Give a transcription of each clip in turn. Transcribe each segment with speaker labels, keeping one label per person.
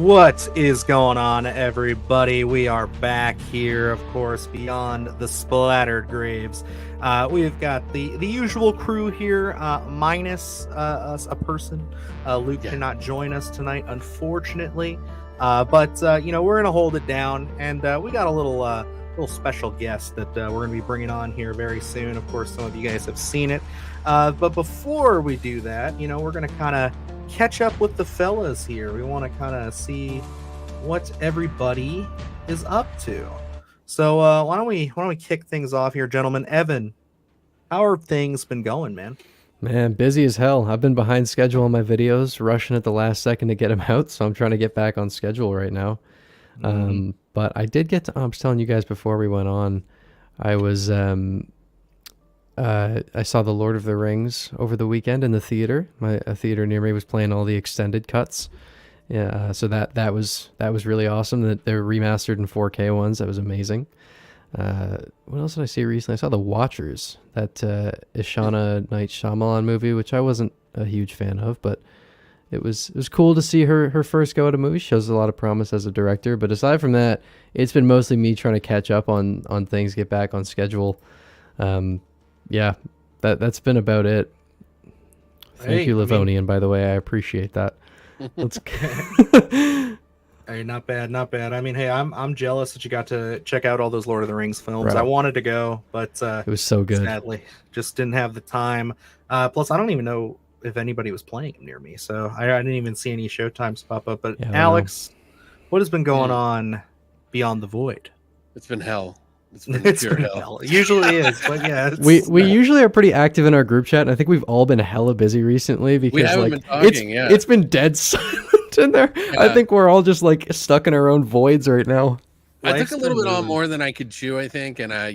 Speaker 1: What is going on, everybody? We are back here, of course, beyond the splattered graves. We've got the usual crew here, minus us, a person. Luke cannot join us tonight, unfortunately. But we're gonna hold it down, and we got a little special guest that we're gonna be bringing on here very soon. Of course, some of you guys have seen it. But before we do that, we're gonna kind of catch up with the fellas here. We want to kind of see what everybody is up to. So why don't we kick things off here, gentlemen? Evan, how are things been going, man?
Speaker 2: Man, busy as hell. I've been behind schedule on my videos, rushing at the last second to get them out, so I'm trying to get back on schedule right now. But I did get to, I was telling you guys before we went on, I was I saw The Lord of the Rings over the weekend in the theater. A theater near me was playing all the extended cuts. Yeah, so that was really awesome. That they're remastered in 4K ones. That was amazing. What else did I see recently? I saw The Watchers, that Ishana Night Shyamalan movie, which I wasn't a huge fan of, but it was cool to see her first go at a movie. She shows a lot of promise as a director. But aside from that, it's been mostly me trying to catch up on things, get back on schedule. Yeah, that's been about it. Thank you, Livonian, by the way. I appreciate that. Let's
Speaker 1: Hey, not bad. I mean, hey, I'm jealous that you got to check out all those Lord of the Rings films.
Speaker 2: Right.
Speaker 1: I wanted to go, but
Speaker 2: it was so good.
Speaker 1: Sadly, just didn't have the time. Plus, I don't even know if anybody was playing them near me, so I didn't even see any showtimes pop up. But
Speaker 2: Yeah,
Speaker 1: Alex, what has been going on beyond the void?
Speaker 3: It's been hell. It's been pure hell.
Speaker 1: It usually is, but yeah.
Speaker 2: We usually are pretty active in our group chat, and I think we've all been hella busy recently because
Speaker 3: we haven't been talking,
Speaker 2: it's been dead silent in there. Yeah. I think we're all just like stuck in our own voids right now.
Speaker 3: I took a little bit on more than I could chew, I think, and I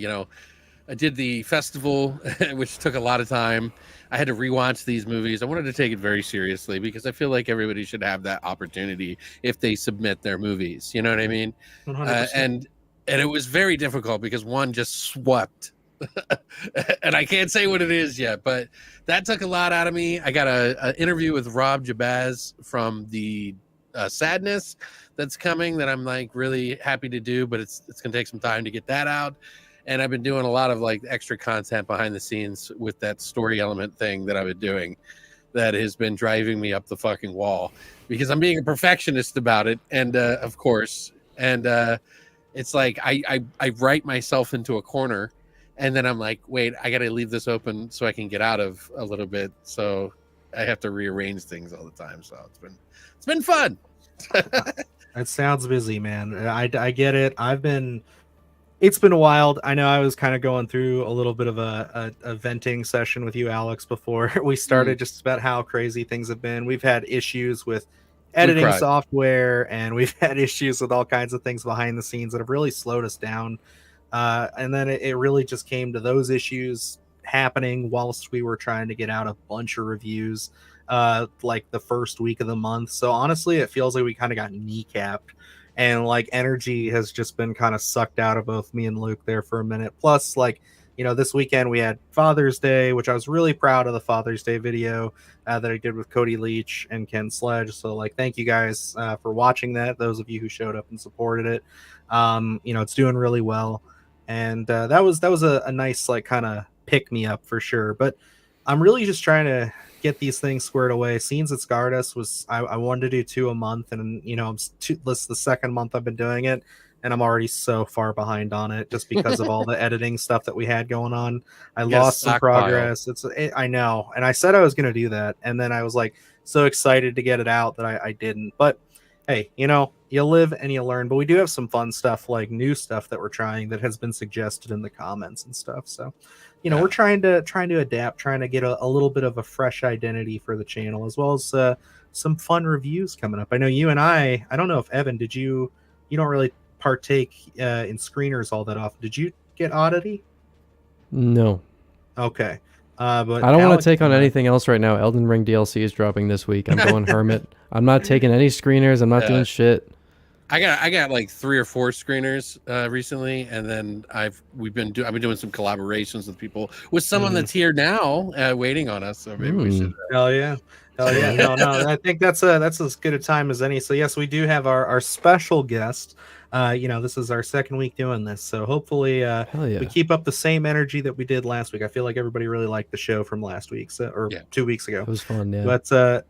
Speaker 3: did the festival, which took a lot of time. I had to rewatch these movies. I wanted to take it very seriously because I feel like everybody should have that opportunity if they submit their movies. You know what I mean? And it was very difficult because one just swept. And I can't say what it is yet, but that took a lot out of me. I got an interview with Rob Jabaz from the Sadness that's coming that I'm like really happy to do, but it's going to take some time to get that out. And I've been doing a lot of like extra content behind the scenes with that story element thing that I've been doing that has been driving me up the fucking wall because I'm being a perfectionist about it. And of course, it's like I write myself into a corner and then I'm like, wait, I got to leave this open so I can get out of a little bit. So I have to rearrange things all the time. So it's been fun.
Speaker 1: It sounds busy, man. I get it. It's been wild. I know I was kind of going through a little bit of a venting session with you, Alex, before we started, just about how crazy things have been. We've had issues with editing software, and we've had issues with all kinds of things behind the scenes that have really slowed us down. And then it really just came to those issues happening whilst we were trying to get out a bunch of reviews, like the first week of the month. So honestly, it feels like we kind of got kneecapped, and like energy has just been kind of sucked out of both me and Luke there for a minute. Plus, like, this weekend we had Father's Day, which I was really proud of the Father's Day video that I did with Cody Leach and Ken Sledge. So, like, thank you guys for watching that. Those of you who showed up and supported it. It's doing really well. And that was a nice, like, kind of pick me up for sure. But I'm really just trying to get these things squared away. Scenes That Scarred Us was, I wanted to do 2 a month. And, this is the second month I've been doing it. And I'm already so far behind on it just because of all the editing stuff that we had going on. I lost some progress. I know. And I said I was going to do that. And then I was like so excited to get it out that I didn't. But hey, you live and you learn. But we do have some fun stuff, like new stuff that we're trying that has been suggested in the comments and stuff. So, we're trying to adapt, trying to get a little bit of a fresh identity for the channel, as well as some fun reviews coming up. I know you and I don't know if Evan, you don't really partake in screeners all that often. Did you get Oddity?
Speaker 2: No.
Speaker 1: Okay. But
Speaker 2: I don't want to take on anything else right now. Elden Ring DLC is dropping this week. I'm going hermit. I'm not taking any screeners. I'm not doing shit.
Speaker 3: I got like 3 or 4 screeners recently, and then I've been doing some collaborations with people, with someone that's here now waiting on us. So maybe we should.
Speaker 1: Hell yeah. Hell yeah. No, I think that's as good a time as any. So yes, we do have our special guest. This is our second week doing this. So hopefully
Speaker 2: Hell yeah.
Speaker 1: we keep up the same energy that we did last week. I feel like everybody really liked the show from last week, or 2 weeks ago.
Speaker 2: It was fun, yeah.
Speaker 1: But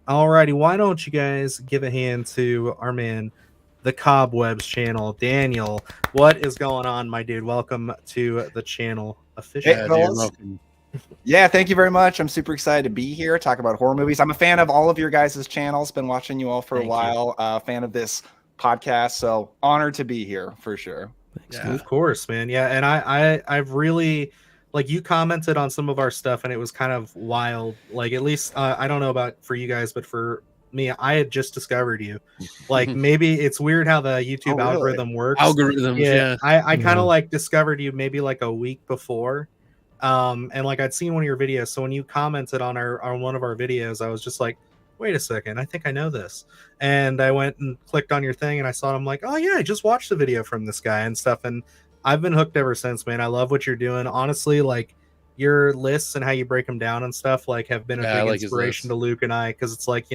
Speaker 1: alrighty, why don't you guys give a hand to our man, the Cobwebs channel, Daniel? What is going on, my dude? Welcome to the channel officially.
Speaker 4: Hey, fellas. Yeah, thank you very much. I'm super excited to be here, talk about horror movies. I'm a fan of all of your guys' channels. Been watching you all for a while. Fan of this podcast, so honored to be here for sure.
Speaker 2: Thanks,
Speaker 1: dude. Of course, man. Yeah, and I've really, like, you commented on some of our stuff, and it was kind of wild. Like, at least I don't know about for you guys, but for me, I had just discovered you. Like, maybe it's weird how the YouTube algorithm works.
Speaker 3: Algorithms, yeah.
Speaker 1: I kind of like discovered you maybe like a week before. And like I'd seen one of your videos, so when you commented on one of our videos, I was just like, wait a second, I think I know this. And I went and clicked on your thing, and I saw it. I'm like, oh yeah, I just watched the video from this guy and stuff, and I've been hooked ever since, man. I love what you're doing. Honestly, like, your lists and how you break them down and stuff like have been a big inspiration to Luke and I, because it's like,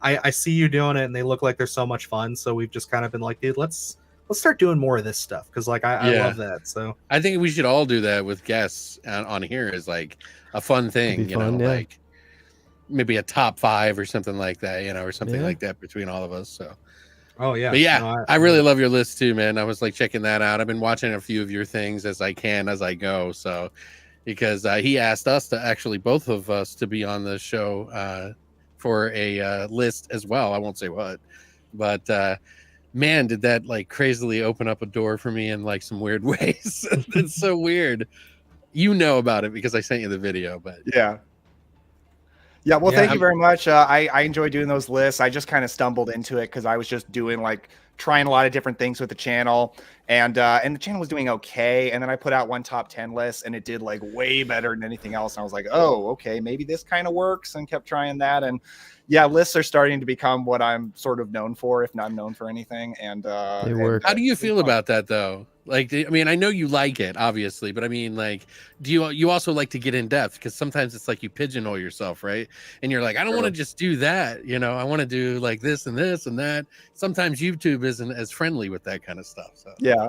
Speaker 1: I see you doing it, and they look like they're so much fun. So we've just kind of been like, dude, let's start doing more of this stuff, because like I love that. So
Speaker 3: I think we should all do that with guests on here, is like a fun thing, like maybe a top 5 or something like that, or something like that between all of us. So but I really love your list too, man. I was like checking that out. I've been watching a few of your things as I go, so because he asked us to actually, both of us, to be on the show for a list as well. I won't say what, but man, did that like crazily open up a door for me in like some weird ways. It's so weird. You know about it because I sent you the video, but
Speaker 4: yeah. Well, thank you very much. I enjoy doing those lists. I just kind of stumbled into it because I was just doing trying a lot of different things with the channel, and the channel was doing okay. And then I put out one top 10 list, and it did like way better than anything else. And I was like, oh, okay, maybe this kind of works, and kept trying that. And yeah, lists are starting to become what I'm sort of known for, if not known for anything. And
Speaker 2: they work.
Speaker 3: How do you feel about that though? Like, I mean, I know you like it, obviously, but I mean, like, do you also like to get in depth? Because sometimes it's like you pigeonhole yourself, right? And you're like, I don't want to just do that, I want to do like this and this and that. Sometimes YouTube isn't as friendly with that kind of stuff. So
Speaker 4: yeah.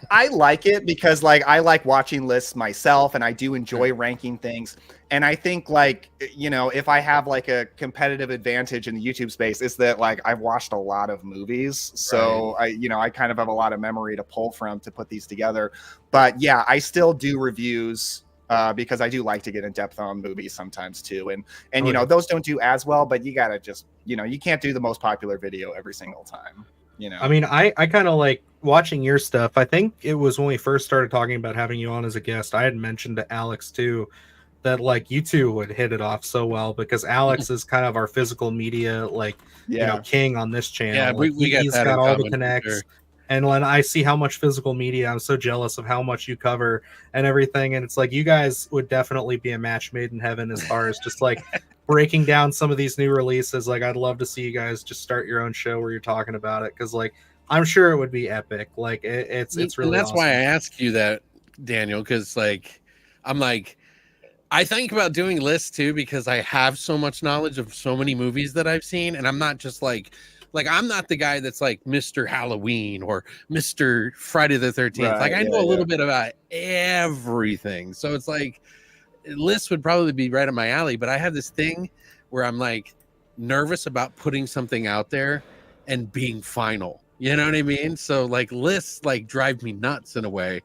Speaker 4: I like it because like I like watching lists myself, and I do enjoy ranking things. And I think if I have like a competitive advantage in the YouTube space, is that like I've watched a lot of movies, so I kind of have a lot of memory to pull from to put these together. But yeah, I still do reviews because I do like to get in depth on movies sometimes too. And those don't do as well, but you gotta just you can't do the most popular video every single time.
Speaker 1: I mean, I kind of like watching your stuff. I think it was when we first started talking about having you on as a guest, I had mentioned to Alex too that like you two would hit it off so well, because Alex is kind of our physical media king on this channel.
Speaker 3: Yeah,
Speaker 1: like, he's got all the connects.
Speaker 3: Sure.
Speaker 1: And when I see how much physical media, I'm so jealous of how much you cover and everything. And it's like, you guys would definitely be a match made in heaven as far as just like breaking down some of these new releases. Like, I'd love to see you guys just start your own show where you're talking about it, because like I'm sure it would be epic. Like it's really
Speaker 3: and that's
Speaker 1: awesome.
Speaker 3: why I asked you that, Daniel, because like I'm like, I think about doing lists too, because I have so much knowledge of so many movies that I've seen, and I'm not just like I'm not the guy that's like Mr. Halloween or Mr. Friday the 13th.
Speaker 4: Right,
Speaker 3: like I know a little bit about everything, so it's like lists would probably be right up my alley. But I have this thing where I'm like nervous about putting something out there and being final. You know what I mean? So like lists like drive me nuts in a way.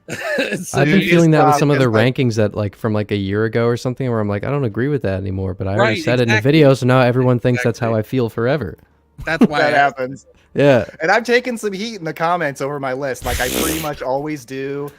Speaker 2: So I've been feeling that with some of the rankings that like from like a year ago or something, where I'm like, I don't agree with that anymore, but I already said it in the video, so now everyone thinks that's how I feel forever.
Speaker 3: That's why
Speaker 4: that happens.
Speaker 2: Yeah.
Speaker 4: And I've taken some heat in the comments over my list, like I pretty much always do,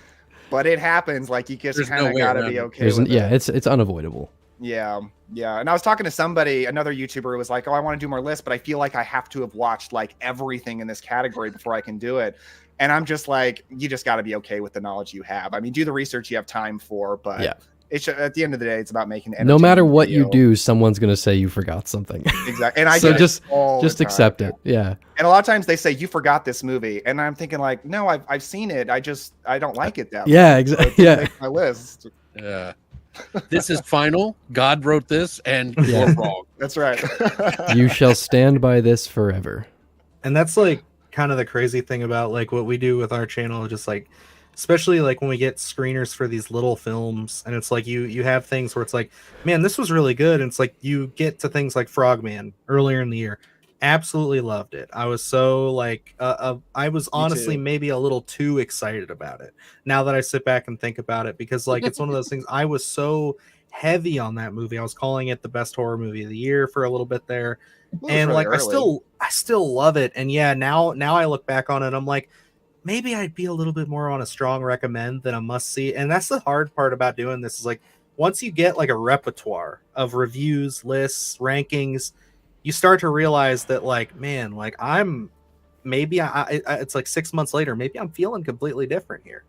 Speaker 4: but it happens. Like you just kind of gotta be okay with it.
Speaker 2: It's unavoidable.
Speaker 4: Yeah. And I was talking to somebody, another YouTuber, who was like, oh, I want to do more lists, but I feel like I have to have watched like everything in this category before I can do it. And I'm just like, you just got to be okay with the knowledge you have. I mean, do the research you have time for, but It's at the end of the day, it's about making.
Speaker 2: No matter
Speaker 4: entertaining
Speaker 2: what you
Speaker 4: video.
Speaker 2: do, someone's gonna say you forgot something.
Speaker 4: Exactly, and I
Speaker 2: So
Speaker 4: get
Speaker 2: just
Speaker 4: it all the time.
Speaker 2: accept it. Yeah.
Speaker 4: And a lot of times they say you forgot this movie, and I'm thinking like, no, I've seen it. I don't like it that
Speaker 2: Yeah,
Speaker 4: much. So it
Speaker 2: exactly.
Speaker 4: didn't
Speaker 2: Yeah.
Speaker 4: make my list.
Speaker 3: Yeah. This is final. God wrote this, and
Speaker 2: Yeah.
Speaker 3: you're wrong.
Speaker 4: That's right.
Speaker 2: You shall stand by this forever.
Speaker 1: And that's like kind of the crazy thing about like what we do with our channel, just like especially like when we get screeners for these little films, and it's like you have things where it's like, man, this was really good, and it's like you get to things like Frogman earlier in the year, absolutely loved it. I was so like I was honestly
Speaker 4: too.
Speaker 1: maybe a little too excited about it now that I sit back and think about it, because like it's one of those things. I was so heavy on that movie. I was calling it the best horror movie of the year for a little bit there.
Speaker 4: It was
Speaker 1: And
Speaker 4: really
Speaker 1: like
Speaker 4: early.
Speaker 1: I still love it. And yeah, now I look back on it, I'm like, maybe I'd be a little bit more on a strong recommend than a must see. And that's the hard part about doing this, is like once you get like a repertoire of reviews, lists, rankings, you start to realize that like, man, like I'm maybe it's like 6 months later, maybe I'm feeling completely different here.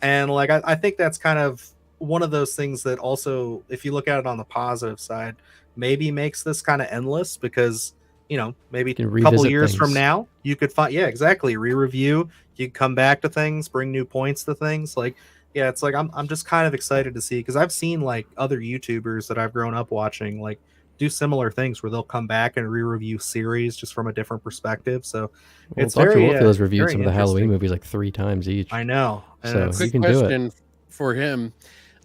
Speaker 1: And like I think that's kind of one of those things that also, if you look at it on the positive side, maybe makes this kind of endless, because maybe
Speaker 2: can
Speaker 1: a couple
Speaker 2: revisit
Speaker 1: years from
Speaker 2: things.
Speaker 1: now you could find, yeah, exactly, re-review, you come back to things, bring new points to things. Like, yeah, it's like I'm just kind of excited to see, because I've seen like other YouTubers that I've grown up watching like do similar things where they'll come back and re-review series just from a different perspective. So
Speaker 2: Well,
Speaker 1: it's
Speaker 2: Dr.
Speaker 1: very
Speaker 2: Wolf has reviewed
Speaker 1: very
Speaker 2: some of the Halloween
Speaker 1: interesting.
Speaker 2: movies like 3 times each.
Speaker 1: I know. And
Speaker 2: So
Speaker 1: it's-
Speaker 2: you
Speaker 3: Quick
Speaker 2: can do it.
Speaker 3: question for him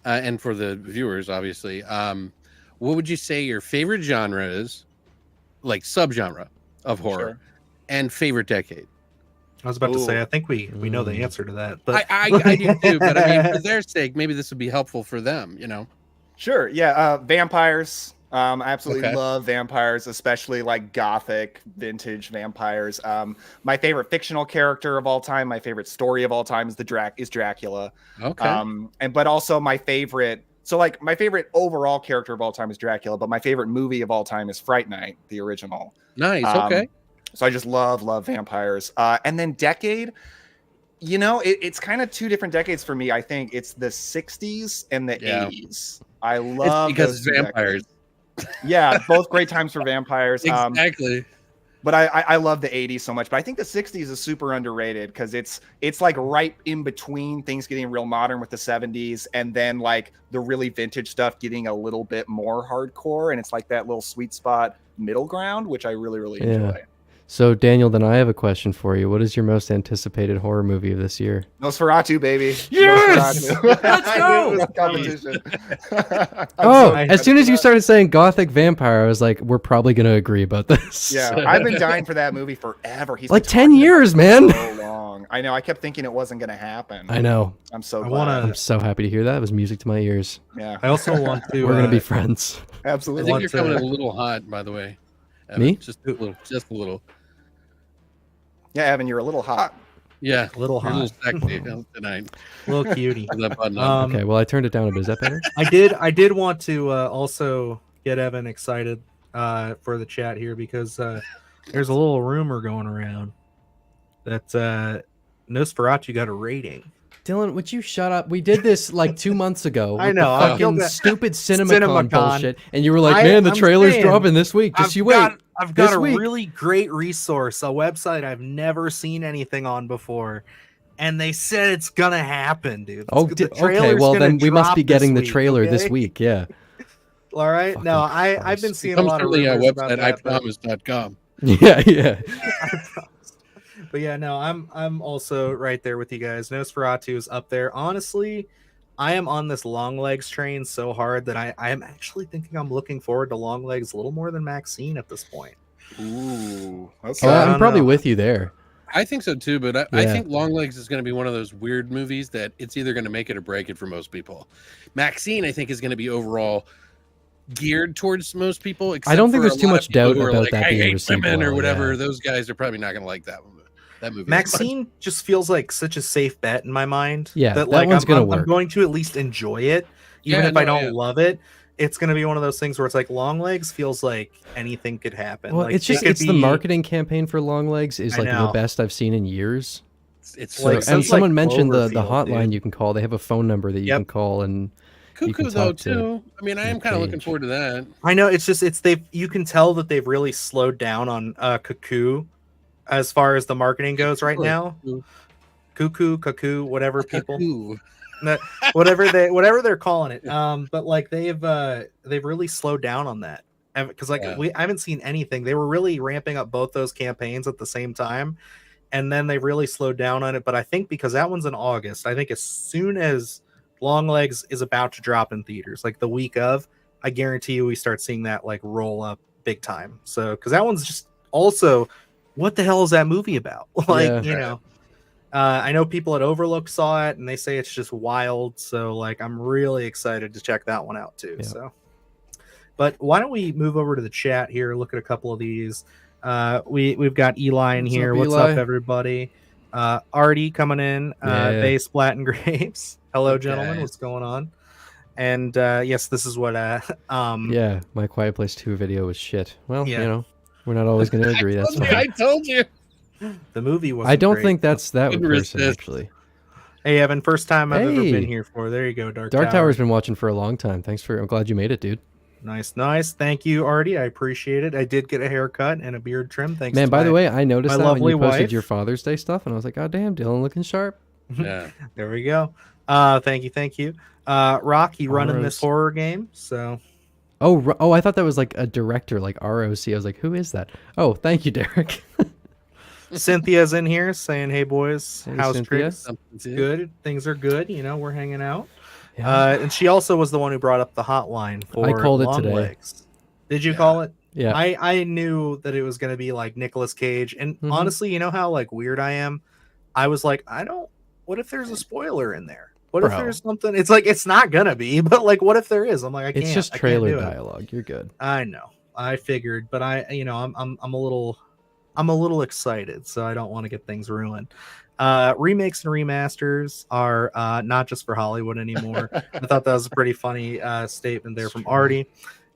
Speaker 3: and for the viewers, obviously. What would you say your favorite genre is, like subgenre of horror,
Speaker 4: Sure.
Speaker 3: and favorite decade?
Speaker 1: I was about to say,
Speaker 4: Ooh.
Speaker 1: I think we know the answer to that, but
Speaker 3: I do too, but I mean, for their sake, maybe this would be helpful for them, you know?
Speaker 4: Sure. Yeah. Vampires. I absolutely
Speaker 3: Okay.
Speaker 4: love vampires, especially like gothic vintage vampires. My favorite fictional character of all time, my favorite story of all time is Dracula.
Speaker 3: Okay.
Speaker 4: But also my favorite. So like my favorite overall character of all time is Dracula, but my favorite movie of all time is Fright Night, the original.
Speaker 3: Nice. Okay.
Speaker 4: So I just love vampires. And then decade, it's kind of 2 different decades for me. I think it's the 60s and the
Speaker 3: Yeah.
Speaker 4: 80s. I love
Speaker 3: because
Speaker 4: those
Speaker 3: it's
Speaker 4: 2
Speaker 3: vampires.
Speaker 4: decades. Yeah, both great times for vampires.
Speaker 3: Exactly.
Speaker 4: But I love the 80s so much. But I think the 60s is super underrated, because it's like right in between things getting real modern with the 70s, and then like the really vintage stuff getting a little bit more hardcore, and it's like that little sweet spot middle ground, which I really, really enjoy.
Speaker 2: So Daniel, then I have a question for you. What is your most anticipated horror movie of this year?
Speaker 4: Nosferatu, baby.
Speaker 3: Yes!
Speaker 4: Nosferatu.
Speaker 3: Let's
Speaker 4: I knew it
Speaker 3: go!
Speaker 4: was competition.
Speaker 2: Oh,
Speaker 1: I
Speaker 2: as soon as you started saying gothic vampire, I was like, we're probably going to agree about this.
Speaker 4: Yeah, I've been dying for that movie forever. He's
Speaker 2: Like
Speaker 4: been
Speaker 2: 10
Speaker 4: talking about
Speaker 2: years,
Speaker 4: it
Speaker 2: man.
Speaker 4: So long. I know. I kept thinking it wasn't going to happen.
Speaker 2: I know.
Speaker 4: I'm so
Speaker 1: I
Speaker 4: glad.
Speaker 2: I'm so happy to hear that. It was music to my ears.
Speaker 4: Yeah,
Speaker 1: I also want to
Speaker 2: We're going to be friends.
Speaker 3: I
Speaker 4: absolutely.
Speaker 3: think you're
Speaker 1: to-
Speaker 3: coming in a little hot, by the way. Evan.
Speaker 2: Me?
Speaker 3: Just a little. Just a little.
Speaker 4: Yeah, Evan, you're a little hot.
Speaker 3: Yeah.
Speaker 1: a little
Speaker 3: You're a
Speaker 1: hot,
Speaker 3: little sexy tonight.
Speaker 1: little cutie.
Speaker 3: With that button up.
Speaker 2: Okay, well, I turned it down a bit. Is that better?
Speaker 1: I did want to also get Evan excited for the chat here, because there's a little rumor going around that Nosferatu got a rating.
Speaker 2: Dylan, would you shut up? We did this like 2 months ago.
Speaker 1: I
Speaker 2: with
Speaker 1: know,
Speaker 2: the
Speaker 1: I feel
Speaker 2: fucking
Speaker 1: that-
Speaker 2: stupid CinemaCon
Speaker 1: CinemaCon.
Speaker 2: bullshit, and you were like, "Man, the
Speaker 1: I'm
Speaker 2: trailer's
Speaker 1: saying,
Speaker 2: dropping this week. Just you wait."
Speaker 1: I've got
Speaker 2: This
Speaker 1: a
Speaker 2: week.
Speaker 1: really great resource, a website I've never seen anything on before, and they said it's gonna happen, dude.
Speaker 2: Oh,
Speaker 1: The
Speaker 2: okay.
Speaker 1: trailer's
Speaker 2: Well,
Speaker 1: gonna
Speaker 2: then we must
Speaker 1: drop
Speaker 2: be getting the
Speaker 1: this week,
Speaker 2: trailer this
Speaker 1: okay?
Speaker 2: week. Yeah.
Speaker 1: All right. No,
Speaker 2: Fucking
Speaker 1: I've been
Speaker 2: Christ.
Speaker 1: seeing a
Speaker 3: Comes
Speaker 1: lot
Speaker 3: from
Speaker 1: of
Speaker 3: the
Speaker 1: rumors about
Speaker 3: website
Speaker 1: that, but-
Speaker 3: ipromise.com.
Speaker 2: Yeah.
Speaker 1: I promise. But yeah, no, I'm also right there with you guys. Nosferatu is up there. Honestly, I am on this Longlegs train so hard that I am actually thinking I'm looking forward to Longlegs a little more than Maxine at this point.
Speaker 4: Ooh. Okay.
Speaker 1: So,
Speaker 2: Oh,
Speaker 1: I
Speaker 2: I'm
Speaker 1: don't
Speaker 2: probably
Speaker 1: know.
Speaker 2: with you there.
Speaker 3: I think so too, but I
Speaker 2: Yeah.
Speaker 3: think Longlegs is going to be one of those weird movies that it's either going to make it or break it for most people. Maxine, I think, is going to be overall geared towards most people.
Speaker 2: I don't
Speaker 3: except
Speaker 2: think
Speaker 3: for
Speaker 2: there's
Speaker 3: a
Speaker 2: too
Speaker 3: lot
Speaker 2: much
Speaker 3: of people
Speaker 2: doubt
Speaker 3: who are
Speaker 2: about
Speaker 3: like,
Speaker 2: that
Speaker 3: I
Speaker 2: being
Speaker 3: hate
Speaker 2: received
Speaker 3: women or
Speaker 2: well,
Speaker 3: whatever.
Speaker 2: yeah.
Speaker 3: Those guys are probably not going to like that movie. That movie.
Speaker 1: Maxine just feels like such a safe bet in my mind.
Speaker 2: Yeah,
Speaker 1: that
Speaker 2: that
Speaker 1: like
Speaker 2: one's gonna
Speaker 1: I'm
Speaker 2: work.
Speaker 1: going to at least enjoy it, even
Speaker 3: Yeah,
Speaker 1: if I
Speaker 3: no,
Speaker 1: don't
Speaker 3: yeah.
Speaker 1: love it. It's gonna be one of those things where it's like Longlegs feels like anything could happen.
Speaker 2: Well,
Speaker 1: like,
Speaker 2: it's just
Speaker 1: it could
Speaker 2: it's the
Speaker 1: be-
Speaker 2: marketing campaign for Longlegs is
Speaker 1: I
Speaker 2: like the
Speaker 1: know.
Speaker 2: best I've seen in years.
Speaker 3: It's
Speaker 2: So,
Speaker 1: Like,
Speaker 2: and
Speaker 1: since,
Speaker 2: someone
Speaker 1: like,
Speaker 2: mentioned the
Speaker 1: Cloverfield,
Speaker 2: hotline
Speaker 1: dude.
Speaker 2: you can call. They have a phone number that you
Speaker 1: Yep.
Speaker 2: can call, and You can
Speaker 3: Cuckoo though
Speaker 2: talk to
Speaker 3: too. I mean, I am
Speaker 2: Nick
Speaker 3: kind of looking
Speaker 2: Cage.
Speaker 3: forward to that.
Speaker 1: I know you can tell that they've really slowed down on Cuckoo as far as the marketing goes right now. Cuckoo, whatever people.
Speaker 3: Cuckoo.
Speaker 1: whatever they're calling it. But like they've really slowed down on that. Because like
Speaker 3: Yeah.
Speaker 1: I haven't seen anything. They were really ramping up both those campaigns at the same time, and then they really slowed down on it. But I think because that one's in August, I think as soon as Longlegs is about to drop in theaters, like the week of, I guarantee you we start seeing that like roll up big time. So because that one's just also, what the hell is that movie about? Like
Speaker 2: Yeah.
Speaker 1: you know. I know people at Overlook saw it and they say it's just wild. So like I'm really excited to check that one out too.
Speaker 2: Yeah.
Speaker 1: So but why don't we move over to the chat here, look at a couple of these. We've got Eli in
Speaker 2: What's
Speaker 1: here.
Speaker 2: up,
Speaker 1: What's
Speaker 2: Eli?
Speaker 1: up, everybody? Artie coming in.
Speaker 2: Yeah.
Speaker 1: Bay Splat and Graves. Hello,
Speaker 3: Okay.
Speaker 1: gentlemen. What's going on? And yes, this is what
Speaker 2: Yeah, my Quiet Place 2 video was shit. Well,
Speaker 1: Yeah.
Speaker 2: you know, we're not always going to agree. That's fine.
Speaker 3: I told you.
Speaker 1: the movie was.
Speaker 2: I don't think that's that
Speaker 3: Couldn't
Speaker 2: person,
Speaker 3: resist.
Speaker 2: actually.
Speaker 1: Hey, Evan, first time I've ever
Speaker 2: Hey.
Speaker 1: been here for. There you go, Dark
Speaker 2: Dark
Speaker 1: Tower.
Speaker 2: Tower's been watching for a long time. I'm glad you made it, dude.
Speaker 1: Nice. Thank you, Artie. I appreciate it. I did get a haircut and a beard trim. Thanks.
Speaker 2: Man,
Speaker 1: to
Speaker 2: by the
Speaker 1: my-
Speaker 2: way, I noticed
Speaker 1: my
Speaker 2: that when
Speaker 1: lovely
Speaker 2: you posted
Speaker 1: wife.
Speaker 2: your Father's Day stuff, and I was like, God damn, Dylan looking sharp.
Speaker 3: Yeah.
Speaker 1: There we go. Thank you. Rocky running this
Speaker 2: Roast.
Speaker 1: horror game. So
Speaker 2: Oh, I thought that was like a director, like ROC. I was like, who is that? Oh, thank you, Derek.
Speaker 1: Cynthia's in here saying, "Hey boys,
Speaker 2: Hey,
Speaker 1: how's
Speaker 2: Cynthia.
Speaker 1: tricks?
Speaker 3: Something to-
Speaker 1: Good. Things are good. You know, we're hanging out."
Speaker 2: Yeah.
Speaker 1: And she also was the one who brought up the hotline for
Speaker 2: I called it
Speaker 1: Long
Speaker 2: today.
Speaker 1: Legs. Did you
Speaker 3: Yeah.
Speaker 1: call it?
Speaker 2: Yeah.
Speaker 1: I knew that it was going to be like Nicolas Cage, and
Speaker 2: Mhm.
Speaker 1: honestly, you know how like weird I am. I was like, what if there's a spoiler in there? What if
Speaker 2: Bro.
Speaker 1: there's something? It's like it's not gonna be, but like, what if there is? I'm like, I can't.
Speaker 2: It's just
Speaker 1: I can't
Speaker 2: trailer
Speaker 1: do it.
Speaker 2: dialogue. You're good.
Speaker 1: I know. I figured, but I'm a little excited, so I don't want to get things ruined. Remakes and remasters are not just for Hollywood anymore. I thought that was a pretty funny statement there from Artie.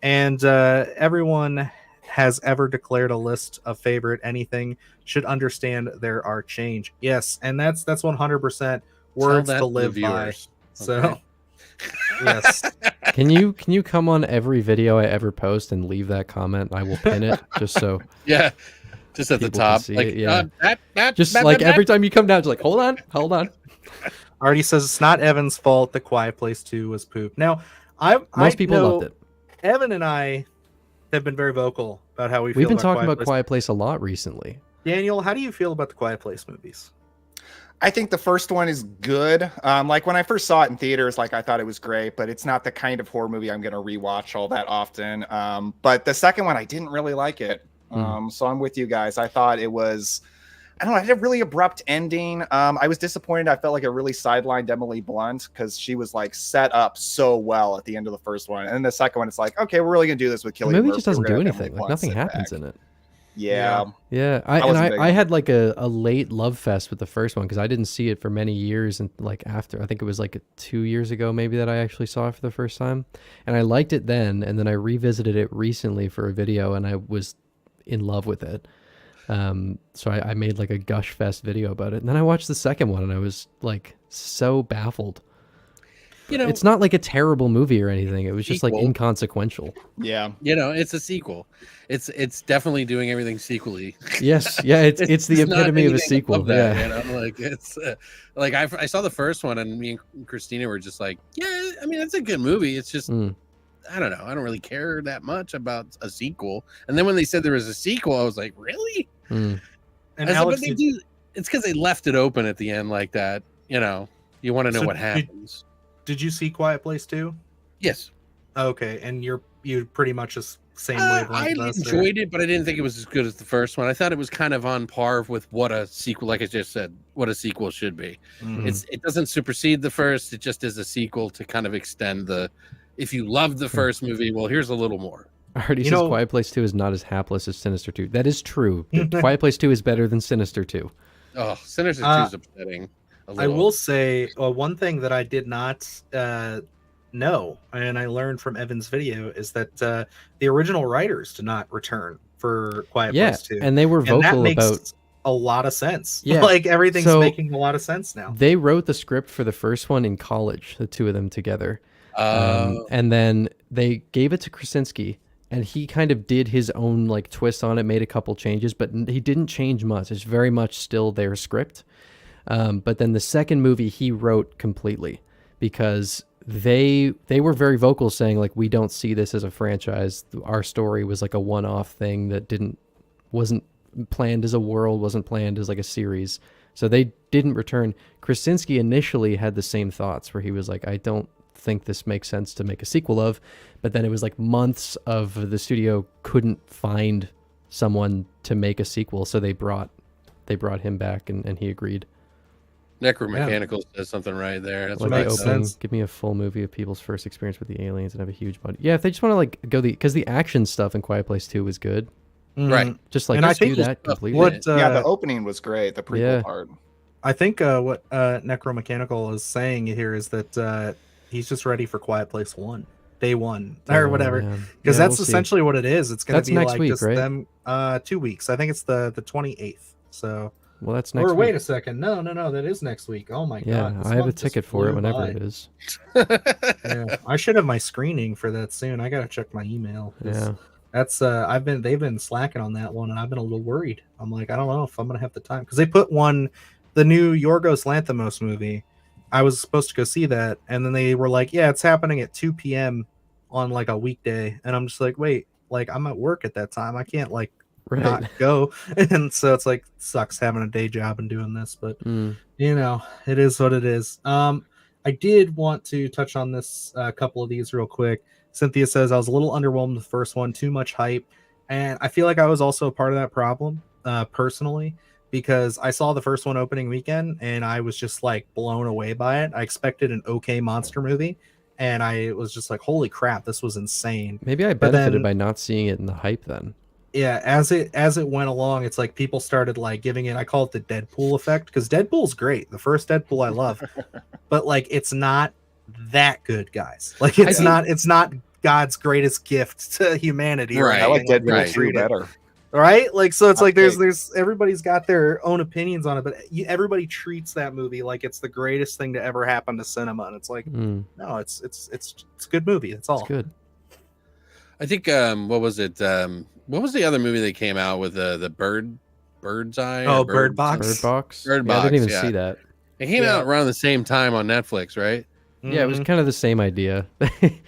Speaker 1: And everyone has ever declared a list of favorite anything should understand there are change. Yes, and that's 100% words
Speaker 3: Tell that
Speaker 1: to live
Speaker 3: the
Speaker 1: by.
Speaker 3: viewers.
Speaker 1: So
Speaker 3: Okay.
Speaker 1: yes.
Speaker 2: Can you come on every video I ever post and leave that comment? I will pin it just so
Speaker 3: Yeah. Just at the
Speaker 2: People can
Speaker 3: top.
Speaker 2: see
Speaker 3: Like,
Speaker 2: it, yeah. just
Speaker 3: that-
Speaker 2: like
Speaker 3: that-
Speaker 2: every time you come down, just like hold on.
Speaker 1: Artie says it's not Evan's fault. The Quiet Place 2 was poop. Now,
Speaker 2: Most people
Speaker 1: know
Speaker 2: loved it.
Speaker 1: Evan and I have been very vocal about how we feel.
Speaker 2: We've been talking about
Speaker 1: Place.
Speaker 2: Quiet Place a lot recently.
Speaker 1: Daniel, how do you feel about the Quiet Place movies?
Speaker 4: I think the first one is good. Like when I first saw it in theaters, like I thought it was great, but it's not the kind of horror movie I'm going to rewatch all that often. But the second one, I didn't really like it. So I'm with you guys. I thought it was, I don't know, it had a really abrupt ending. I was disappointed. I felt like it really sidelined Emily Blunt because she was like set up so well at the end of the first one. And then the second one, it's like, okay, we're really going to do this with
Speaker 2: The
Speaker 4: Killian
Speaker 2: movie
Speaker 4: Murphy.
Speaker 2: just doesn't
Speaker 4: We're
Speaker 2: do
Speaker 4: gonna have
Speaker 2: anything.
Speaker 4: Emily
Speaker 2: Like
Speaker 4: Blunt
Speaker 2: nothing
Speaker 4: sit
Speaker 2: happens
Speaker 4: back.
Speaker 2: in it.
Speaker 4: Yeah.
Speaker 2: Yeah,
Speaker 4: I wasn't big
Speaker 2: I
Speaker 4: on
Speaker 2: had like a late love fest with the first one because I didn't see it for many years, and like after I think it was like 2 years ago maybe that I actually saw it for the first time, and I liked it then, and then I revisited it recently for a video, and I was in love with it. So I made like a gush fest video about it, and then I watched the second one, and I was like so baffled.
Speaker 3: You know,
Speaker 2: It's not like a terrible movie or anything. It was just like
Speaker 3: Sequel.
Speaker 2: inconsequential.
Speaker 4: Yeah.
Speaker 3: it's a sequel. It's definitely doing everything sequely.
Speaker 2: Yes, yeah, it's the
Speaker 3: not
Speaker 2: epitome of a
Speaker 3: anything
Speaker 2: sequel.
Speaker 3: above that,
Speaker 2: Yeah.
Speaker 3: you know? Like it's like I saw the first one and me and Christina were just like, yeah, I mean it's a good movie. It's just
Speaker 2: Mm.
Speaker 3: I don't know. I don't really care that much about a sequel. And then when they said there was a sequel, I was like, really?
Speaker 2: Mm.
Speaker 1: And
Speaker 3: I said,
Speaker 1: Alex,
Speaker 3: but they do. It's because they left it open at the end like that. You know, you want to know
Speaker 1: So
Speaker 3: what happens.
Speaker 1: did you see Quiet Place 2?
Speaker 3: Yes,
Speaker 1: Okay, and you pretty much the same
Speaker 3: I
Speaker 1: wavelength as us, or-
Speaker 3: enjoyed it, but I didn't think it was as good as the first one. I thought it was kind of on par with what a sequel, like I just said, what a sequel should be.
Speaker 1: Mhm.
Speaker 3: It doesn't supersede the first. It just is a sequel to kind of extend the. If you loved the first movie, well, here's a little more.
Speaker 2: Already
Speaker 1: You
Speaker 2: says
Speaker 1: know-
Speaker 2: Quiet Place 2 is not as hapless as Sinister 2. That is true. Quiet Place 2 is better than Sinister 2.
Speaker 3: Oh, Sinister 2 is upsetting. A
Speaker 1: I
Speaker 3: little.
Speaker 1: will say one thing that I did not know, and I learned from Evan's video, is that the original writers did not return for Quiet
Speaker 2: Yeah,
Speaker 1: Place 2.
Speaker 2: and they were
Speaker 1: And that
Speaker 2: vocal
Speaker 1: makes
Speaker 2: about
Speaker 1: a lot of sense.
Speaker 2: Yeah.
Speaker 1: Like everything's
Speaker 2: So,
Speaker 1: making a lot of sense now.
Speaker 2: They wrote the script for the first one in college, the two of them together. And then they gave it to Krasinski, and he kind of did his own like twist on it, made a couple changes, but he didn't change much. It's very much still their script. But then the second movie he wrote completely, because they were very vocal saying like, we don't see this as a franchise. Our story was like a one-off thing that wasn't planned as a world, wasn't planned as like a series. So they didn't return. Krasinski initially had the same thoughts where he was like, I don't think this makes sense to make a sequel of, but then it was like months of the studio couldn't find someone to make a sequel, so they brought him back, and he agreed.
Speaker 3: Necromechanical says something right there. That's
Speaker 2: Like
Speaker 3: what
Speaker 2: the
Speaker 3: I
Speaker 2: opening,
Speaker 3: said.
Speaker 2: give me a full movie of people's first experience with the aliens and have a huge budget. Yeah, if they just want to like go because the action stuff in Quiet Place 2 was good.
Speaker 3: Right.
Speaker 2: Just like
Speaker 1: And I
Speaker 2: just do
Speaker 1: think
Speaker 2: that completely.
Speaker 1: What
Speaker 4: Yeah, the opening was great. The prequel
Speaker 2: Yeah.
Speaker 4: part.
Speaker 1: I think what Necromechanical is saying here is that he's just ready for Quiet Place 1, day one, or whatever,
Speaker 2: yeah.
Speaker 1: because
Speaker 2: Yeah,
Speaker 1: that's
Speaker 2: we'll see.
Speaker 1: essentially what it is. It's going
Speaker 2: That's
Speaker 1: to be
Speaker 2: next
Speaker 1: like
Speaker 2: week,
Speaker 1: just
Speaker 2: right?
Speaker 1: them 2 weeks. I think it's the 28th. So,
Speaker 2: Well, that's next
Speaker 1: or wait
Speaker 2: week.
Speaker 1: a second, no, that is next week. Oh my
Speaker 2: Yeah,
Speaker 1: god, this
Speaker 2: I have a
Speaker 1: month just
Speaker 2: ticket for it
Speaker 1: flew
Speaker 2: whenever
Speaker 1: by.
Speaker 2: it is.
Speaker 1: Yeah, I should have my screening for that soon. I gotta check my email. 'Cause
Speaker 2: Yeah.
Speaker 1: that's they've been slacking on that one, and I've been a little worried. I'm like, I don't know if I'm gonna have the time, because they put the new Yorgos Lanthimos movie. I was supposed to go see that, and then they were like, yeah, it's happening at 2 p.m. on like a weekday, and I'm just like, wait, like I'm at work at that time. I can't like
Speaker 2: Right.
Speaker 1: not go. And so it's like sucks having a day job and doing this, but you know, it is what it is. I did want to touch on this couple of these real quick. Cynthia says I was a little underwhelmed with the first one, too much hype, and I feel like I was also a part of that problem personally, because I saw the first one opening weekend and I was just like blown away by it. I expected an okay monster movie, and I was just like, holy crap, this was insane.
Speaker 2: Maybe I
Speaker 1: But
Speaker 2: benefited
Speaker 1: then-
Speaker 2: by not seeing it in the hype then.
Speaker 1: Yeah, as it went along, it's like people started like giving it, I call it the Deadpool effect, because Deadpool's great. The first Deadpool I love, but like it's not that good, guys. Like it's not God's greatest gift to humanity.
Speaker 3: Right.
Speaker 4: I like
Speaker 1: anything
Speaker 4: Deadpool
Speaker 3: right.
Speaker 4: 2
Speaker 1: treated.
Speaker 4: better.
Speaker 1: Right? Like, so it's
Speaker 4: Hot
Speaker 1: like
Speaker 4: take.
Speaker 1: there's everybody's got their own opinions on it, but everybody treats that movie like it's the greatest thing to ever happen to cinema, and it's like, no, it's a good movie. That's all.
Speaker 2: It's good.
Speaker 3: I think what was it? What was the other movie that came out with the bird's eye?
Speaker 1: Oh,
Speaker 3: or
Speaker 1: Bird Box.
Speaker 2: Bird Box?
Speaker 3: Bird
Speaker 2: Yeah, I didn't even
Speaker 3: Box,
Speaker 2: see
Speaker 3: yeah.
Speaker 2: that.
Speaker 3: It came
Speaker 1: Yeah.
Speaker 3: out around the same time on Netflix, right?
Speaker 2: Yeah, it was
Speaker 1: Mhm.
Speaker 2: kind of the same idea.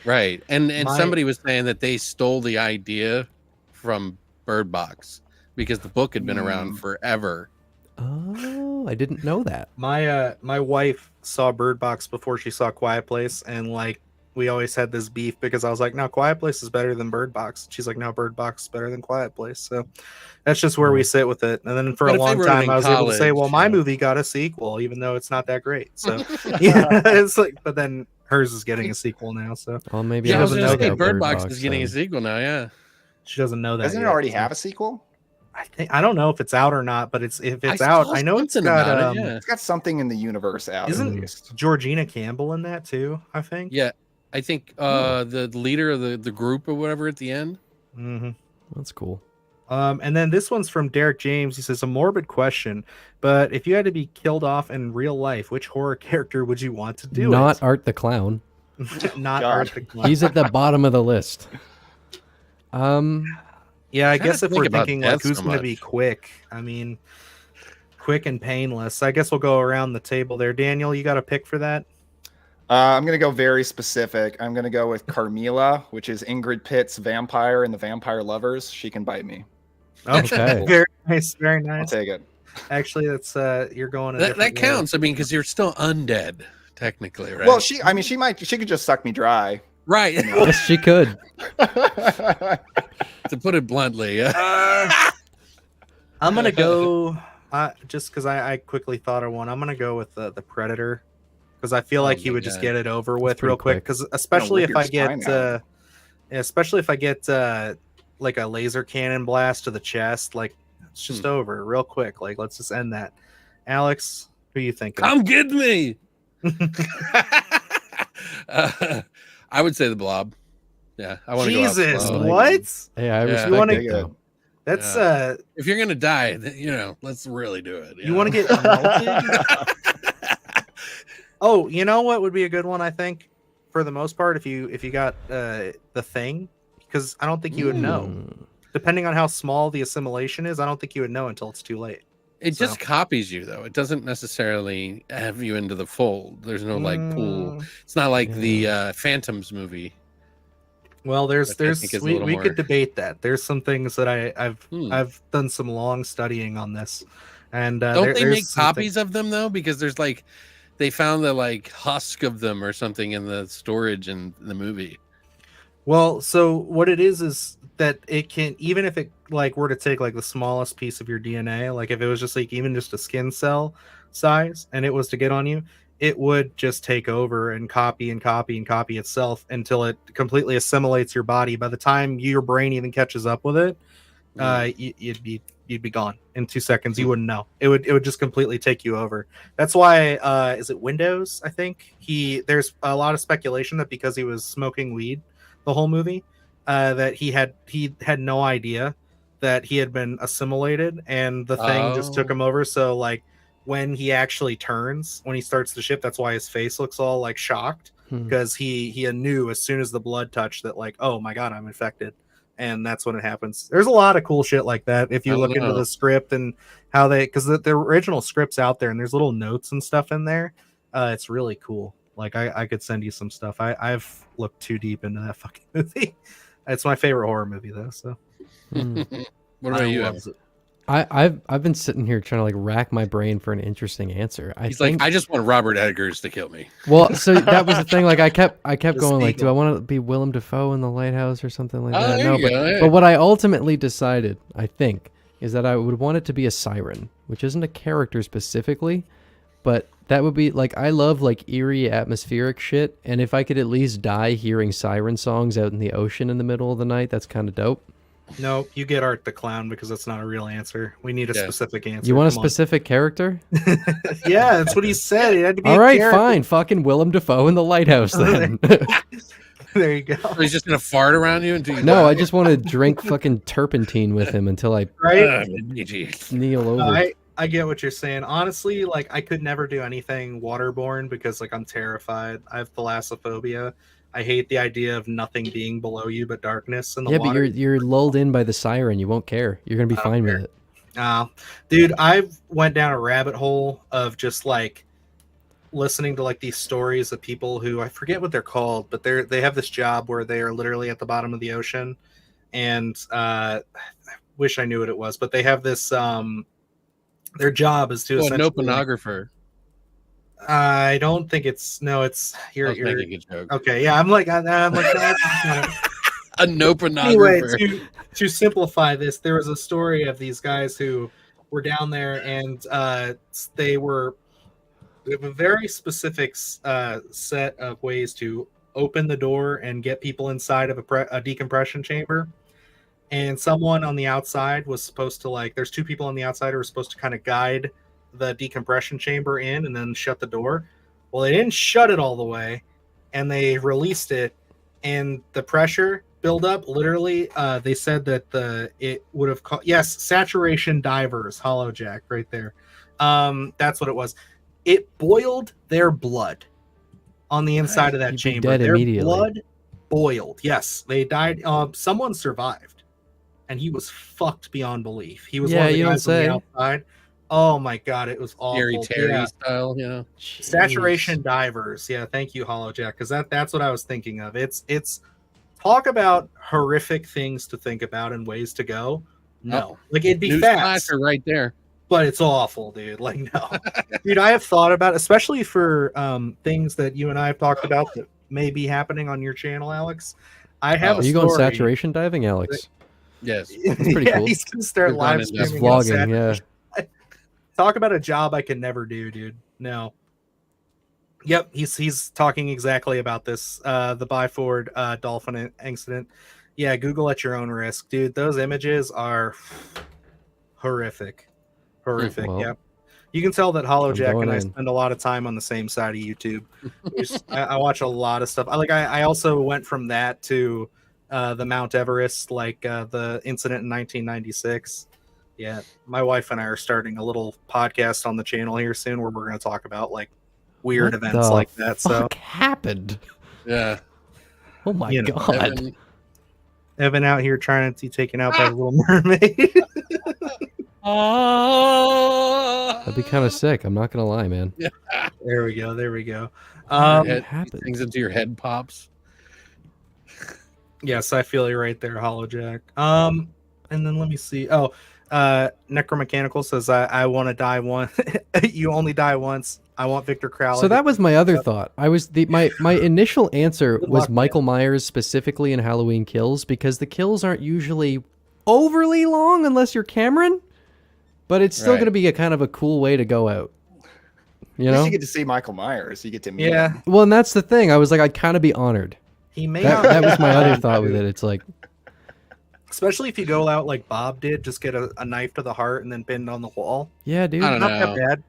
Speaker 3: Right. And
Speaker 1: My-
Speaker 3: somebody was saying that they stole the idea from Bird Box because the book had been around forever.
Speaker 2: Oh, I didn't know that.
Speaker 1: My wife saw Bird Box before she saw Quiet Place, and like we always had this beef because I was like, no, Quiet Place is better than Bird Box. She's like, no, Bird Box is better than Quiet Place. So that's just where we sit with it. And then for
Speaker 3: But
Speaker 1: a
Speaker 3: if they
Speaker 1: long
Speaker 3: wrote it
Speaker 1: time,
Speaker 3: in
Speaker 1: I was able to say,
Speaker 3: college,
Speaker 1: well, my
Speaker 3: yeah.
Speaker 1: movie got a sequel, even though it's not that great. So yeah, it's like, but then hers is getting a sequel now, so
Speaker 2: Well, maybe
Speaker 3: Yeah, I was
Speaker 1: doesn't
Speaker 3: going
Speaker 1: know
Speaker 3: to say
Speaker 1: that
Speaker 3: Bird Box is getting a
Speaker 2: then.
Speaker 3: sequel now, yeah.
Speaker 1: she doesn't know that.
Speaker 4: Doesn't it
Speaker 1: yet,
Speaker 4: already
Speaker 1: so.
Speaker 4: have a sequel?
Speaker 1: I don't know if it's out or not, but if it's
Speaker 3: I
Speaker 1: out,
Speaker 3: saw
Speaker 1: I know it's
Speaker 3: something
Speaker 1: got
Speaker 3: about it, yeah.
Speaker 4: It's got something in the universe out.
Speaker 1: Isn't
Speaker 4: at
Speaker 1: it-
Speaker 4: least.
Speaker 1: Georgina Campbell in that too, I think.
Speaker 3: Yeah. I think the leader of the group or whatever at the end.
Speaker 1: Mm-hmm.
Speaker 2: That's cool.
Speaker 1: And then this one's from Derek James. He says, a morbid question, but if you had to be killed off in real life, which horror character would you want to do
Speaker 2: Not Art the Clown.
Speaker 1: it? Not
Speaker 4: God.
Speaker 1: Art the Clown.
Speaker 2: He's at the bottom of the list.
Speaker 1: Yeah, I
Speaker 3: Trying
Speaker 1: guess
Speaker 3: to
Speaker 1: if
Speaker 3: think
Speaker 1: we're
Speaker 3: about
Speaker 1: thinking like
Speaker 3: death
Speaker 1: who's
Speaker 3: so
Speaker 1: going to be
Speaker 3: much.
Speaker 1: quick, I mean, quick and painless. I guess we'll go around the table there. Daniel, you got a pick for that?
Speaker 4: I'm going to go very specific. I'm going to go with Carmilla, which is Ingrid Pitt's vampire in The Vampire Lovers. She can bite me.
Speaker 2: Okay.
Speaker 1: Very nice. Very
Speaker 4: I'll
Speaker 1: nice.
Speaker 4: take it.
Speaker 1: Actually, that's you're going a
Speaker 3: That
Speaker 1: different way.
Speaker 3: counts. I mean, because you're still undead, technically, right?
Speaker 4: Well, she could just suck me dry.
Speaker 3: right.
Speaker 2: Yes, she could.
Speaker 3: To put it bluntly.
Speaker 1: I'm gonna go just because I quickly thought of one. I'm gonna go with the Predator, because I feel
Speaker 3: Oh
Speaker 1: like he
Speaker 3: my
Speaker 1: would just
Speaker 3: God.
Speaker 1: get it over with
Speaker 2: pretty
Speaker 1: real quick.
Speaker 2: quick.
Speaker 1: Because especially
Speaker 4: rip
Speaker 1: if
Speaker 4: your
Speaker 1: I get
Speaker 4: spine out.
Speaker 1: especially if I get like a laser cannon blast to the chest, like it's just over real quick. Like let's just end that. Alex, who are you thinking?
Speaker 3: Come get me. I would say the Blob. Yeah, I want to go out
Speaker 1: Jesus,
Speaker 3: slow.
Speaker 2: I like
Speaker 1: what?
Speaker 2: Hey, I
Speaker 3: Yeah.
Speaker 2: respect
Speaker 1: You wanna
Speaker 2: it, though.
Speaker 1: That's
Speaker 3: if you're gonna die, then, let's really do it.
Speaker 1: you want to get melted? Oh, you know what would be a good one, I think, for the most part, if you got the Thing, because I don't think you would know. Depending on how small the assimilation is, I don't think you would know until it's too late.
Speaker 3: It just copies you, though. It doesn't necessarily have you into the fold. There's no pool. It's not like the Phantoms movie.
Speaker 1: Well, we could debate that. There's some things that I've done some long studying on this, and
Speaker 3: don't they make copies of them though? Because there's they found the husk of them or something in the storage in the movie.
Speaker 1: Well, so what it is that it can, even if it were to take the smallest piece of your DNA, if it was just even just a skin cell size and it was to get on you, it would just take over and copy and copy and copy itself until it completely assimilates your body. By the time your brain even catches up with it, you'd be gone in 2 seconds. You wouldn't know. It would just completely take you over. That's why is it Windows? I think there's a lot of speculation that because he was smoking weed the whole movie, that he had no idea that he had been assimilated, and the Thing just took him over. So when he actually turns, when he starts the ship, that's why his face looks all shocked, because he knew as soon as the blood touched that oh my god, I'm infected. And that's when it happens. There's a lot of cool shit like that if you look into the script and how because the original script's out there and there's little notes and stuff in there. It's really cool. I could send you some stuff. I've looked too deep into that fucking movie. It's my favorite horror movie though. So
Speaker 3: what about you?
Speaker 2: I've been sitting here trying to rack my brain for an interesting answer. I
Speaker 3: just want Robert Eggers to kill me.
Speaker 2: Well, so that was the thing. I kept going do I want to be Willem Dafoe in The Lighthouse or something like that? No, but what I ultimately decided, I think, is that I would want it to be a siren, which isn't a character specifically, but that would be I love eerie atmospheric shit, and if I could at least die hearing siren songs out in the ocean in the middle of the night, that's kind of dope.
Speaker 1: No, you get Art the Clown because that's not a real answer. We need a specific answer.
Speaker 2: You want a specific character?
Speaker 1: Yeah, that's what he said. It had to be
Speaker 2: all right, fine. Fucking Willem Dafoe in The Lighthouse then.
Speaker 1: There you go.
Speaker 3: So he's just gonna fart around you until you
Speaker 2: No, I just want to drink fucking turpentine with him until I kneel over.
Speaker 1: I get what you're saying. Honestly, I could never do anything waterborne because I'm terrified. I have thalassophobia. I hate the idea of nothing being below you but darkness in the water.
Speaker 2: But you're lulled in by the siren. You won't care. You're gonna be fine with it.
Speaker 1: Dude, I've went down a rabbit hole of just listening to these stories of people who, I forget what they're called, but they have this job where they are literally at the bottom of the ocean, and I wish I knew what it was, but they have this their job is to
Speaker 3: an oceanographer.
Speaker 1: I don't think it's you're
Speaker 3: making a joke.
Speaker 1: Okay, yeah, I'm like no,
Speaker 3: a nopenographer.
Speaker 1: Anyway, to simplify this, there was a story of these guys who were down there, and they have a very specific set of ways to open the door and get people inside of a decompression chamber. And someone on the outside was supposed to there's two people on the outside who were supposed to kind of guide the decompression chamber in and then shut the door. Well, they didn't shut it all the way, and they released it, and the pressure buildup literally they said that it would have saturation divers, hollow jack right there. That's what it was. It boiled their blood on the inside of that chamber. Their blood boiled. Yes, they died. Someone survived, and he was fucked beyond belief. He was one of the guys on the outside. Oh my god, it was awful.
Speaker 3: Scary Terry style,
Speaker 1: Saturation divers. Yeah, thank you, Hollow Jack, because that's what I was thinking of. It's talk about horrific things to think about and ways to go. No, it'd be fast
Speaker 3: right there,
Speaker 1: but it's awful, dude. No, dude. I have thought about, especially for things that you and I have talked about that may be happening on your channel, Alex. I have.
Speaker 2: Are you going saturation diving, Alex?
Speaker 3: Yes,
Speaker 2: that's pretty cool.
Speaker 1: He's gonna start live streaming,
Speaker 2: vlogging. Yeah.
Speaker 1: Talk about a job I can never do, dude. No. Yep, he's talking exactly about this. The Byford dolphin incident. Yeah, Google at your own risk, dude. Those images are horrific. Well, yep. You can tell that Hollow Jack and I spend a lot of time on the same side of YouTube. I watch a lot of stuff. I also went from that to the Mount Everest, like the incident in 1996. Yeah, my wife and I are starting a little podcast on the channel here soon where we're going to talk about like weird
Speaker 2: What
Speaker 1: events
Speaker 2: the
Speaker 1: like that. So
Speaker 2: fuck happened?
Speaker 3: Yeah.
Speaker 2: Oh my
Speaker 1: You know,
Speaker 2: god.
Speaker 1: Evan out here trying to be taken out by the Little Mermaid.
Speaker 2: That'd be kind of sick. I'm not gonna lie, man.
Speaker 1: There we go. There we go.
Speaker 3: Your head,
Speaker 2: happened?
Speaker 3: things into your head pops.
Speaker 1: Yes, I feel you right there, Holojack. And then let me see. Oh, Necromechanical says, I want to die once. You only die once. I want Victor Crowley.
Speaker 2: So that was my other thought. I was my initial answer
Speaker 1: Good
Speaker 2: was
Speaker 1: luck,
Speaker 2: Michael Myers specifically in Halloween Kills because the kills aren't usually overly long unless you're Cameron, but it's still
Speaker 3: Right.
Speaker 2: going to be a kind of a cool way to go out. You
Speaker 4: At least
Speaker 2: know?
Speaker 4: you get to see Michael Myers. You get to meet
Speaker 1: Yeah,
Speaker 4: him.
Speaker 2: Well, and that's the thing. I was like, I'd kind of be honored.
Speaker 1: he may
Speaker 2: That,
Speaker 1: not.
Speaker 2: that was my other thought with it. It's like,
Speaker 1: Especially if you go out like Bob did, just get a knife to the heart and then pinned on the wall.
Speaker 2: yeah, dude.
Speaker 3: I don't
Speaker 1: Not
Speaker 3: know.
Speaker 1: that bad.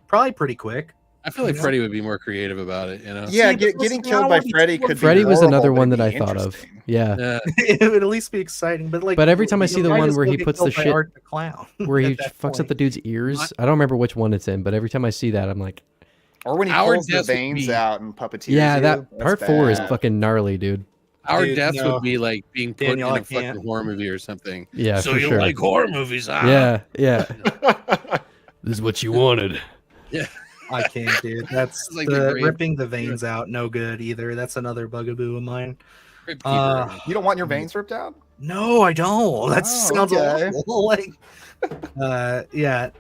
Speaker 1: Probably pretty quick.
Speaker 3: I feel like
Speaker 1: You know?
Speaker 3: Freddie would be more creative about it, you know?
Speaker 4: Yeah,
Speaker 1: See, but
Speaker 4: getting
Speaker 1: listen, I
Speaker 4: killed
Speaker 1: don't
Speaker 4: by
Speaker 1: wanna be
Speaker 4: Freddy
Speaker 1: too
Speaker 4: could be
Speaker 2: Freddy was
Speaker 4: horrible,
Speaker 2: another
Speaker 4: but
Speaker 2: one
Speaker 4: it'd
Speaker 2: that I
Speaker 4: be
Speaker 2: thought of.
Speaker 4: interesting.
Speaker 2: Yeah.
Speaker 3: Yeah.
Speaker 1: It would at least be exciting. But like,
Speaker 2: But every time I see
Speaker 1: you
Speaker 2: the
Speaker 1: might
Speaker 2: one
Speaker 1: as
Speaker 2: where
Speaker 1: well
Speaker 2: he
Speaker 1: get
Speaker 2: puts the
Speaker 1: killed by
Speaker 2: shit-
Speaker 1: Art the Clown,
Speaker 2: Where he
Speaker 1: at that
Speaker 2: fucks up
Speaker 1: point.
Speaker 2: the dude's ears. I don't remember which one it's in, but every time I see that, I'm like,
Speaker 4: Or when he
Speaker 3: Our
Speaker 4: pulls the
Speaker 3: death would
Speaker 4: veins
Speaker 3: be-
Speaker 4: out and puppeteers
Speaker 2: yeah,
Speaker 4: you,
Speaker 2: that
Speaker 4: that's
Speaker 2: part 4 is
Speaker 4: bad.
Speaker 2: fucking gnarly, dude.
Speaker 3: Our
Speaker 1: Dude,
Speaker 3: death
Speaker 1: no.
Speaker 3: would be like being put
Speaker 1: Daniel,
Speaker 3: in
Speaker 1: I
Speaker 3: a fucking
Speaker 1: can't.
Speaker 3: horror movie or something.
Speaker 2: Yeah,
Speaker 3: So
Speaker 2: for
Speaker 3: you
Speaker 2: sure.
Speaker 3: like horror movies, huh?
Speaker 2: Yeah, yeah. This is what you wanted.
Speaker 1: I can't, dude. That's
Speaker 3: It's like the
Speaker 1: the
Speaker 3: grave-
Speaker 1: ripping the veins out. No good either. That's another bugaboo of mine.
Speaker 3: Crypt
Speaker 1: Uh,
Speaker 3: Keeper.
Speaker 4: You don't want your veins ripped out?
Speaker 1: No, I don't. That
Speaker 4: Oh,
Speaker 1: sounds
Speaker 4: okay.
Speaker 1: awful. Like, yeah.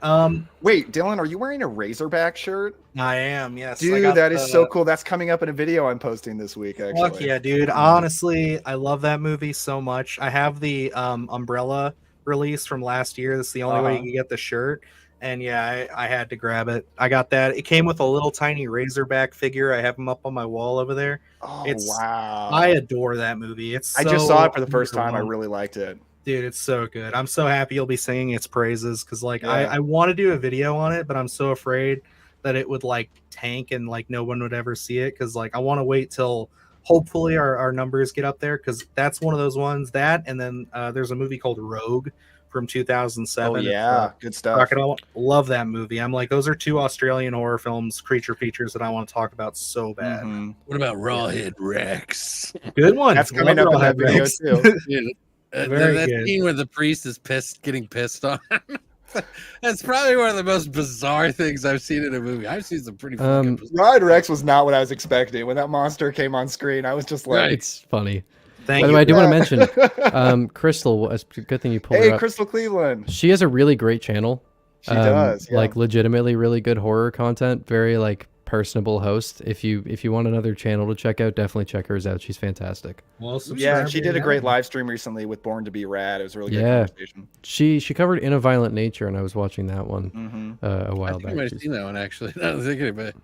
Speaker 4: Wait, Dylan, are you wearing a Razorback shirt?
Speaker 1: I am. Yes, I
Speaker 4: Dude,
Speaker 1: got
Speaker 4: that is
Speaker 1: the-
Speaker 4: so cool. That's coming up in a video I'm posting this week, actually.
Speaker 1: Fuck yeah, dude. Honestly, I love that movie so much. I have the Umbrella release from last year. That's the only way you
Speaker 4: Uh-huh.
Speaker 1: can get the shirt. And yeah, I had to grab it. I got that. It came with a little tiny Razorback figure. I have him up on my wall over there.
Speaker 4: Oh,
Speaker 1: It's-
Speaker 4: wow.
Speaker 1: I adore that movie. It's
Speaker 4: I just
Speaker 1: so
Speaker 4: saw it for the first time. I
Speaker 1: underwhelming.
Speaker 4: really liked it.
Speaker 1: Dude, it's so good. I'm so happy you'll be singing its praises because like
Speaker 4: Yeah.
Speaker 1: I want to do a video on it, but I'm so afraid that it would like tank and like no one would ever see it because like I want to wait till hopefully our numbers get up there because that's one of those ones that and then there's a movie called Rogue from 2007.
Speaker 4: Oh,
Speaker 1: It's,
Speaker 4: yeah. Good stuff.
Speaker 1: Crocodile. Love that movie. I'm like, those are two Australian horror films, creature features that I want to talk about so bad.
Speaker 4: Mhm.
Speaker 3: What about Rawhead Rex?
Speaker 1: Good one.
Speaker 4: That's coming up in that video, too.
Speaker 3: Dude,
Speaker 1: Very
Speaker 3: that
Speaker 1: good.
Speaker 3: scene where the priest is getting pissed on. That's probably one of the most bizarre things I've seen in a movie. I've seen some pretty fucking bizarre.
Speaker 4: Ride Rex was not what I was expecting. When that monster came on screen, I was just like,
Speaker 3: Right.
Speaker 2: It's funny.
Speaker 1: Thank
Speaker 2: By the
Speaker 1: you.
Speaker 2: way, I do want to
Speaker 4: Yeah.
Speaker 2: mention Crystal. It's a good thing you pulled her
Speaker 4: Hey,
Speaker 2: up.
Speaker 4: Crystal Cleveland.
Speaker 2: She has a really great channel.
Speaker 4: She does. Yeah.
Speaker 2: Like legitimately really good horror content. Very like personable host. If you want another channel to check out, definitely check hers out. She's fantastic.
Speaker 1: Well,
Speaker 4: Yeah,
Speaker 1: subscribe
Speaker 4: she
Speaker 1: to
Speaker 4: did a
Speaker 1: your
Speaker 4: great
Speaker 1: channel.
Speaker 4: live stream recently with Born to Be Rad. It was a really good
Speaker 2: Yeah.
Speaker 4: conversation.
Speaker 2: She covered In a Violent Nature, and I was watching that one
Speaker 4: Hmm
Speaker 2: a
Speaker 3: I
Speaker 2: while
Speaker 3: think I
Speaker 2: back.
Speaker 3: might have seen that one actually. Now that I'm thinking about it.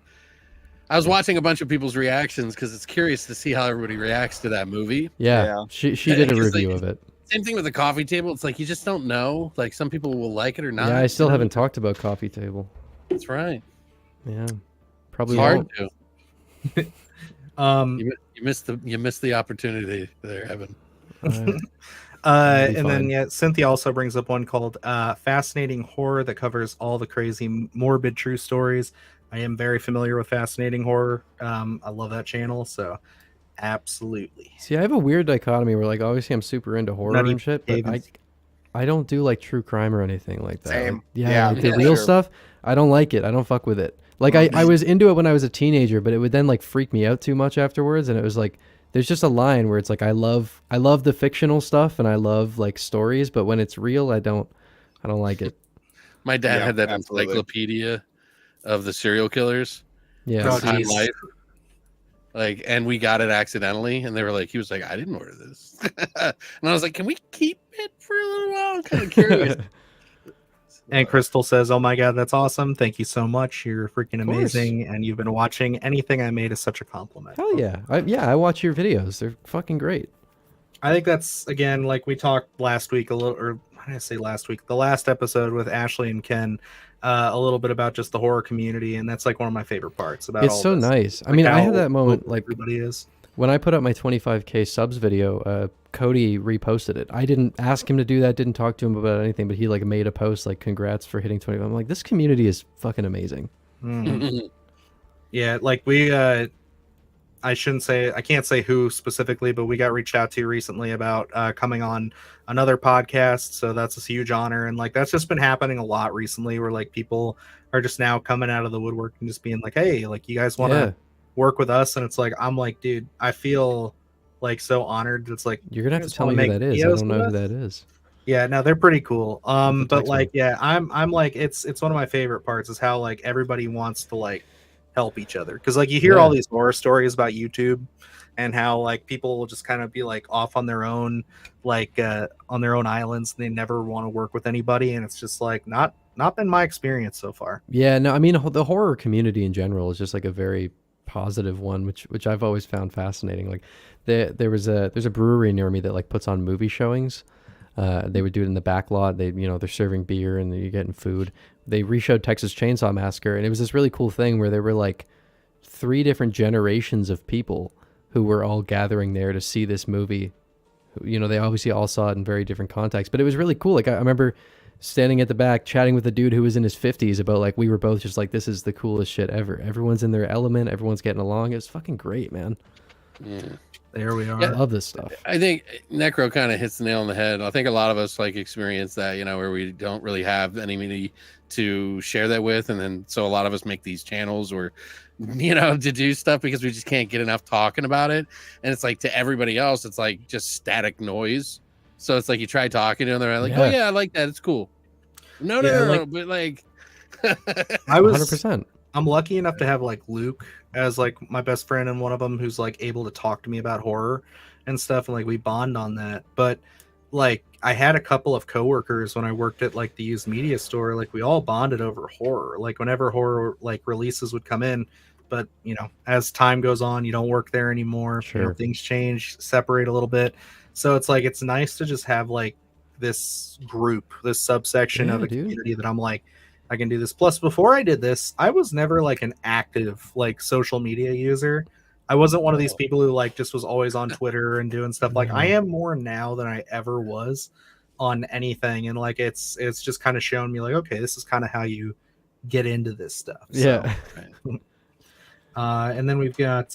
Speaker 3: I was watching a bunch of people's reactions because it's curious to see how everybody reacts to that movie.
Speaker 2: Yeah,
Speaker 4: Yeah.
Speaker 2: she did a
Speaker 3: Because,
Speaker 2: review
Speaker 3: like,
Speaker 2: of it.
Speaker 3: Same thing with the coffee table. It's like you just don't know. Like some people will like it or not.
Speaker 2: Yeah, I still
Speaker 3: you know?
Speaker 2: haven't talked about Coffee Table.
Speaker 3: That's right.
Speaker 2: Yeah,
Speaker 3: It's
Speaker 2: probably
Speaker 3: hard
Speaker 2: won't.
Speaker 3: to. You missed the opportunity there, Evan.
Speaker 2: That'll be
Speaker 1: And then
Speaker 2: fine.
Speaker 1: yeah, Cynthia also brings up one called Fascinating Horror that covers all the crazy morbid true stories. I am very familiar with Fascinating Horror. I love that channel, so absolutely.
Speaker 2: See, I have a weird dichotomy where, like, obviously I'm super into horror
Speaker 1: Not
Speaker 2: and shit, but
Speaker 1: even-
Speaker 2: I don't do like true crime or anything like that.
Speaker 4: Same.
Speaker 2: Like, yeah,
Speaker 4: Yeah,
Speaker 2: like, the
Speaker 3: yeah,
Speaker 2: real
Speaker 4: sure.
Speaker 2: stuff, I don't like it. I don't fuck with it. Like I was into it when I was a teenager, but it would then like freak me out too much afterwards, and it was like there's just a line where it's like I love the fictional stuff and I love like stories, but when it's real, I don't like it.
Speaker 3: My dad
Speaker 4: Yeah,
Speaker 3: had that
Speaker 4: absolutely.
Speaker 3: encyclopedia of the serial killers.
Speaker 2: Yeah.
Speaker 1: Oh,
Speaker 3: Time
Speaker 1: geez.
Speaker 3: Life. Like, and we got it accidentally, and they were like, he was like, I didn't order this. And I was like, can we keep it for a little while? I'm kind of curious.
Speaker 1: And Crystal says, "Oh my god, that's awesome! Thank you so much. You're freaking
Speaker 2: Of course.
Speaker 1: amazing, and you've been watching. Anything I made is such a compliment."
Speaker 2: Hell yeah. I watch your videos. They're fucking great.
Speaker 1: I think that's again like we talked last week a little, or how did I say last week? The last episode with Ashley and Ken, a little bit about just the horror community, and that's like one of my favorite parts about.
Speaker 2: It's
Speaker 1: all
Speaker 2: so
Speaker 1: this.
Speaker 2: nice. I
Speaker 1: Like
Speaker 2: mean, I
Speaker 1: how
Speaker 2: had that moment
Speaker 1: open
Speaker 2: like
Speaker 1: everybody is.
Speaker 2: When I put up my 25K subs video, Cody reposted it. I didn't ask him to do that, didn't talk to him about anything, but he like made a post like, congrats for hitting 20. I'm like, this community is fucking amazing.
Speaker 1: Yeah, like we I can't say who specifically, but we got reached out to recently about coming on another podcast, so that's a huge honor. And like that's just been happening a lot recently, where like people are just now coming out of the woodwork and just being like, hey, like you guys want to work with us? And it's like, I'm like, dude, I feel like so honored. It's like,
Speaker 2: you're gonna have to tell me who that is. I don't know who that is.
Speaker 1: Yeah, no, they're pretty cool. But like, yeah, I'm like, it's one of my favorite parts is how like everybody wants to like help each other, because like you hear all these horror stories about YouTube and how like people will just kind of be like off on their own, like on their own islands, and they never want to work with anybody, and it's just like not been my experience so far.
Speaker 2: Yeah, no, I mean the horror community in general is just like a very positive one, which I've always found fascinating. Like there's a brewery near me that like puts on movie showings. They would do it in the back lot. They're serving beer and you're getting food. They reshowed Texas Chainsaw Massacre, and it was this really cool thing where there were like 3 different generations of people who were all gathering there to see this movie. They obviously all saw it in very different contexts, but it was really cool. Like I remember standing at the back chatting with a dude who was in his 50s about like, we were both just like, this is the coolest shit ever. Everyone's in their element. Everyone's getting along. It was fucking great, man.
Speaker 3: Yeah.
Speaker 1: There we are.
Speaker 2: I love this stuff.
Speaker 3: I think Necro kind of hits the nail on the head. I think a lot of us like experience that, where we don't really have anybody to share that with. And then, so a lot of us make these channels or, to do stuff because we just can't get enough talking about it. And it's like to everybody else, it's like just static noise. So it's like you try talking to them, they're like, oh yeah, I like that. It's cool. No, but like
Speaker 1: I was
Speaker 2: 100%.
Speaker 1: I'm lucky enough to have like Luke as like my best friend and one of them who's like able to talk to me about horror and stuff, and like we bond on that. But like I had a couple of coworkers when I worked at like the used media store, like we all bonded over horror. Like whenever horror like releases would come in, but as time goes on, you don't work there anymore.
Speaker 2: Sure.
Speaker 1: Things change, separate a little bit. So it's like it's nice to just have like this group, this subsection of a community that I'm like, I can do this. Plus, before I did this, I was never like an active like social media user. I wasn't one of these people who like just was always on Twitter and doing stuff. Like I am more now than I ever was on anything, and like it's just kind of shown me like, okay, this is kind of how you get into this stuff.
Speaker 2: Yeah.
Speaker 1: So, and then we've got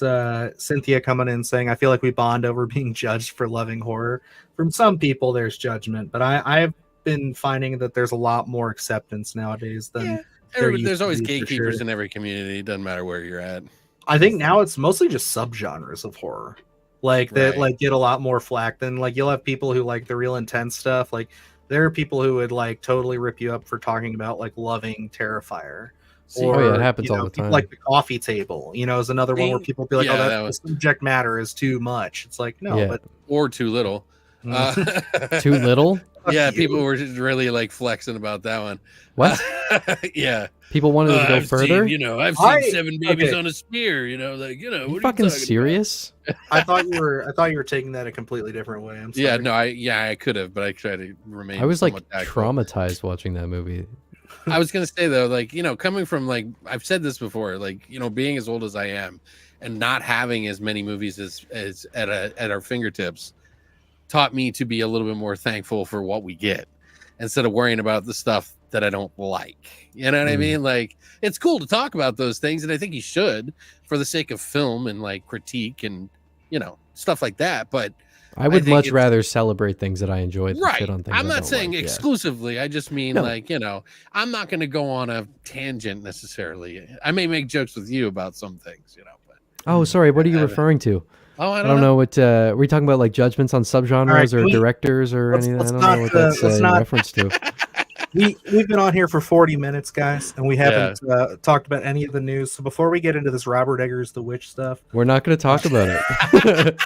Speaker 1: Cynthia coming in saying, I feel like we bond over being judged for loving horror. From some people, there's judgment, but I've been finding that there's a lot more acceptance nowadays than
Speaker 3: there's always gatekeepers in every community. It doesn't matter where you're at. I
Speaker 1: think now it's mostly just subgenres of horror, like that like get a lot more flack than like you'll have people who like the real intense stuff. Like there are people who would like totally rip you up for talking about like loving Terrifier.
Speaker 2: Or, it happens all the time.
Speaker 1: Like the coffee table, is another one where people be like, the subject matter is too much. It's like, no, but
Speaker 3: or too little.
Speaker 2: Too little?
Speaker 3: Yeah, people were just really like flexing about that one.
Speaker 2: What?
Speaker 3: Yeah.
Speaker 2: People wanted to go further?
Speaker 3: I've seen 7 babies on a spear,
Speaker 2: what you fucking serious?
Speaker 1: I thought you were taking that a completely different way. I'm sorry.
Speaker 3: Yeah, no, I could have, but I tried to remain.
Speaker 2: I was like traumatized watching that movie.
Speaker 3: I was gonna say though, like, coming from like I've said this before, like, being as old as I am and not having as many movies as at our fingertips taught me to be a little bit more thankful for what we get instead of worrying about the stuff that I don't like. You know what I mean? Like, it's cool to talk about those things, and I think you should for the sake of film and like critique and stuff like that. But
Speaker 2: I would much rather celebrate things that I enjoyed than shit on things
Speaker 3: I'm
Speaker 2: I
Speaker 3: not
Speaker 2: don't
Speaker 3: saying
Speaker 2: like.
Speaker 3: exclusively. I just mean like, I'm not going to go on a tangent necessarily. I may make jokes with you about some things, but.
Speaker 2: Oh, sorry. What are you referring to?
Speaker 3: Oh, I
Speaker 2: don't know what. Were you talking about like judgments on subgenres or directors or anything? I don't know what that's in reference to.
Speaker 1: We've been on here for 40 minutes, guys, and we haven't talked about any of the news. So before we get into this Robert Eggers the Witch stuff,
Speaker 2: we're not going to talk about it.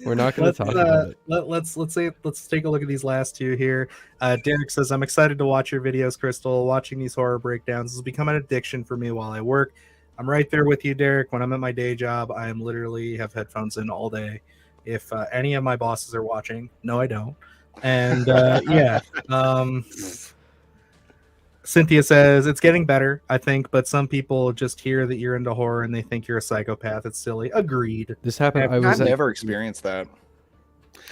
Speaker 2: We're not going to talk about it.
Speaker 1: Let's take a look at these last two here. Derek says, I'm excited to watch your videos, Crystal. Watching these horror breakdowns has become an addiction for me while I work. I'm right there with you, Derek. When I'm at my day job, I am literally have headphones in all day. If any of my bosses are watching, no, I don't. And Cynthia says it's getting better, I think, but some people just hear that you're into horror and they think you're a psychopath. It's silly. Agreed.
Speaker 2: This happened.
Speaker 4: I've never experienced that.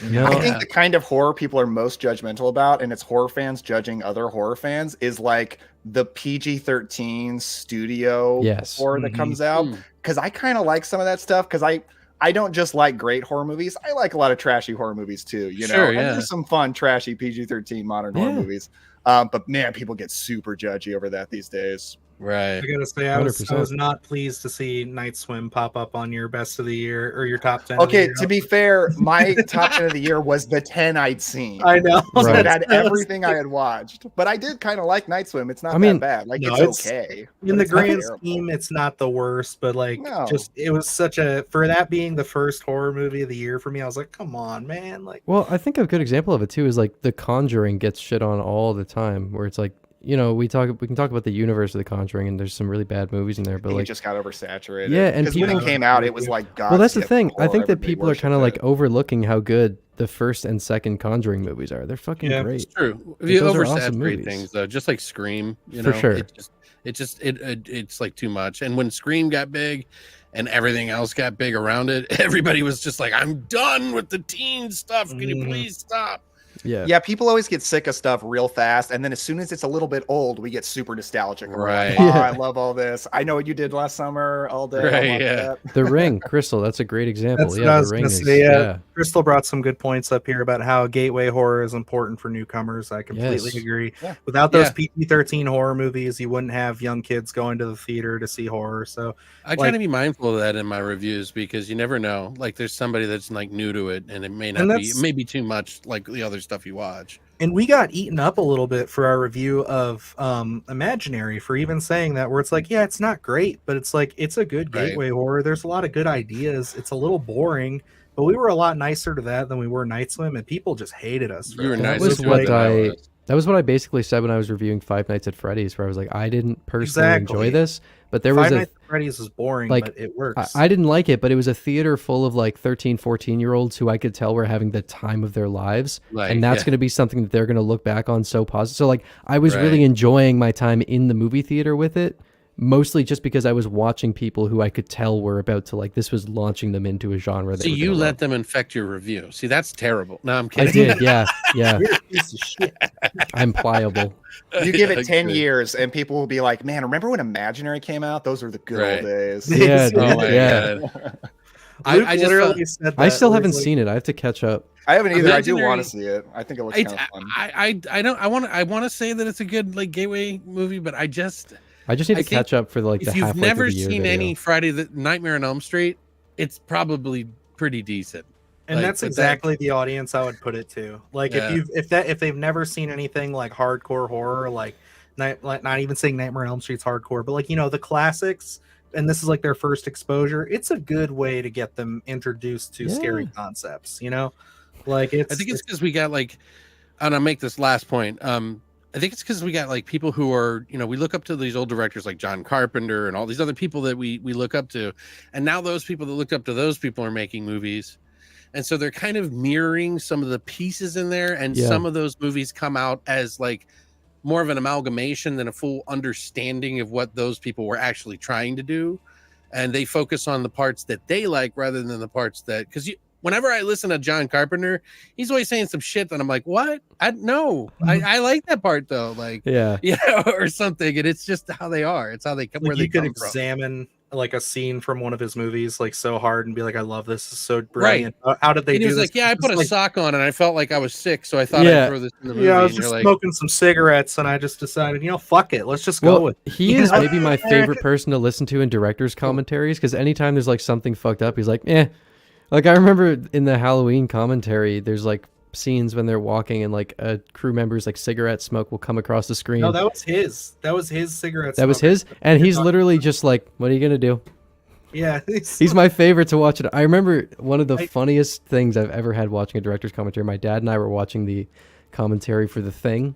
Speaker 2: No.
Speaker 4: I think the kind of horror people are most judgmental about, and it's horror fans judging other horror fans, is like the PG-13 studio horror that comes out. Because I kind of like some of that stuff, because I don't just like great horror movies. I like a lot of trashy horror movies too. You know, and there's some fun trashy PG-13 modern horror movies. But man, people get super judgy over that these days.
Speaker 3: Right.
Speaker 1: I gotta say, I was not pleased to see Night Swim pop up on your best of the year or your top 10.
Speaker 4: Okay, to be fair, my top 10 of the year was the 10 I'd seen.
Speaker 1: I know.
Speaker 4: So it had everything I had watched. But I did kind of like Night Swim. It's not that bad. Like, it's okay.
Speaker 1: In the grand scheme, it's not the worst, but like, just it was such a, for that being the first horror movie of the year for me, I was like, come on, man. Like,
Speaker 2: well, I think a good example of it too is like The Conjuring gets shit on all the time, where it's like, you know, we can talk about the universe of The Conjuring, and there's some really bad movies in there, but like,
Speaker 4: it just got oversaturated.
Speaker 2: Yeah, and
Speaker 4: because when it came out, it was like, God.
Speaker 2: Well, that's the thing. I think that people are kind of like overlooking how good the first and second Conjuring movies are. They're fucking great.
Speaker 3: It's true. If you oversaturate things, though, just like Scream, you know,
Speaker 2: for sure,
Speaker 3: it's like too much. And when Scream got big, and everything else got big around it, everybody was just like, "I'm done with the teen stuff. Can you please stop?"
Speaker 4: Yeah, people always get sick of stuff real fast, and then as soon as it's a little bit old, we get super nostalgic.
Speaker 3: Right.
Speaker 4: Like, I love all this. I know what you did last summer all day.
Speaker 3: Right,
Speaker 2: The Ring, Crystal, that's a great example.
Speaker 1: That's what I was gonna say. Crystal brought some good points up here about how gateway horror is important for newcomers. I completely agree. Yeah. Without those PG-13 horror movies, you wouldn't have young kids going to the theater to see horror. So
Speaker 3: I try to be mindful of that in my reviews, because you never know. Like, there's somebody that's like new to it, and it may not be, it may be too much like the other stuff you watch.
Speaker 1: And we got eaten up a little bit for our review of Imaginary for even saying that, where it's like, yeah, it's not great, but it's like, it's a good gateway horror. There's a lot of good ideas. It's a little boring, but we were a lot nicer to that than we were Night Swim, and people just hated us.
Speaker 3: You were
Speaker 2: nice. That was what I basically said when I was reviewing Five Nights at Freddy's, where I was like, I didn't personally enjoy this, but there was
Speaker 1: Five Nights at Freddy's is boring, like, but it works.
Speaker 2: I didn't like it, but it was a theater full of like 13, 14-year-olds who I could tell were having the time of their lives, and that's going to be something that they're going to look back on so positive. So like, I was really enjoying my time in the movie theater with it, mostly just because I was watching people who I could tell were about to, like, this was launching them into a genre.
Speaker 3: So you let them infect your review. See, that's terrible. No, I'm kidding.
Speaker 2: I did, yeah. You're a piece of shit. I'm pliable.
Speaker 4: You give it 10 years and people will be like, man, remember when Imaginary came out? Those were the good old days.
Speaker 2: Yeah,
Speaker 3: oh my God.
Speaker 1: I just literally said that.
Speaker 2: I still haven't seen it. I have to catch up.
Speaker 4: I haven't either. I do want to see it. I think it looks kind of fun.
Speaker 3: I want to say that it's a good like gateway movie, but I just
Speaker 2: need to catch up for like the halfway through the year.
Speaker 3: If you've never seen any Friday the Nightmare on Elm Street, it's probably pretty decent.
Speaker 1: And like, that's exactly the audience I would put it to. Like if they've never seen anything like hardcore horror, like not even saying Nightmare on Elm Street's hardcore, but like, you know, the classics, and this is like their first exposure, it's a good way to get them introduced to scary concepts, you know? Like I
Speaker 3: think it's because we got like, and I'll make this last point. I think it's because we got like people who are, you know, we look up to these old directors like John Carpenter and all these other people that we look up to. And now those people that looked up to those people are making movies. And so they're kind of mirroring some of the pieces in there. And some of those movies come out as like more of an amalgamation than a full understanding of what those people were actually trying to do. And they focus on the parts that they like rather than the parts that, because whenever I listen to John Carpenter, he's always saying some shit that I'm like, what? I like that part though. Like, or something. And it's just how they are. It's how they come, like, where they come from. You could examine
Speaker 1: like a scene from one of his movies like so hard and be like, I love this. This is so brilliant. How did they do this?
Speaker 3: Like, I put a sock on and I felt like I was sick, so I thought I'd throw this in the movie.
Speaker 1: Yeah, I was just smoking some cigarettes and I just decided, you know, fuck it. Let's just go with it.
Speaker 2: He is maybe my favorite person to listen to in director's commentaries, because anytime there's like something fucked up, he's like, Like, I remember in the Halloween commentary, there's like scenes when they're walking and like a crew member's like cigarette smoke will come across the screen.
Speaker 1: No, that was his. That was his cigarette smoke.
Speaker 2: That was his? And he's literally just like, what are you going to do?
Speaker 1: Yeah.
Speaker 2: He's my favorite to watch it. I remember one of the funniest things I've ever had watching a director's commentary. My dad and I were watching the commentary for The Thing.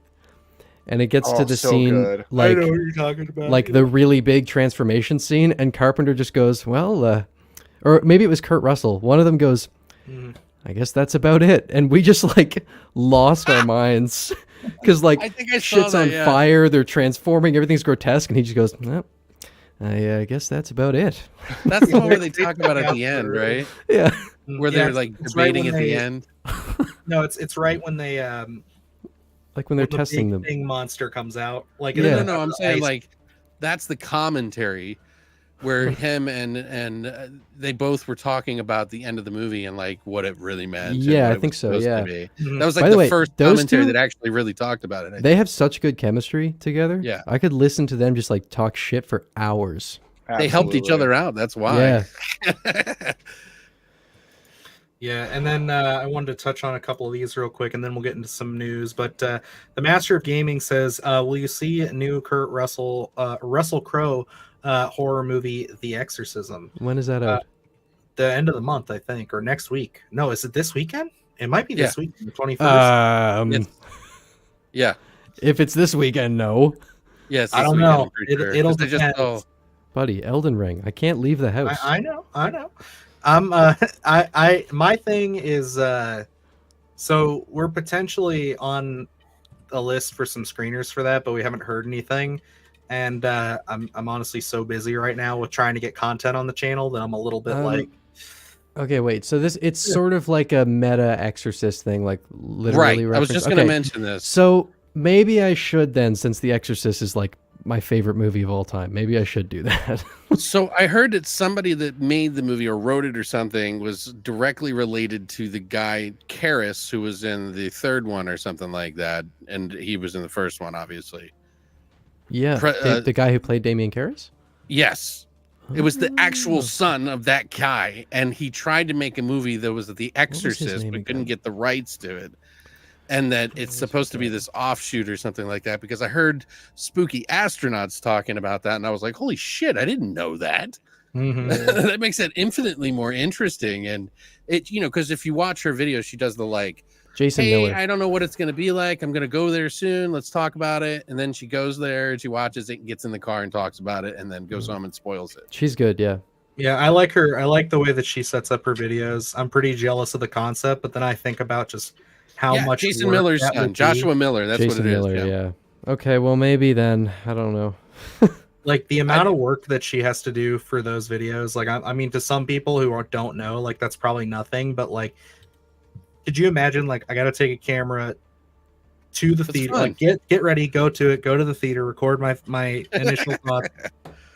Speaker 2: And it gets to the scene, like,
Speaker 1: I know what you're talking about.
Speaker 2: Like the really big transformation scene. And Carpenter just goes, well, or maybe it was Kurt Russell. One of them goes, I guess that's about it. And we just like lost our minds. because like
Speaker 3: I think I saw
Speaker 2: shit's
Speaker 3: that,
Speaker 2: on
Speaker 3: yeah.
Speaker 2: fire, they're transforming, everything's grotesque, and he just goes, nope. I guess that's about it.
Speaker 3: That's the one where
Speaker 1: they
Speaker 3: they talk about at the end, right?
Speaker 2: Yeah.
Speaker 3: Where
Speaker 1: Yeah,
Speaker 3: they're like
Speaker 1: it's right
Speaker 3: debating
Speaker 1: when
Speaker 3: at the
Speaker 1: they-
Speaker 3: end.
Speaker 1: No, it's right when they
Speaker 2: Like when they're
Speaker 1: when the
Speaker 2: testing
Speaker 1: big
Speaker 2: them.
Speaker 1: thing monster comes out. Like
Speaker 2: Yeah.
Speaker 3: No, I'm
Speaker 1: the
Speaker 3: saying
Speaker 1: ice-
Speaker 3: like that's the commentary where him and they both were talking about the end of the movie and like what it really meant. and
Speaker 2: Yeah,
Speaker 3: what
Speaker 2: I
Speaker 3: it
Speaker 2: think
Speaker 3: was
Speaker 2: so,
Speaker 3: supposed to
Speaker 2: yeah.
Speaker 3: be.
Speaker 1: Mhm.
Speaker 3: That was
Speaker 2: By
Speaker 3: like
Speaker 2: the
Speaker 3: the
Speaker 2: way,
Speaker 3: first
Speaker 2: those
Speaker 3: commentary
Speaker 2: two-
Speaker 3: that actually really talked about it. I
Speaker 2: They
Speaker 3: think.
Speaker 2: have such good chemistry together.
Speaker 3: Yeah.
Speaker 2: I could listen to them just like talk shit for hours.
Speaker 3: They helped each other out. That's why.
Speaker 2: Yeah.
Speaker 1: Yeah, and then I wanted to touch on a couple of these real quick, and then we'll get into some news. But the Master of Gaming says, "Will you see a new Kurt Russell Crowe horror movie, The Exorcism?
Speaker 2: When is that out?
Speaker 1: The end of the month, I think, or next week? No, is it this weekend? It might be this week, the 21st.
Speaker 3: Yes. Yeah.
Speaker 2: If it's this weekend, no.
Speaker 3: Yes.
Speaker 1: I don't know. It'll depend.
Speaker 2: Buddy, Elden Ring. I can't leave the house.
Speaker 1: I know. My thing is, so we're potentially on a list for some screeners for that, but we haven't heard anything. And I'm honestly so busy right now with trying to get content on the channel that I'm a little bit like.
Speaker 2: Okay, wait. So it's sort of like a meta Exorcist thing, like literally.
Speaker 3: Right. I was just going to mention this.
Speaker 2: So maybe I should then, since The Exorcist is like my favorite movie of all time, maybe I should do that.
Speaker 3: So I heard that somebody that made the movie or wrote it or something was directly related to the guy Karras, who was in the third one or something like that, and he was in the first one, obviously.
Speaker 2: Yeah, the guy who played Damien Karras?
Speaker 3: Yes. It was the actual son of that guy, and he tried to make a movie that was The Exorcist, but couldn't get the rights to it. And that it's supposed to be this offshoot or something like that, because I heard Spooky Astronauts talking about that, and I was like, holy shit, I didn't know that.
Speaker 1: Mm-hmm.
Speaker 3: That makes it infinitely more interesting. And it, because if you watch her video, she does the like,
Speaker 2: Jason
Speaker 3: hey,
Speaker 2: Miller.
Speaker 3: I don't know what it's going to be like. I'm going to go there soon. Let's talk about it. And then she goes there and she watches it and gets in the car and talks about it and then goes home and spoils it.
Speaker 2: She's good, yeah.
Speaker 1: Yeah, I like her. I like the way that she sets up her videos. I'm pretty jealous of the concept, but then I think about just how much
Speaker 3: Jason
Speaker 1: work
Speaker 3: Miller's
Speaker 1: that
Speaker 3: son,
Speaker 1: would be.
Speaker 3: Joshua Miller. That's
Speaker 2: Jason
Speaker 3: what it is.
Speaker 2: Miller, yeah. Okay, well maybe then. I don't know.
Speaker 1: Like the amount of work that she has to do for those videos. Like I mean, to some people who don't know, like that's probably nothing. But like, could you imagine? Like, I got to take a camera to the theater, like get ready, go to the theater, record my initial thoughts,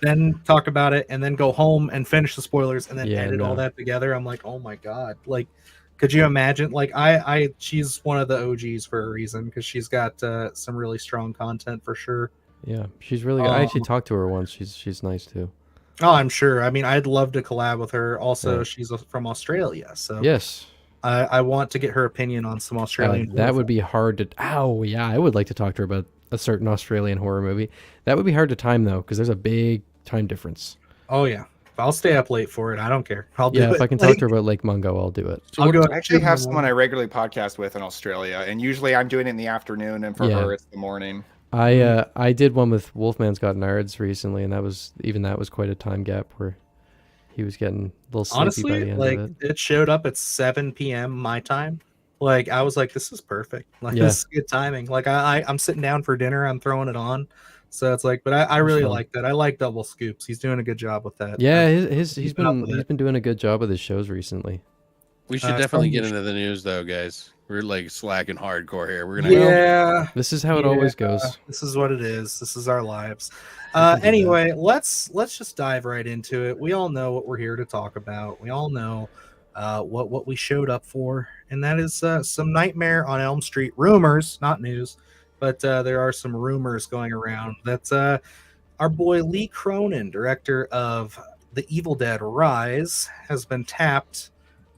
Speaker 1: then talk about it, and then go home and finish the spoilers, and then edit all that together. I'm like, oh my god, like. Could you imagine? Like she's one of the OGs for a reason, because she's got some really strong content for sure.
Speaker 2: Yeah, she's really good. I actually talked to her once. She's nice too.
Speaker 1: Oh, I'm sure. I mean, I'd love to collab with her. Also, she's from Australia, so
Speaker 2: yes,
Speaker 1: I want to get her opinion on some Australian.
Speaker 2: that would be hard to. Oh yeah, I would like to talk to her about a certain Australian horror movie. That would be hard to time though, because there's a big time difference.
Speaker 1: Oh yeah. I'll stay up late for it. I don't care. I'll do it.
Speaker 2: If I can talk to her about Lake Mungo, I'll do it.
Speaker 3: So
Speaker 1: I'll go.
Speaker 4: I actually have someone I regularly podcast with in Australia, and usually I'm doing it in the afternoon, and for her it's the morning.
Speaker 2: I did one with Wolfman's Got Nards recently, and that was quite a time gap where he was getting a little sleepy by the end of it.
Speaker 1: It showed up at 7 p.m. my time. Like I was like, this is perfect. Like this is good timing. Like I'm sitting down for dinner. I'm throwing it on. So it's like, but I really like that. I like Double Scoops. He's doing a good job with that.
Speaker 2: Yeah, he's been doing a good job with his shows recently.
Speaker 3: We should definitely get into the news though, guys. We're like slacking hardcore here. We're gonna
Speaker 2: this is how it always goes.
Speaker 1: This is what it is. This is our lives. Anyway, let's just dive right into it. We all know what we're here to talk about. We all know what we showed up for, and that is some Nightmare on Elm Street rumors, not news. But there are some rumors going around that our boy Lee Cronin, director of The Evil Dead Rise, has been tapped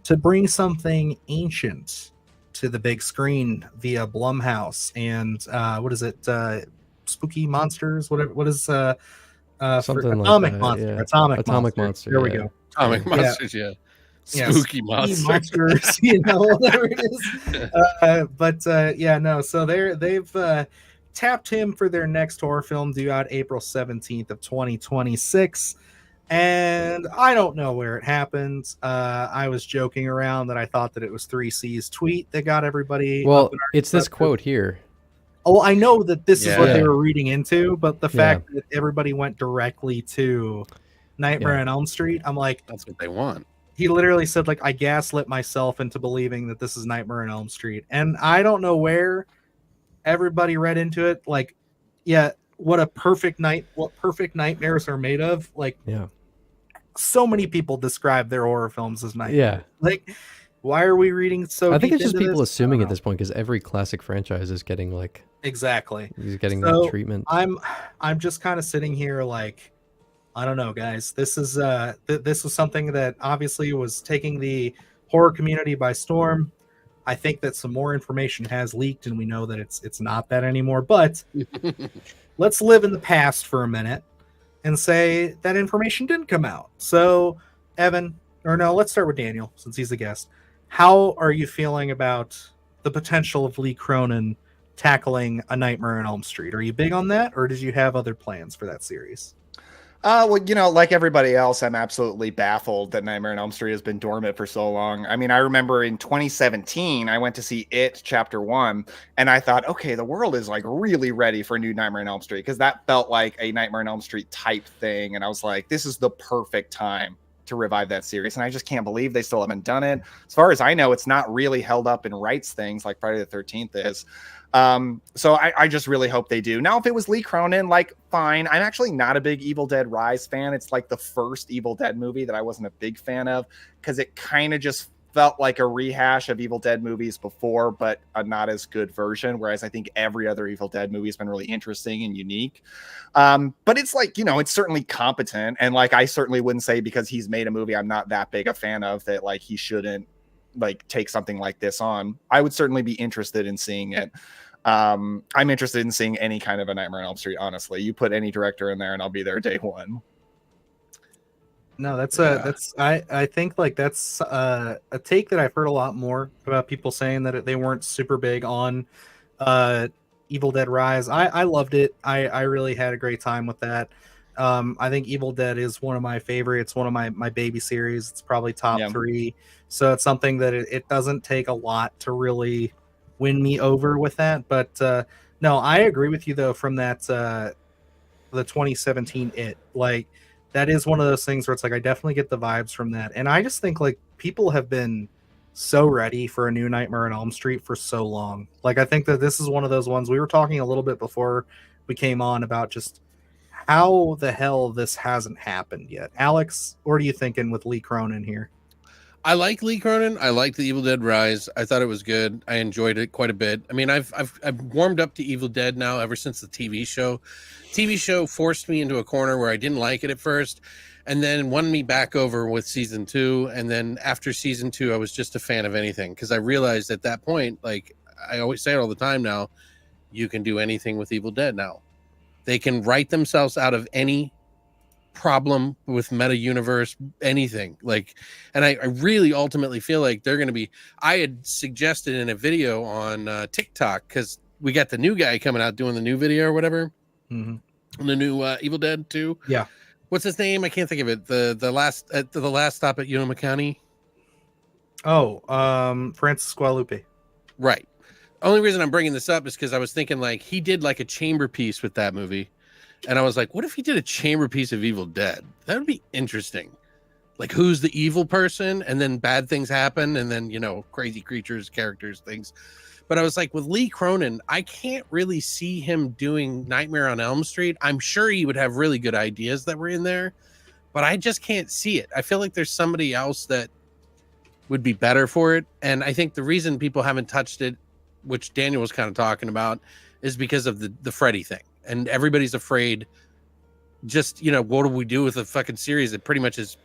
Speaker 1: to bring something ancient to the big screen via Blumhouse. And what is it? Spooky Monsters? What is
Speaker 2: something
Speaker 1: Atomic
Speaker 2: like that,
Speaker 1: Monster?
Speaker 2: yeah.
Speaker 1: Atomic Monster. There we go.
Speaker 3: Atomic Monsters, yeah. Spooky
Speaker 1: monsters, whatever it is. So they've tapped him for their next horror film due out April 17th of 2026, and I don't know where it happened. I was joking around that I thought that it was 3C's tweet that got everybody.
Speaker 2: Well, it's this quote here.
Speaker 1: Oh, I know that this is what they
Speaker 2: Yeah.
Speaker 1: were reading into, but the
Speaker 2: Yeah.
Speaker 1: fact that everybody went directly to Nightmare
Speaker 2: Yeah.
Speaker 1: on Elm Street, I'm like,
Speaker 3: That's what they want.
Speaker 1: he literally said, like, I gaslit myself into believing that this is Nightmare on Elm Street. And I don't know where everybody read into it. Like, yeah, what perfect nightmares are made of. Like,
Speaker 2: Yeah.
Speaker 1: so many people describe their horror films as nightmares.
Speaker 2: Yeah.
Speaker 1: Like, why are we reading so
Speaker 2: I think
Speaker 1: deep
Speaker 2: it's just
Speaker 1: into
Speaker 2: people
Speaker 1: this?
Speaker 2: assuming
Speaker 1: I
Speaker 2: at
Speaker 1: don't
Speaker 2: this point because every classic franchise is getting like
Speaker 1: know. Exactly.
Speaker 2: he's getting
Speaker 1: So
Speaker 2: that treatment.
Speaker 1: I'm just kind of sitting here like, I don't know, guys. This is this was something that obviously was taking the horror community by storm. I think that some more information has leaked, and we know that it's not that anymore. But let's live in the past for a minute and say that information didn't come out. So, Evan, or no, let's start with Daniel since he's the guest. How are you feeling about the potential of Lee Cronin tackling A Nightmare on Elm Street? Are you big on that, or did you have other plans for that series?
Speaker 4: Well, like everybody else, I'm absolutely baffled that Nightmare on Elm Street has been dormant for so long. I mean, I remember in 2017, I went to see It Chapter 1, and I thought, okay, the world is like really ready for a new Nightmare on Elm Street, because that felt like a Nightmare on Elm Street type thing. And I was like, this is the perfect time to revive that series. And I just can't believe they still haven't done it. As far as I know, it's not really held up in rights things like Friday the 13th is. So I just really hope they do. Now, if it was Lee Cronin, like, fine. I'm actually not a big Evil Dead Rise fan. It's like the first Evil Dead movie that I wasn't a big fan of, because it kind of just felt like a rehash of Evil Dead movies before, but a not as good version. Whereas I think every other Evil Dead movie has been really interesting and unique. But it's like, it's certainly competent. And like, I certainly wouldn't say because he's made a movie I'm not that big a fan of that like he shouldn't like take something like this on. I would certainly be interested in seeing it. I'm interested in seeing any kind of a Nightmare on Elm Street. Honestly, you put any director in there and I'll be there day one.
Speaker 1: No, I think like that's a take that I've heard a lot more about people saying that they weren't super big on Evil Dead Rise. I loved it. I really had a great time with that. I think Evil Dead is one of my favorites, one of my baby series. It's probably top 3. So it's something that it doesn't take a lot to really win me over with that. But no, I agree with you though, from that the 2017 It, like, that is one of those things where it's like I definitely get the vibes from that. And I just think like people have been so ready for a new Nightmare on Elm Street for so long. Like, I think that this is one of those ones. We were talking a little bit before we came on about just how the hell this hasn't happened yet. Alex, what are you thinking with Lee Cronin here?
Speaker 3: I like Lee Cronin. I like the Evil Dead Rise. I thought it was good. I enjoyed it quite a bit. I mean, I've warmed up to Evil Dead now ever since the TV show. TV show forced me into a corner where I didn't like it at first, and then won me back over with season 2. And then after season 2, I was just a fan of anything, because I realized at that point, like I always say it all the time now, you can do anything with Evil Dead now. They can write themselves out of any problem with meta universe, anything, like, and I really ultimately feel like they're going to be, I had suggested in a video on TikTok, because we got the new guy coming out doing the new video or whatever, the new Evil Dead 2.
Speaker 1: Yeah,
Speaker 3: what's his name? I can't think of it. The last stop at Sonoma County.
Speaker 1: Francis Guadalupe.
Speaker 3: Right. Only reason I'm bringing this up is because I was thinking like he did like a chamber piece with that movie. And I was like, what if he did a chamber piece of Evil Dead? That would be interesting. Like, who's the evil person? And then bad things happen. And then, crazy creatures, characters, things. But I was like, with Lee Cronin, I can't really see him doing Nightmare on Elm Street. I'm sure he would have really good ideas that were in there, but I just can't see it. I feel like there's somebody else that would be better for it. And I think the reason people haven't touched it, which Daniel was kind of talking about, is because of the Freddy thing. And everybody's afraid, just, what do we do with a fucking series that pretty much is,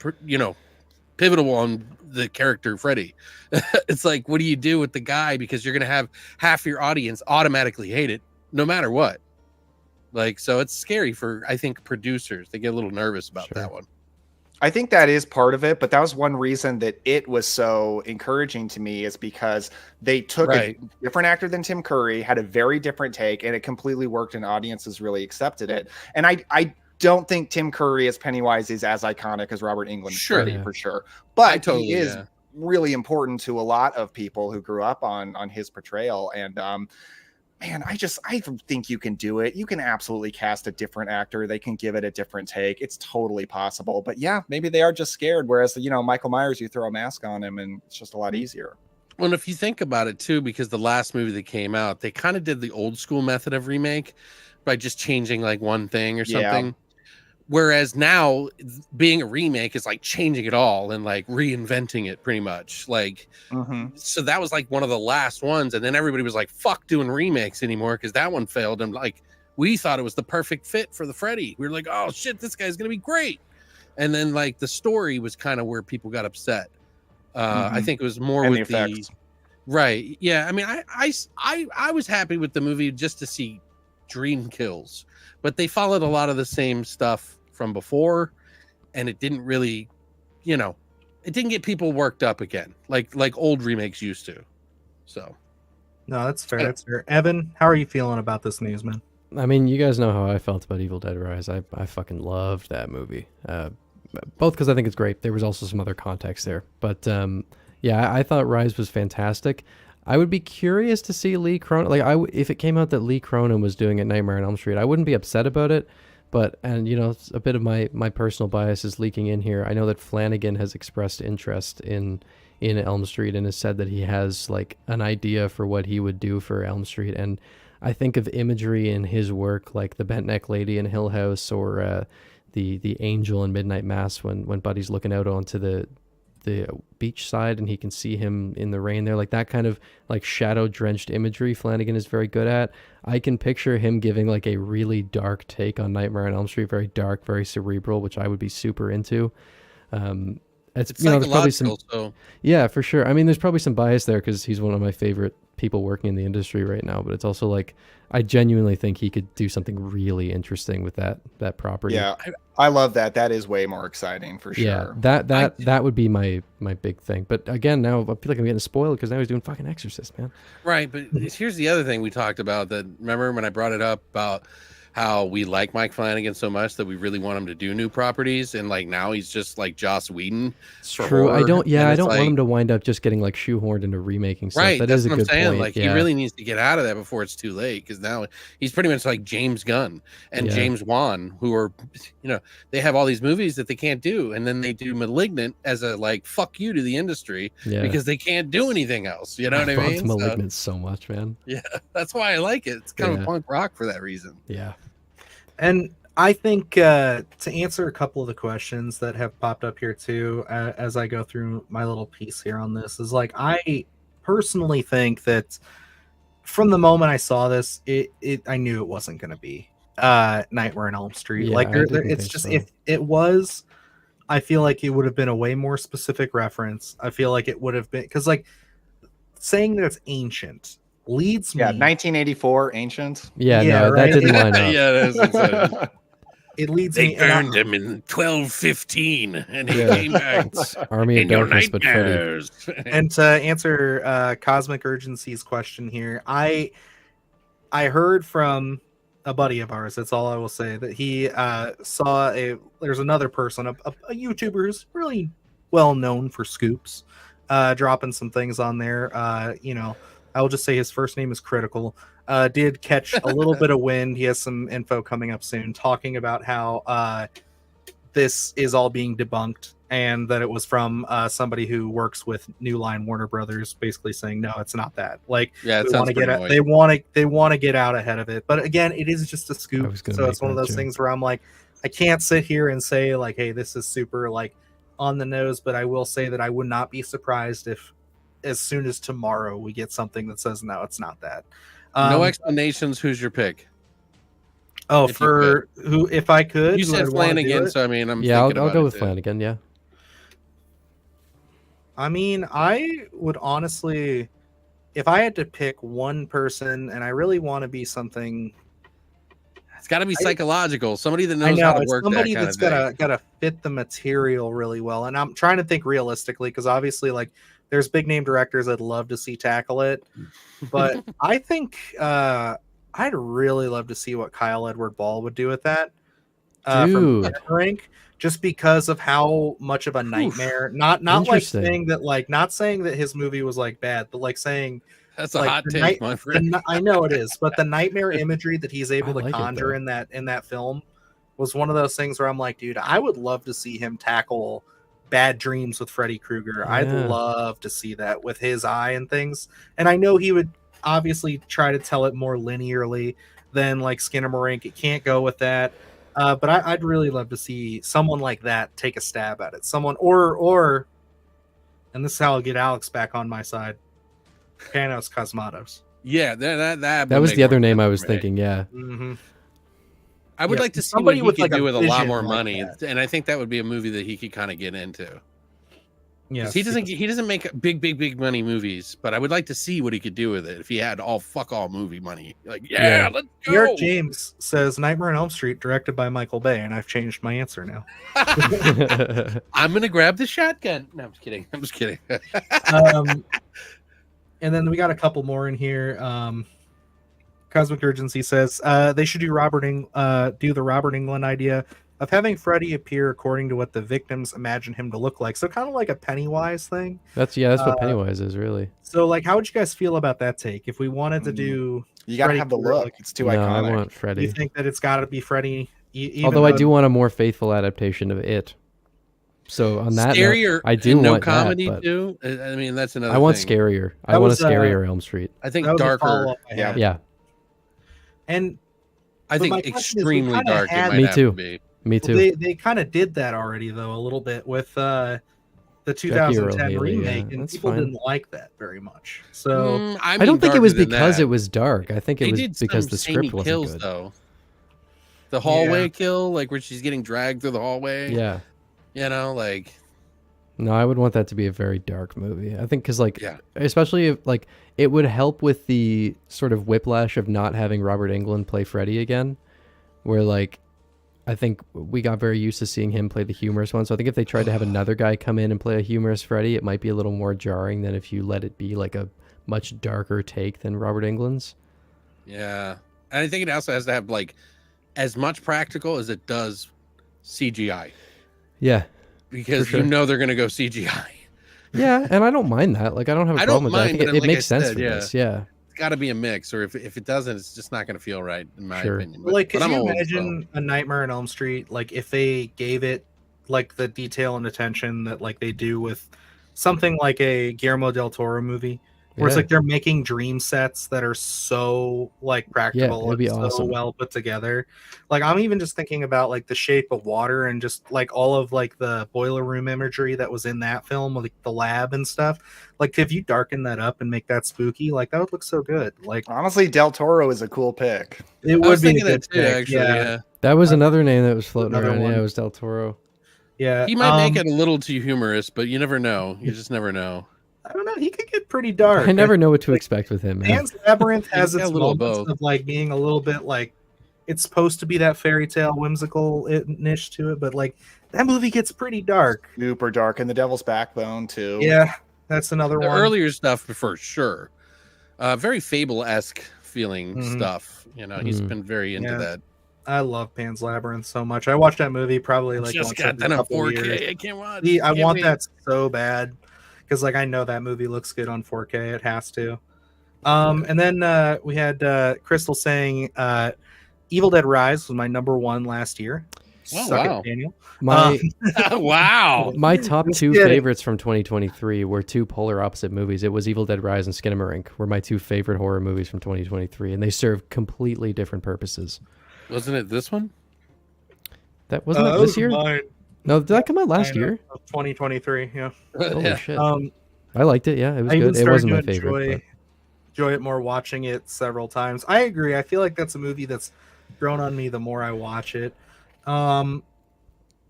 Speaker 3: pivotal on the character Freddy? It's like, what do you do with the guy? Because you're going to have half your audience automatically hate it no matter what. Like, so it's scary for, I think, producers. They get a little nervous about that one.
Speaker 4: I think that is part of it, but that was one reason that it was so encouraging to me, is because they took a different actor than Tim Curry, had a very different take, and it completely worked, and audiences really accepted it. And I don't think Tim Curry as Pennywise is as iconic as Robert Englund Freddy, for sure. But he is really important to a lot of people who grew up on his portrayal. And man, I think you can do it. You can absolutely cast a different actor. They can give it a different take. It's totally possible. But yeah, maybe they are just scared. Whereas, Michael Myers, you throw a mask on him and it's just a lot easier.
Speaker 3: Well, if you think about it too, because the last movie that came out, they kind of did the old school method of remake by just changing like one thing or something. Yeah. Whereas now being a remake is like changing it all and like reinventing it pretty much. Like, so that was like one of the last ones. And then everybody was like, fuck doing remakes anymore because that one failed. And like, we thought it was the perfect fit for the Freddy. We were like, oh shit, this guy's going to be great. And then like the story was kind of where people got upset. I think it was more and with the right. Yeah. I mean, I was happy with the movie just to see dream kills, but they followed a lot of the same stuff from before, and it didn't really, it didn't get people worked up again like old remakes used to. So
Speaker 1: no, that's fair. That's fair. Evan, how are you feeling about this news, man?
Speaker 2: I mean, you guys know how I felt about Evil Dead Rise. I fucking loved that movie. Both because I think it's great. There was also some other context there, but yeah, I thought Rise was fantastic. I would be curious to see Lee Cronin. Like, if it came out that Lee Cronin was doing it Nightmare on Elm Street, I wouldn't be upset about it. But, and a bit of my personal bias is leaking in here. I know that Flanagan has expressed interest in Elm Street and has said that he has like an idea for what he would do for Elm Street. And I think of imagery in his work, like the bent neck lady in Hill House, or the angel in Midnight Mass when Buddy's looking out onto the beach side and he can see him in the rain there, like that kind of like shadow drenched imagery Flanagan is very good at. I can picture him giving like a really dark take on Nightmare on Elm Street, very dark, very cerebral, which I would be super into. It's there's probably some, yeah, for sure. I mean, there's probably some bias there because he's one of my favorite people working in the industry right now, but it's also like I genuinely think he could do something really interesting with that property.
Speaker 4: Yeah, I love that. That is way more exciting for sure.
Speaker 2: Yeah, that would be my big thing. But again, now I feel like I'm getting spoiled because now he's doing fucking Exorcist, man.
Speaker 3: Right, but here's the other thing we talked about. That remember when I brought it up about how we like Mike Flanagan so much that we really want him to do new properties, and like now he's just like Joss Whedon.
Speaker 2: It's true. I don't want him to wind up just getting like shoehorned into remaking stuff.
Speaker 3: Right,
Speaker 2: that
Speaker 3: that's
Speaker 2: is
Speaker 3: what
Speaker 2: a
Speaker 3: I'm
Speaker 2: good
Speaker 3: saying.
Speaker 2: point.
Speaker 3: Like he really needs to get out of that before it's too late, because now he's pretty much like James Gunn and James Wan, who are, they have all these movies that they can't do, and then they do Malignant as a like fuck you to the industry because they can't do anything else. You know what I mean?
Speaker 2: Malignant so much, man.
Speaker 3: Yeah, that's why I like it. It's kind of punk rock for that reason.
Speaker 2: Yeah.
Speaker 1: And I think to answer a couple of the questions that have popped up here too, as I go through my little piece here on this, is like I personally think that from the moment I saw this, I knew it wasn't going to be Nightmare on Elm Street.
Speaker 2: Yeah,
Speaker 1: like it's just if it was, I feel like it would have been a way more specific reference. I feel like it would have been because like saying that it's ancient leads me.
Speaker 4: 1984 Ancient.
Speaker 2: No, right? That didn't line up.
Speaker 3: Yeah,
Speaker 1: it leads
Speaker 3: they
Speaker 1: me.
Speaker 3: They burned him in 1215, and he came back.
Speaker 2: Army of Darkness, but Freddy.
Speaker 1: And to answer Cosmic Urgency's question here, I heard from a buddy of ours. That's all I will say. That he saw there's another person, a YouTuber who's really well known for scoops, dropping some things on there. I will just say his first name is Critical. Did catch a little bit of wind. He has some info coming up soon talking about how this is all being debunked and that it was from somebody who works with New Line Warner Brothers, basically saying, no, it's not that. Like,
Speaker 3: yeah,
Speaker 1: they want to get out ahead of it. But again, it is just a scoop. So it's one of those things where I'm like, I can't sit here and say like, hey, this is super like on the nose, but I will say that I would not be surprised if as soon as tomorrow we get something that says no, it's not that.
Speaker 3: No explanations. Who's your pick?
Speaker 1: Oh, if I could,
Speaker 3: you said Flanagan, so I mean,
Speaker 2: I'll go with Flanagan. Yeah.
Speaker 1: I mean, I would honestly, if I had to pick one person, and I really want to be something,
Speaker 3: it's got to be psychological. Somebody that knows how to work.
Speaker 1: Somebody
Speaker 3: that kind
Speaker 1: that's
Speaker 3: of
Speaker 1: gotta fit the material really well. And I'm trying to think realistically because obviously, like, there's big name directors I'd love to see tackle it, but I think I'd really love to see what Kyle Edward Ball would do with that. From Rank, just because of how much of a nightmare. Not like saying that his movie was like bad, but like saying
Speaker 3: That's a
Speaker 1: like,
Speaker 3: hot
Speaker 1: the
Speaker 3: take, my friend.
Speaker 1: I know it is, but the nightmare imagery that he's able to
Speaker 2: like it,
Speaker 1: conjure
Speaker 2: though.
Speaker 1: in that film was one of those things where I'm like, dude, I would love to see him tackle bad dreams with Freddy Krueger. I'd
Speaker 2: Yeah.
Speaker 1: love to see that with his eye and things. And I know he would obviously try to tell it more linearly than like Skinamarink. It can't go with that. But I'd really love to see someone like that take a stab at it. Someone or and this is how I'll get Alex back on my side. Panos Cosmatos.
Speaker 3: Yeah, that
Speaker 2: That was the other name I was
Speaker 3: right.
Speaker 2: thinking. Yeah.
Speaker 1: Mm-hmm.
Speaker 3: I would
Speaker 1: Yeah,
Speaker 3: like to see
Speaker 1: somebody
Speaker 3: what he
Speaker 1: with,
Speaker 3: could
Speaker 1: like,
Speaker 3: do
Speaker 1: a
Speaker 3: with a lot
Speaker 1: vision
Speaker 3: more
Speaker 1: like
Speaker 3: money,
Speaker 1: that.
Speaker 3: and I think that would be a movie that he could kind of get into.
Speaker 1: Yeah,
Speaker 3: 'Cause he doesn't make big money movies, but I would like to see what he could do with it if he had all movie money. Like,
Speaker 2: Yeah.
Speaker 3: let's go.
Speaker 1: Eric James says Nightmare on Elm Street, directed by Michael Bay, and I've changed my answer now.
Speaker 3: I'm gonna grab the shotgun. No, I'm just kidding. I'm just kidding.
Speaker 1: And then we got a couple more in here. Cosmic Urgency says they should do the Robert Englund idea of having Freddy appear according to what the victims imagine him to look like. So kind of like a Pennywise thing.
Speaker 2: That's what Pennywise is, really.
Speaker 1: So like, how would you guys feel about that take? If we wanted to do,
Speaker 4: You gotta
Speaker 1: Freddy
Speaker 4: have the
Speaker 1: Krueger,
Speaker 4: look.
Speaker 1: like,
Speaker 4: It's too
Speaker 2: No,
Speaker 4: iconic.
Speaker 2: I want
Speaker 1: do you
Speaker 2: Freddy.
Speaker 1: think that it's got to be Freddy? Even
Speaker 2: Although I
Speaker 1: though-
Speaker 2: do want a more faithful adaptation of it. So on that note,
Speaker 3: Scarier,
Speaker 2: I do
Speaker 3: and no
Speaker 2: want
Speaker 3: comedy
Speaker 2: that, but
Speaker 3: too. I mean, that's another.
Speaker 2: I want
Speaker 3: thing.
Speaker 2: Scarier. I
Speaker 1: That
Speaker 2: want
Speaker 1: was,
Speaker 2: a Scarier Elm Street.
Speaker 3: I think
Speaker 1: that was a
Speaker 3: darker.
Speaker 1: follow-up I had.
Speaker 2: Yeah,
Speaker 1: And
Speaker 3: I
Speaker 1: But my
Speaker 3: think
Speaker 1: question is, we
Speaker 3: extremely
Speaker 1: kinda
Speaker 3: dark.
Speaker 1: had-
Speaker 3: It might
Speaker 2: Me
Speaker 3: have
Speaker 2: too.
Speaker 3: To be.
Speaker 2: me too.
Speaker 1: they kind of did that already though a little bit with the
Speaker 2: Jackie
Speaker 1: 2010
Speaker 2: Earle Haley,
Speaker 1: remake,
Speaker 2: yeah,
Speaker 1: and
Speaker 2: that's
Speaker 1: people
Speaker 2: fine.
Speaker 1: didn't like that very much. So
Speaker 2: I don't think it was because
Speaker 3: it
Speaker 2: it was dark. I think it
Speaker 3: They
Speaker 2: was
Speaker 3: did
Speaker 2: because
Speaker 3: some
Speaker 2: the script
Speaker 3: samey
Speaker 2: wasn't
Speaker 3: kills,
Speaker 2: good.
Speaker 3: though. The hallway
Speaker 1: Yeah.
Speaker 3: kill, like where she's getting dragged through the hallway.
Speaker 2: Yeah.
Speaker 3: You know, like
Speaker 2: No, I would want that to be a very dark movie. I think because, like,
Speaker 3: Yeah.
Speaker 2: especially if, like, it would help with the sort of whiplash of not having Robert Englund play Freddy again, where, like, I think we got very used to seeing him play the humorous one. So I think if they tried to have another guy come in and play a humorous Freddy, it might be a little more jarring than if you let it be, like, a much darker take than Robert Englund's.
Speaker 3: yeah. And I think it also has to have like as much practical as it does CGI.
Speaker 2: Yeah.
Speaker 3: Because
Speaker 2: sure.
Speaker 3: you know they're gonna go CGI.
Speaker 2: Yeah, and I don't mind that. Like, I don't have a
Speaker 3: I
Speaker 2: problem
Speaker 3: don't
Speaker 2: with that. I
Speaker 3: mind,
Speaker 2: think
Speaker 3: but
Speaker 2: it
Speaker 3: like
Speaker 2: makes
Speaker 3: I
Speaker 2: sense
Speaker 3: said,
Speaker 2: for
Speaker 3: yeah.
Speaker 2: this. Yeah.
Speaker 3: It's gotta be a mix, or if it doesn't, it's just not gonna feel right, in my
Speaker 2: Sure.
Speaker 3: opinion.
Speaker 1: like,
Speaker 3: but
Speaker 1: could
Speaker 3: I'm
Speaker 1: you
Speaker 3: old,
Speaker 1: imagine a Nightmare on Elm Street, like if they gave it like the detail and attention that like they do with something like a Guillermo del Toro movie, where it's
Speaker 2: Yeah.
Speaker 1: like they're making dream sets that are so like practical
Speaker 2: it'd be
Speaker 1: and so
Speaker 2: awesome.
Speaker 1: well put together. Like, I'm even just thinking about like The Shape of Water and just like all of like the boiler room imagery that was in that film, like the lab and stuff. Like, if you darken that up and make that spooky, like that would look so good. Like,
Speaker 4: Honestly, Del Toro is a cool pick.
Speaker 1: it
Speaker 3: I
Speaker 1: would
Speaker 3: was
Speaker 1: be a
Speaker 3: thinking
Speaker 1: good
Speaker 3: that too,
Speaker 1: pick.
Speaker 3: actually. Yeah.
Speaker 2: That was another name that was floating
Speaker 1: Another
Speaker 2: around.
Speaker 1: one.
Speaker 2: Yeah, it was Del Toro.
Speaker 1: Yeah,
Speaker 3: He might make it a little too humorous, but you never know. You just never know.
Speaker 1: I don't know. He could get pretty dark.
Speaker 2: I never know what to expect with him, man.
Speaker 1: Pan's Labyrinth has
Speaker 3: He's got
Speaker 1: its
Speaker 3: a little of
Speaker 1: moments
Speaker 3: both.
Speaker 1: of like being a little bit like it's supposed to be that fairy tale whimsical niche to it, but like that movie gets pretty dark.
Speaker 4: Super dark. And The Devil's Backbone, too.
Speaker 1: Yeah, that's another
Speaker 3: The
Speaker 1: one.
Speaker 3: earlier stuff for sure. Very Fable-esque feeling
Speaker 1: Mhm.
Speaker 3: stuff. You know, he's
Speaker 2: Mhm.
Speaker 3: been very into
Speaker 1: Yeah.
Speaker 3: that.
Speaker 1: I love Pan's Labyrinth so much. I watched that movie probably like
Speaker 3: Just
Speaker 1: once
Speaker 3: got
Speaker 1: every
Speaker 3: that on
Speaker 1: couple
Speaker 3: 4K.
Speaker 1: years.
Speaker 3: I can't watch.
Speaker 1: See, I
Speaker 3: Give
Speaker 1: want
Speaker 3: me-
Speaker 1: that so bad because like I know that movie looks good on 4K. It has to. And then we had Crystal saying Evil Dead Rise was my number one last year.
Speaker 3: Oh,
Speaker 1: Suck
Speaker 3: wow.
Speaker 1: it, Daniel.
Speaker 2: My
Speaker 3: Wow.
Speaker 2: my top
Speaker 1: Just
Speaker 2: two
Speaker 1: kidding.
Speaker 2: favorites from 2023 were two polar opposite movies. It was Evil Dead Rise and Skinamarink were my two favorite horror movies from 2023, and they serve completely different purposes.
Speaker 3: Wasn't it this one?
Speaker 2: That wasn't that this year?
Speaker 1: Mine.
Speaker 2: No, did that come out last
Speaker 1: Mine
Speaker 2: year?
Speaker 1: of 2023. Yeah.
Speaker 2: Holy
Speaker 3: Yeah.
Speaker 2: shit!
Speaker 1: Um,
Speaker 2: I liked it. Yeah, it was
Speaker 1: I even
Speaker 2: good. It
Speaker 1: started
Speaker 2: wasn't
Speaker 1: to
Speaker 2: my favorite.
Speaker 1: enjoy it more watching it several times. I agree. I feel like that's a movie that's grown on me the more I watch it.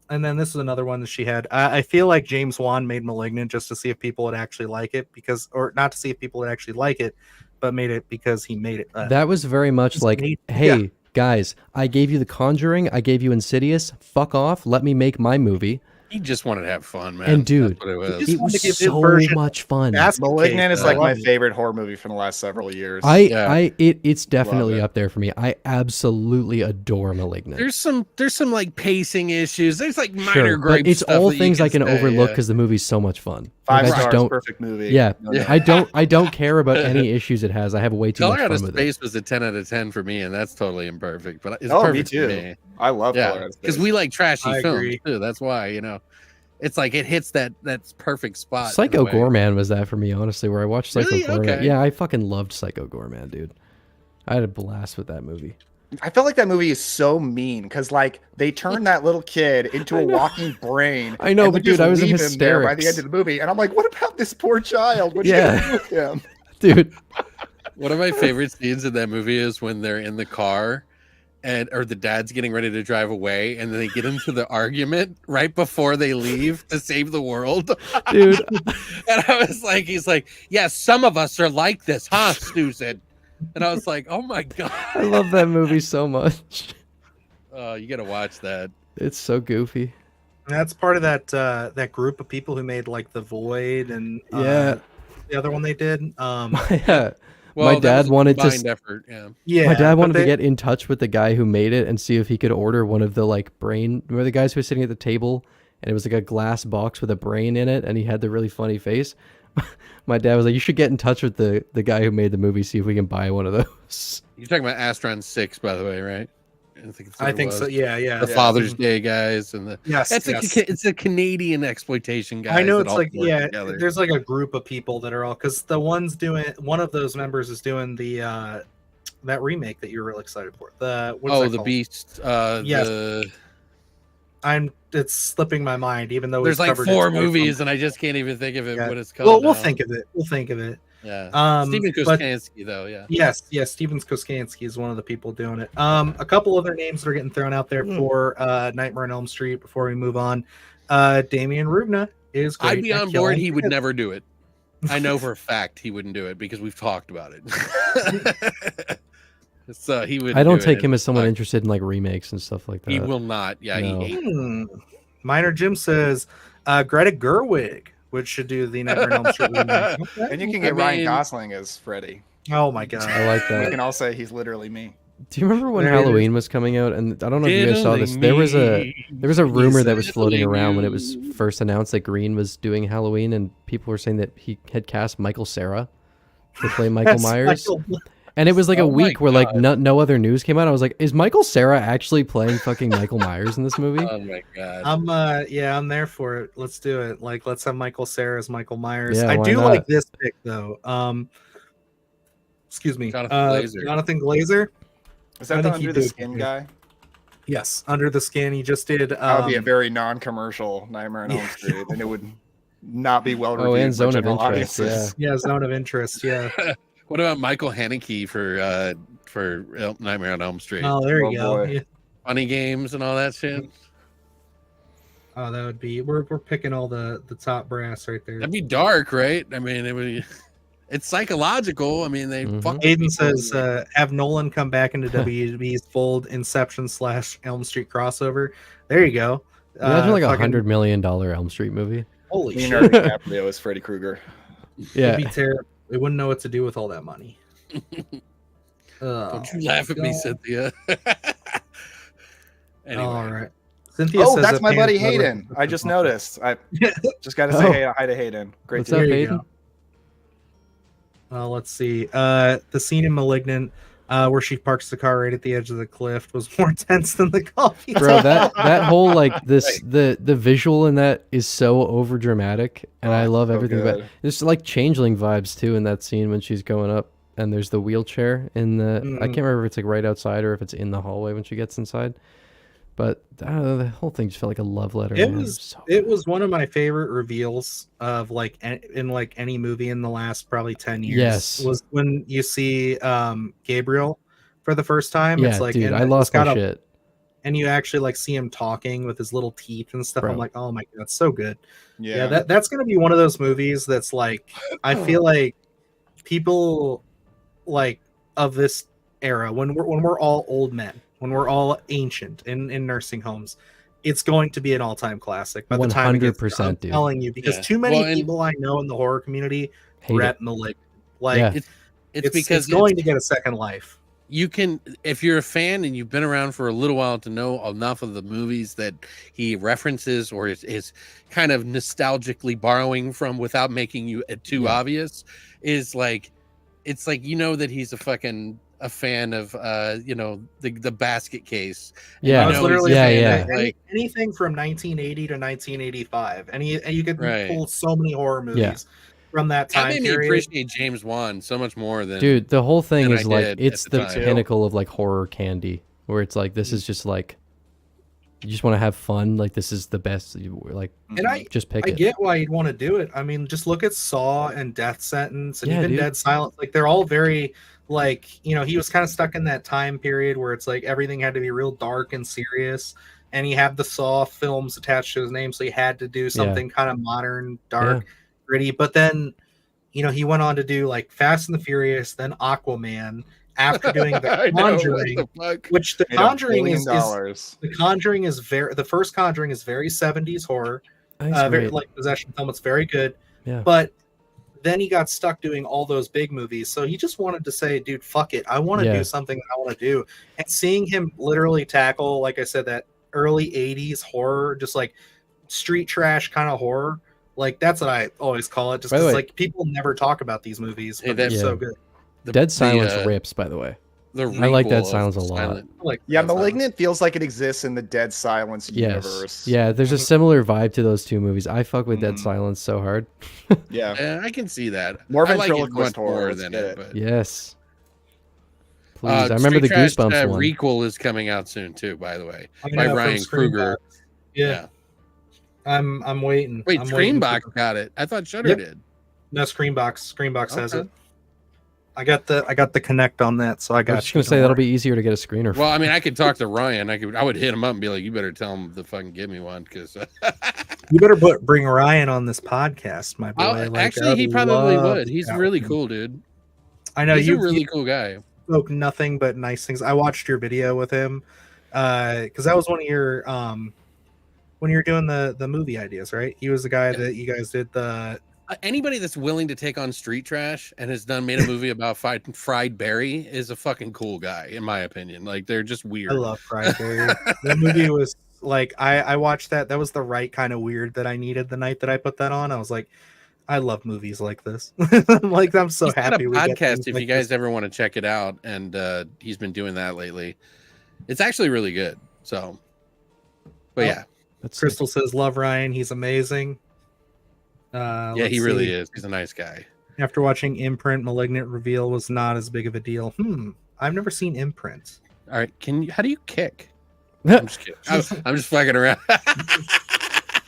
Speaker 1: And then this is another one that she had. I feel like James Wan made Malignant just to see if people would actually like it, or not to see if people would actually like it, but made it because he made it.
Speaker 2: That was very much
Speaker 1: Just
Speaker 2: like,
Speaker 1: made-
Speaker 2: hey,
Speaker 1: yeah.
Speaker 2: guys, I gave you The Conjuring, I gave you Insidious. Fuck off. Let me make my movie.
Speaker 3: He just wanted to have fun, man.
Speaker 2: And dude,
Speaker 3: That's what it was.
Speaker 1: just
Speaker 2: It
Speaker 1: wanted
Speaker 2: was
Speaker 1: to give his
Speaker 2: so
Speaker 1: version
Speaker 2: much fun.
Speaker 1: Basket
Speaker 4: Malignant
Speaker 1: case.
Speaker 4: is
Speaker 1: I
Speaker 4: like my
Speaker 1: love it.
Speaker 4: favorite horror movie from the last several years.
Speaker 2: It's definitely
Speaker 4: it.
Speaker 2: up there for me. I absolutely adore Malignant.
Speaker 3: There's some like pacing issues. There's like minor
Speaker 2: Sure,
Speaker 3: gripes.
Speaker 2: but it's
Speaker 3: stuff
Speaker 2: all
Speaker 3: that you
Speaker 2: things I can
Speaker 3: say,
Speaker 2: overlook
Speaker 3: yeah.
Speaker 2: because the movie's so much fun.
Speaker 4: 5
Speaker 2: I just
Speaker 4: stars,
Speaker 2: don't-
Speaker 4: perfect movie.
Speaker 2: Yeah,
Speaker 4: No,
Speaker 3: Yeah.
Speaker 4: no.
Speaker 2: I don't care about any issues it has. I have way too much
Speaker 3: Color Out
Speaker 2: fun
Speaker 3: of
Speaker 2: with it.
Speaker 3: Space was a 10 out of 10 for me, and that's totally imperfect. But it's
Speaker 4: Oh, me
Speaker 3: perfect
Speaker 4: too.
Speaker 3: for me.
Speaker 4: I love Color Out
Speaker 3: Yeah,
Speaker 4: of
Speaker 3: because
Speaker 4: Space.
Speaker 3: we like trashy
Speaker 1: I
Speaker 3: films
Speaker 1: agree.
Speaker 3: too. That's why, it's like it hits that perfect spot. in a
Speaker 2: Psycho
Speaker 3: way.
Speaker 2: Goreman was that for me, honestly, where I watched Psycho
Speaker 3: Really?
Speaker 2: Goreman.
Speaker 3: Okay.
Speaker 2: Yeah, I fucking loved Psycho Goreman, dude. I had a blast with that movie.
Speaker 4: I feel like that movie is so mean because like they turn that little kid into
Speaker 2: I
Speaker 4: a
Speaker 2: know.
Speaker 4: walking brain.
Speaker 2: I know,
Speaker 4: and
Speaker 2: but
Speaker 4: they just
Speaker 2: dude, I was in
Speaker 4: leave him there by the end
Speaker 2: hysterics.
Speaker 4: of the movie, and I'm like, what about this poor child? What's
Speaker 2: Yeah.
Speaker 4: going to do with him?
Speaker 2: Dude,
Speaker 3: One of my favorite scenes in that movie is when they're in the car or the dad's getting ready to drive away, and then they get into the argument right before they leave to save the world.
Speaker 2: dude,
Speaker 3: And I was like, he's like, yeah, some of us are like this, huh, Susan? And I was like, oh my
Speaker 2: I
Speaker 3: God.
Speaker 2: love that movie so much.
Speaker 3: Oh, you got to watch that.
Speaker 2: It's so goofy.
Speaker 1: That's part of that group of people who made like The Void and
Speaker 2: Yeah.
Speaker 1: the other one they did.
Speaker 2: Yeah.
Speaker 3: Well, that
Speaker 2: dad
Speaker 3: was a
Speaker 2: wanted to
Speaker 3: combined effort. Yeah.
Speaker 1: Yeah,
Speaker 2: My dad
Speaker 1: but
Speaker 2: wanted to
Speaker 1: they-
Speaker 2: get in touch with the guy who made it and see if he could order one of the like brain. Remember the guys who were sitting at the table and it was like a glass box with a brain in it and he had the really funny face. My dad was like, "You should get in touch with the guy who made the movie, see if we can buy one of those."
Speaker 3: You're talking about Astron 6, by the way, right?
Speaker 1: I think so. Yeah, yeah.
Speaker 3: The
Speaker 1: yeah.
Speaker 3: Father's Day guys and the
Speaker 1: Yes,
Speaker 3: that's
Speaker 1: yes.
Speaker 3: it's a Canadian exploitation guys.
Speaker 1: I know
Speaker 3: that
Speaker 1: it's
Speaker 3: all
Speaker 1: like
Speaker 3: work
Speaker 1: yeah.
Speaker 3: together.
Speaker 1: There's like a group of people that are all because the one's doing one of those members is doing the that remake that you're really excited for. The what's that
Speaker 3: the
Speaker 1: called?
Speaker 3: Beast.
Speaker 1: Yes. It's slipping my mind, even though
Speaker 3: There's
Speaker 1: we've
Speaker 3: like
Speaker 1: covered
Speaker 3: 4
Speaker 1: it twice.
Speaker 3: movies, and I just can't even think of it.
Speaker 1: Yeah.
Speaker 3: What it's called.
Speaker 1: We'll
Speaker 3: now.
Speaker 1: think of it. We'll think of it.
Speaker 3: Yeah. Stephen
Speaker 1: but-
Speaker 3: Kostansky, though. Yeah.
Speaker 1: Yes, Steven Koskansky is one of the people doing it. A couple other names that are getting thrown out there for Nightmare on Elm Street before we move on. Damien Rubna is great.
Speaker 3: I'd be
Speaker 1: at
Speaker 3: on board.
Speaker 1: killing
Speaker 3: He would
Speaker 1: kids.
Speaker 3: never do it. I know for a fact he wouldn't do it because we've talked about it. So he would.
Speaker 2: I don't take him as someone interested in like remakes and stuff like that.
Speaker 3: He will not. Yeah.
Speaker 2: No.
Speaker 3: He
Speaker 1: Minor Jim says Greta Gerwig, which should do the Nightmare on Elm Street remake. Okay.
Speaker 4: And you can
Speaker 3: I
Speaker 4: get Ryan
Speaker 3: mean-
Speaker 4: Gosling as Freddy.
Speaker 1: Oh my god.
Speaker 2: I like
Speaker 4: We
Speaker 2: that.
Speaker 4: can all say he's literally me.
Speaker 2: Do you remember when
Speaker 1: There it is.
Speaker 2: Halloween was coming out? And I don't know if you guys saw this. There was a rumor that was floating around when it was first announced that Green was doing Halloween, and people were saying that he had cast Michael Cera to play Michael
Speaker 1: That's
Speaker 2: Myers.
Speaker 1: Michael-
Speaker 2: And it was like a
Speaker 3: Oh my
Speaker 2: week where like
Speaker 3: God.
Speaker 2: no other news came out. I was like, is Michael Cera actually playing fucking Michael Myers in this movie?
Speaker 3: Oh my god.
Speaker 1: I'm there for it. Let's do it. Like let's have Michael Cera as Michael Myers.
Speaker 2: Yeah,
Speaker 1: I
Speaker 2: why
Speaker 1: do
Speaker 2: not?
Speaker 1: like this pick though. Excuse me.
Speaker 3: Jonathan Glazer.
Speaker 1: Jonathan Glazer.
Speaker 4: Is
Speaker 1: I
Speaker 4: that the
Speaker 1: think he
Speaker 4: Under the
Speaker 1: did
Speaker 4: Skin
Speaker 1: good.
Speaker 4: guy?
Speaker 1: Yes, Under the Skin. He just did.
Speaker 4: That would be a very non-commercial Nightmare on Elm Street, and it would not be well reviewed.
Speaker 2: Oh, and
Speaker 4: by
Speaker 2: Zone of
Speaker 4: general
Speaker 2: Interest.
Speaker 4: audiences.
Speaker 1: yeah, Zone of Interest. Yeah.
Speaker 3: What about Michael Haneke for Nightmare on Elm Street?
Speaker 1: Oh, there you
Speaker 4: Oh,
Speaker 1: go.
Speaker 4: boy.
Speaker 1: Yeah.
Speaker 3: Funny games and all that shit.
Speaker 1: Oh, that would be. We're picking all the top brass right there.
Speaker 3: That'd be dark, right? I mean, it would. It's psychological. I mean, they
Speaker 2: Mhm.
Speaker 3: fuck.
Speaker 1: Aiden
Speaker 3: people
Speaker 1: says,
Speaker 3: and
Speaker 1: have Nolan come back into WB's fold Inception / Elm Street crossover. There you go.
Speaker 2: Imagine like
Speaker 1: fucking-
Speaker 2: $100 million Elm Street movie.
Speaker 1: Holy shit.
Speaker 4: Leonardo DiCaprio is Freddy Krueger.
Speaker 2: Yeah.
Speaker 1: It'd be terrible. We wouldn't know what to do with all that money.
Speaker 3: don't you laugh at me,
Speaker 1: God.
Speaker 3: Cynthia. Anyway,
Speaker 1: All right. Cynthia
Speaker 4: Oh,
Speaker 1: says
Speaker 4: that's
Speaker 1: that
Speaker 4: my buddy
Speaker 1: Pan's Labyrinth
Speaker 4: Hayden.
Speaker 1: is
Speaker 4: I just
Speaker 1: awesome.
Speaker 4: noticed. I just got to say
Speaker 2: Oh.
Speaker 4: hi to Hayden. Great
Speaker 2: What's
Speaker 4: to
Speaker 2: up,
Speaker 1: There
Speaker 4: hear.
Speaker 1: you
Speaker 2: Hayden?
Speaker 1: go. Let's see. The scene in Malignant where she parks the car right at the edge of the cliff was more tense than the coffee.
Speaker 2: Bro, that whole like this the visual in that is so over dramatic, and I love
Speaker 4: so
Speaker 2: everything about
Speaker 4: good.
Speaker 2: there's like changeling vibes too in that scene when she's going up and there's the wheelchair in the I
Speaker 1: Mhm.
Speaker 2: can't remember if it's like right outside or if it's in the hallway when she gets inside. But I don't know, the whole thing just felt like a love letter.
Speaker 1: It
Speaker 2: man.
Speaker 1: was
Speaker 2: so
Speaker 1: it was one of my favorite reveals of like in like any movie in the last probably 10 years.
Speaker 2: Yes.
Speaker 1: Was when you see Gabriel for the first time.
Speaker 2: yeah,
Speaker 1: It's like
Speaker 2: dude,
Speaker 1: and
Speaker 2: I
Speaker 1: it's
Speaker 2: lost
Speaker 1: got
Speaker 2: my
Speaker 1: a-
Speaker 2: shit.
Speaker 1: and you actually like see him talking with his little teeth and stuff.
Speaker 2: Bro.
Speaker 1: I'm like, oh my god, so good.
Speaker 4: Yeah.
Speaker 1: Yeah, that's gonna be one of those movies that's like I feel like people like of this era when we're all old men, when we're all ancient in nursing homes, it's going to be an all-time classic by the time it gets
Speaker 2: 100%,
Speaker 1: done. I'm
Speaker 2: dude.
Speaker 1: telling you, because
Speaker 3: Yeah.
Speaker 1: too many
Speaker 3: Well, and-
Speaker 1: people I know in the horror community
Speaker 2: Hate it.
Speaker 1: rep Malignant. Like
Speaker 2: Yeah.
Speaker 3: it's because
Speaker 1: it's going to get a second life.
Speaker 3: you can, if you're a fan and you've been around for a little while to know enough of the movies that he references or is kind of nostalgically borrowing from without making you too obvious, is like, it's like, that he's a fan of the basket case. And
Speaker 2: Yeah.
Speaker 1: I was literally
Speaker 2: Yeah,
Speaker 1: saying
Speaker 2: yeah.
Speaker 1: that anything from 1980 to 1985, and you could
Speaker 3: Right.
Speaker 1: pull so many horror movies from that
Speaker 3: That
Speaker 1: time
Speaker 3: made me
Speaker 1: period.
Speaker 3: appreciate James Wan so much more than
Speaker 2: Dude, the whole thing
Speaker 3: than
Speaker 2: is
Speaker 3: I
Speaker 2: like
Speaker 3: did
Speaker 2: it's
Speaker 3: at the
Speaker 2: the
Speaker 3: time.
Speaker 2: pinnacle of like horror candy, where it's like this is just like you just want to have fun. Like this is the best. Like,
Speaker 1: And I
Speaker 2: just pick
Speaker 1: I
Speaker 2: it.
Speaker 1: get why you'd want to do it. I mean, just look at Saw and Death Sentence and
Speaker 2: Yeah,
Speaker 1: even
Speaker 2: dude.
Speaker 1: Dead Silence. Like they're all very like, he was kind of stuck in that time period where it's like everything had to be real dark and serious. And he had the Saw films attached to his name, so he had to do something kind of modern, dark, gritty. But then, he went on to do like Fast and the Furious, then Aquaman. After doing The Conjuring, which The Conjuring is the first Conjuring is very 70s horror, very like possession film. It's very good, but then he got stuck doing all those big movies, so he just wanted to say, "Dude, fuck it, I want to do something that I want to do." And seeing him literally tackle, like I said, that early '80s horror, just like street trash kind of horror, like that's what I always call it. Just because like people never talk about these movies, but they're so good.
Speaker 2: Dead Silence rips, by the way. I like Dead Silence a lot.
Speaker 4: Malignant feels like it exists in the Dead Silence universe.
Speaker 2: Yeah, there's a similar vibe to those two movies. I fuck with Dead Silence so hard.
Speaker 3: Yeah, I can see that.
Speaker 4: More
Speaker 3: I like it
Speaker 4: ventriloquist
Speaker 3: much more
Speaker 4: horror
Speaker 3: than it. But
Speaker 2: yes. Please, I remember the
Speaker 3: Street Trash,
Speaker 2: Goosebumps one.
Speaker 3: Requel is coming out soon too, by the way,
Speaker 1: I
Speaker 3: by
Speaker 1: know,
Speaker 3: Ryan
Speaker 1: from
Speaker 3: Krueger.
Speaker 1: Yeah. I'm waiting.
Speaker 3: Wait,
Speaker 1: I'm waiting
Speaker 3: Screambox got it. I thought Shudder did.
Speaker 1: No, Screambox has it. I got the connect on that, so I got.
Speaker 2: I was just gonna say that'll be easier to get a screener.
Speaker 3: Well, I mean, I could talk to Ryan. I would hit him up and be like, "You better tell him to fucking give me one," because
Speaker 1: you better bring Ryan on this podcast, my boy.
Speaker 3: Actually, he probably would. He's really cool, dude.
Speaker 1: I know
Speaker 3: he's a really cool guy.
Speaker 1: Spoke nothing but nice things. I watched your video with him because that was one of your when you were doing the movie ideas, right? He was the guy that you guys did the.
Speaker 3: Anybody that's willing to take on street trash and has made a movie about fried berry is a fucking cool guy, in my opinion. Like, they're just weird.
Speaker 1: I love fried berry. That movie was like, I watched that. That was the right kind of weird that I needed the night that I put that on. I was like, I love movies like this. I'm so happy.
Speaker 3: We podcast, if you guys ever want to check it out, and he's been doing that lately. It's actually really good. So, but yeah,
Speaker 1: Crystal says love Ryan. He's amazing.
Speaker 3: Yeah, he really is. He's a nice guy.
Speaker 1: After watching Imprint, Malignant reveal was not as big of a deal. I've never seen Imprint.
Speaker 3: All right, how do you kick? I'm just kidding. I'm just fucking around.
Speaker 4: I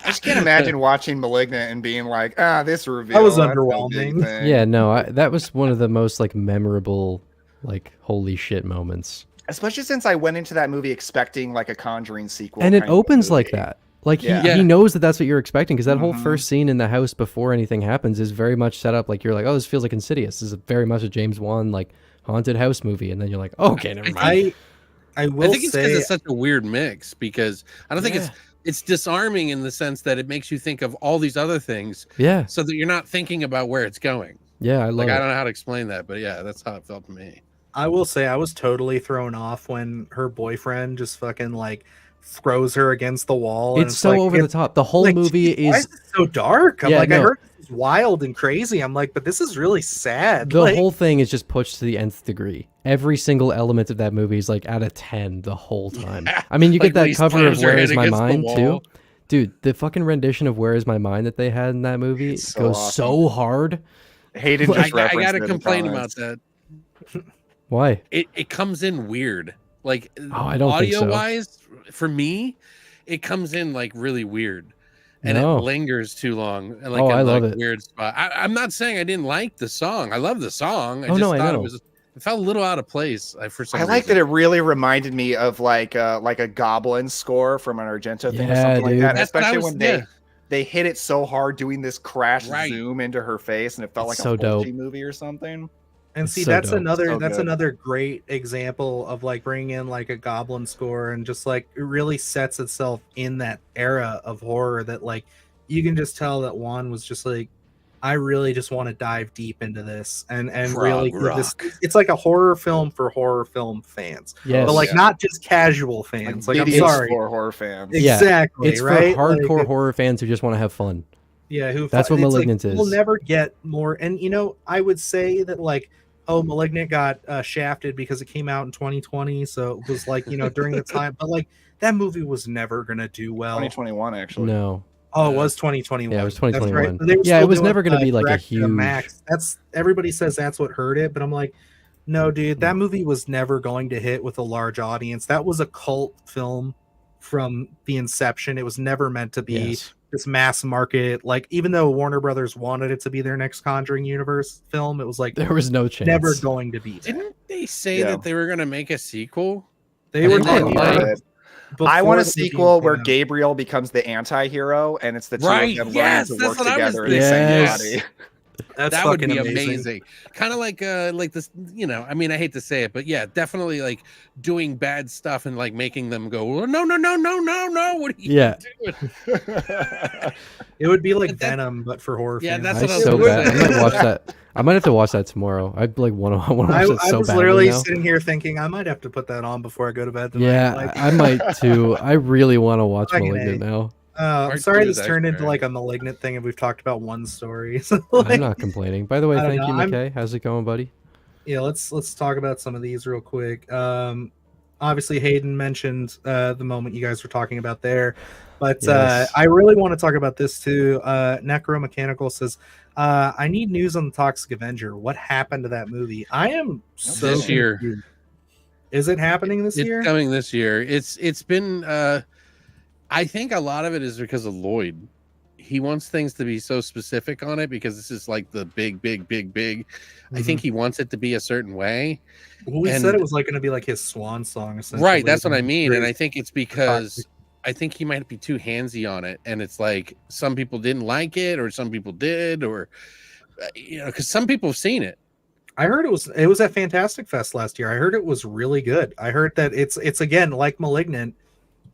Speaker 4: just can't imagine watching Malignant and being like, this reveal.
Speaker 1: That was underwhelming.
Speaker 2: Yeah, no, that was one of the most like memorable, like holy shit moments.
Speaker 4: Especially since I went into that movie expecting like a Conjuring sequel.
Speaker 2: And it opens like that. Like he knows that that's what you're expecting, because that whole first scene in the house before anything happens is very much set up like you're like, oh, this feels like Insidious. This is very much a James Wan like haunted house movie, and then you're like, oh, okay, never mind.
Speaker 1: I think
Speaker 3: it's because it's such a weird mix, because I don't think it's disarming in the sense that it makes you think of all these other things, so that you're not thinking about where it's going.
Speaker 2: Yeah, I love it.
Speaker 3: I don't know how to explain that, but yeah, that's how it felt to me.
Speaker 1: I will say I was totally thrown off when her boyfriend just fucking like throws her against the wall.
Speaker 2: It's so over the top. The whole movie is
Speaker 1: why is it so dark? I'm like, I heard this is wild and crazy. I'm like, but this is really sad.
Speaker 2: The whole thing is just pushed to the nth degree. Every single element of that movie is like out of 10 the whole time. I mean, you get that cover of Where Is My Mind too. Dude, the fucking rendition of Where Is My Mind that they had in that movie goes so hard.
Speaker 4: Hayden just
Speaker 3: I gotta complain about that.
Speaker 2: Why?
Speaker 3: It comes in weird. Like,
Speaker 2: I don't think so.
Speaker 3: Audio-wise, for me, it comes in like really weird, and it lingers too long. And like
Speaker 2: I love it.
Speaker 3: Weird spot. I'm not saying I didn't like the song. I love the song. I
Speaker 2: know.
Speaker 3: It felt a little out of place for some reason.
Speaker 4: I like that it really reminded me of like a Goblin score from an Argento thing or something like that. Especially when they hit it so hard doing this crash zoom into her face, and it felt like a Fulci movie or something.
Speaker 1: And see, that's another great example of like bringing in like a Goblin score, and just like it really sets itself in that era of horror that like you can just tell that Juan was just like I really just want to dive deep into this and
Speaker 3: Frog
Speaker 1: really give this.
Speaker 3: rock.
Speaker 1: It's like a horror film for horror film fans,
Speaker 2: Yes.
Speaker 1: but like
Speaker 3: yeah.
Speaker 1: not just casual fans. Like I'm
Speaker 4: videos
Speaker 1: sorry,
Speaker 4: for horror fans.
Speaker 2: Yeah,
Speaker 1: exactly.
Speaker 2: It's
Speaker 1: right?
Speaker 2: for hardcore
Speaker 1: Like,
Speaker 2: horror fans who just want to have fun.
Speaker 1: yeah,
Speaker 2: That's what
Speaker 1: it's
Speaker 2: Malignant
Speaker 1: like,
Speaker 2: is.
Speaker 1: We'll never get more. And you know, I would say that like, oh, Malignant got shafted because it came out in 2020, so it was like, you know, during the time. But like that movie was never gonna do well.
Speaker 4: 2021, actually.
Speaker 2: No.
Speaker 1: Oh, it was 2021.
Speaker 2: Yeah, it was
Speaker 1: That's
Speaker 2: 2021.
Speaker 1: right. They were
Speaker 2: Yeah,
Speaker 1: still
Speaker 2: it was
Speaker 1: doing,
Speaker 2: never going to be like a
Speaker 1: direct to
Speaker 2: huge.
Speaker 1: Max. That's everybody says that's what hurt it, but I'm like, no, dude, that movie was never going to hit with a large audience. That was a cult film from the inception. It was never meant to be
Speaker 2: Yes.
Speaker 1: this mass market. Like, even though Warner Brothers wanted it to be their next Conjuring universe film, it was like
Speaker 2: There was no chance.
Speaker 1: never going to be. That.
Speaker 3: Didn't they say
Speaker 4: Yeah.
Speaker 3: that they were going to make a sequel?
Speaker 1: They were
Speaker 3: Didn't they,
Speaker 1: talking
Speaker 3: like-
Speaker 1: about it
Speaker 4: I want a
Speaker 1: before the movie
Speaker 4: sequel
Speaker 1: came
Speaker 4: where
Speaker 1: out.
Speaker 4: Gabriel becomes the anti-hero, and it's the two
Speaker 3: Right,
Speaker 4: of them
Speaker 3: yes,
Speaker 4: learning to
Speaker 3: that's
Speaker 4: work
Speaker 3: what I was
Speaker 4: together in the same
Speaker 2: Yes.
Speaker 4: body.
Speaker 1: That's
Speaker 3: That would
Speaker 1: fucking
Speaker 3: be amazing. Kind of like this, you know, I mean, I hate to say it, but yeah, definitely like doing bad stuff and like making them go, well, no, what are you
Speaker 2: Yeah.
Speaker 3: doing?
Speaker 1: It would be like
Speaker 3: But that-
Speaker 1: Venom, but for horror.
Speaker 3: Yeah,
Speaker 1: fans.
Speaker 3: that's
Speaker 2: I
Speaker 3: what I was
Speaker 2: so
Speaker 3: gonna
Speaker 2: bad. I
Speaker 3: say.
Speaker 2: might watch that. I might have to watch that tomorrow. I'd like want to watch
Speaker 1: I
Speaker 2: it so
Speaker 1: was
Speaker 2: badly
Speaker 1: literally
Speaker 2: now.
Speaker 1: sitting here thinking I might have to put that on before I go to bed tonight.
Speaker 2: Yeah,
Speaker 1: Like,
Speaker 2: I might too. I really want to watch
Speaker 1: Fucking
Speaker 2: Malignant
Speaker 1: A.
Speaker 2: now.
Speaker 1: I'm
Speaker 3: Part
Speaker 1: sorry
Speaker 3: two
Speaker 1: this
Speaker 3: is
Speaker 1: turned
Speaker 3: actually
Speaker 1: into like a Malignant thing, and we've talked about one story. So,
Speaker 2: I'm
Speaker 1: like,
Speaker 2: not complaining. By the way,
Speaker 1: I don't
Speaker 2: thank you,
Speaker 1: know,
Speaker 2: McKay. How's it going, buddy?
Speaker 1: yeah, let's talk about some of these real quick. Obviously, Hayden mentioned the moment you guys were talking about there, but
Speaker 2: Yes.
Speaker 1: I really want to talk about this too. Necromechanical says, "I need news on the Toxic Avenger. What happened to that movie? I am so
Speaker 3: This year.
Speaker 1: confused. Is it happening this
Speaker 3: It's
Speaker 1: year?
Speaker 3: coming this year. It's been I think a lot of it is because of Lloyd. He wants things to be so specific on it because this is like the big. I think he wants it to be a certain way.
Speaker 1: Well, we
Speaker 3: and-
Speaker 1: said it was like going to be like his swan song.
Speaker 3: Right, that's what I
Speaker 1: essentially.
Speaker 3: mean. And I
Speaker 1: Great.
Speaker 3: think it's because I think he might be too handsy on it. And it's like some people didn't like it or some people did, or you know, because some people have seen it.
Speaker 1: I heard it was at Fantastic Fest last year. I heard it was really good. I heard that it's again like Malignant.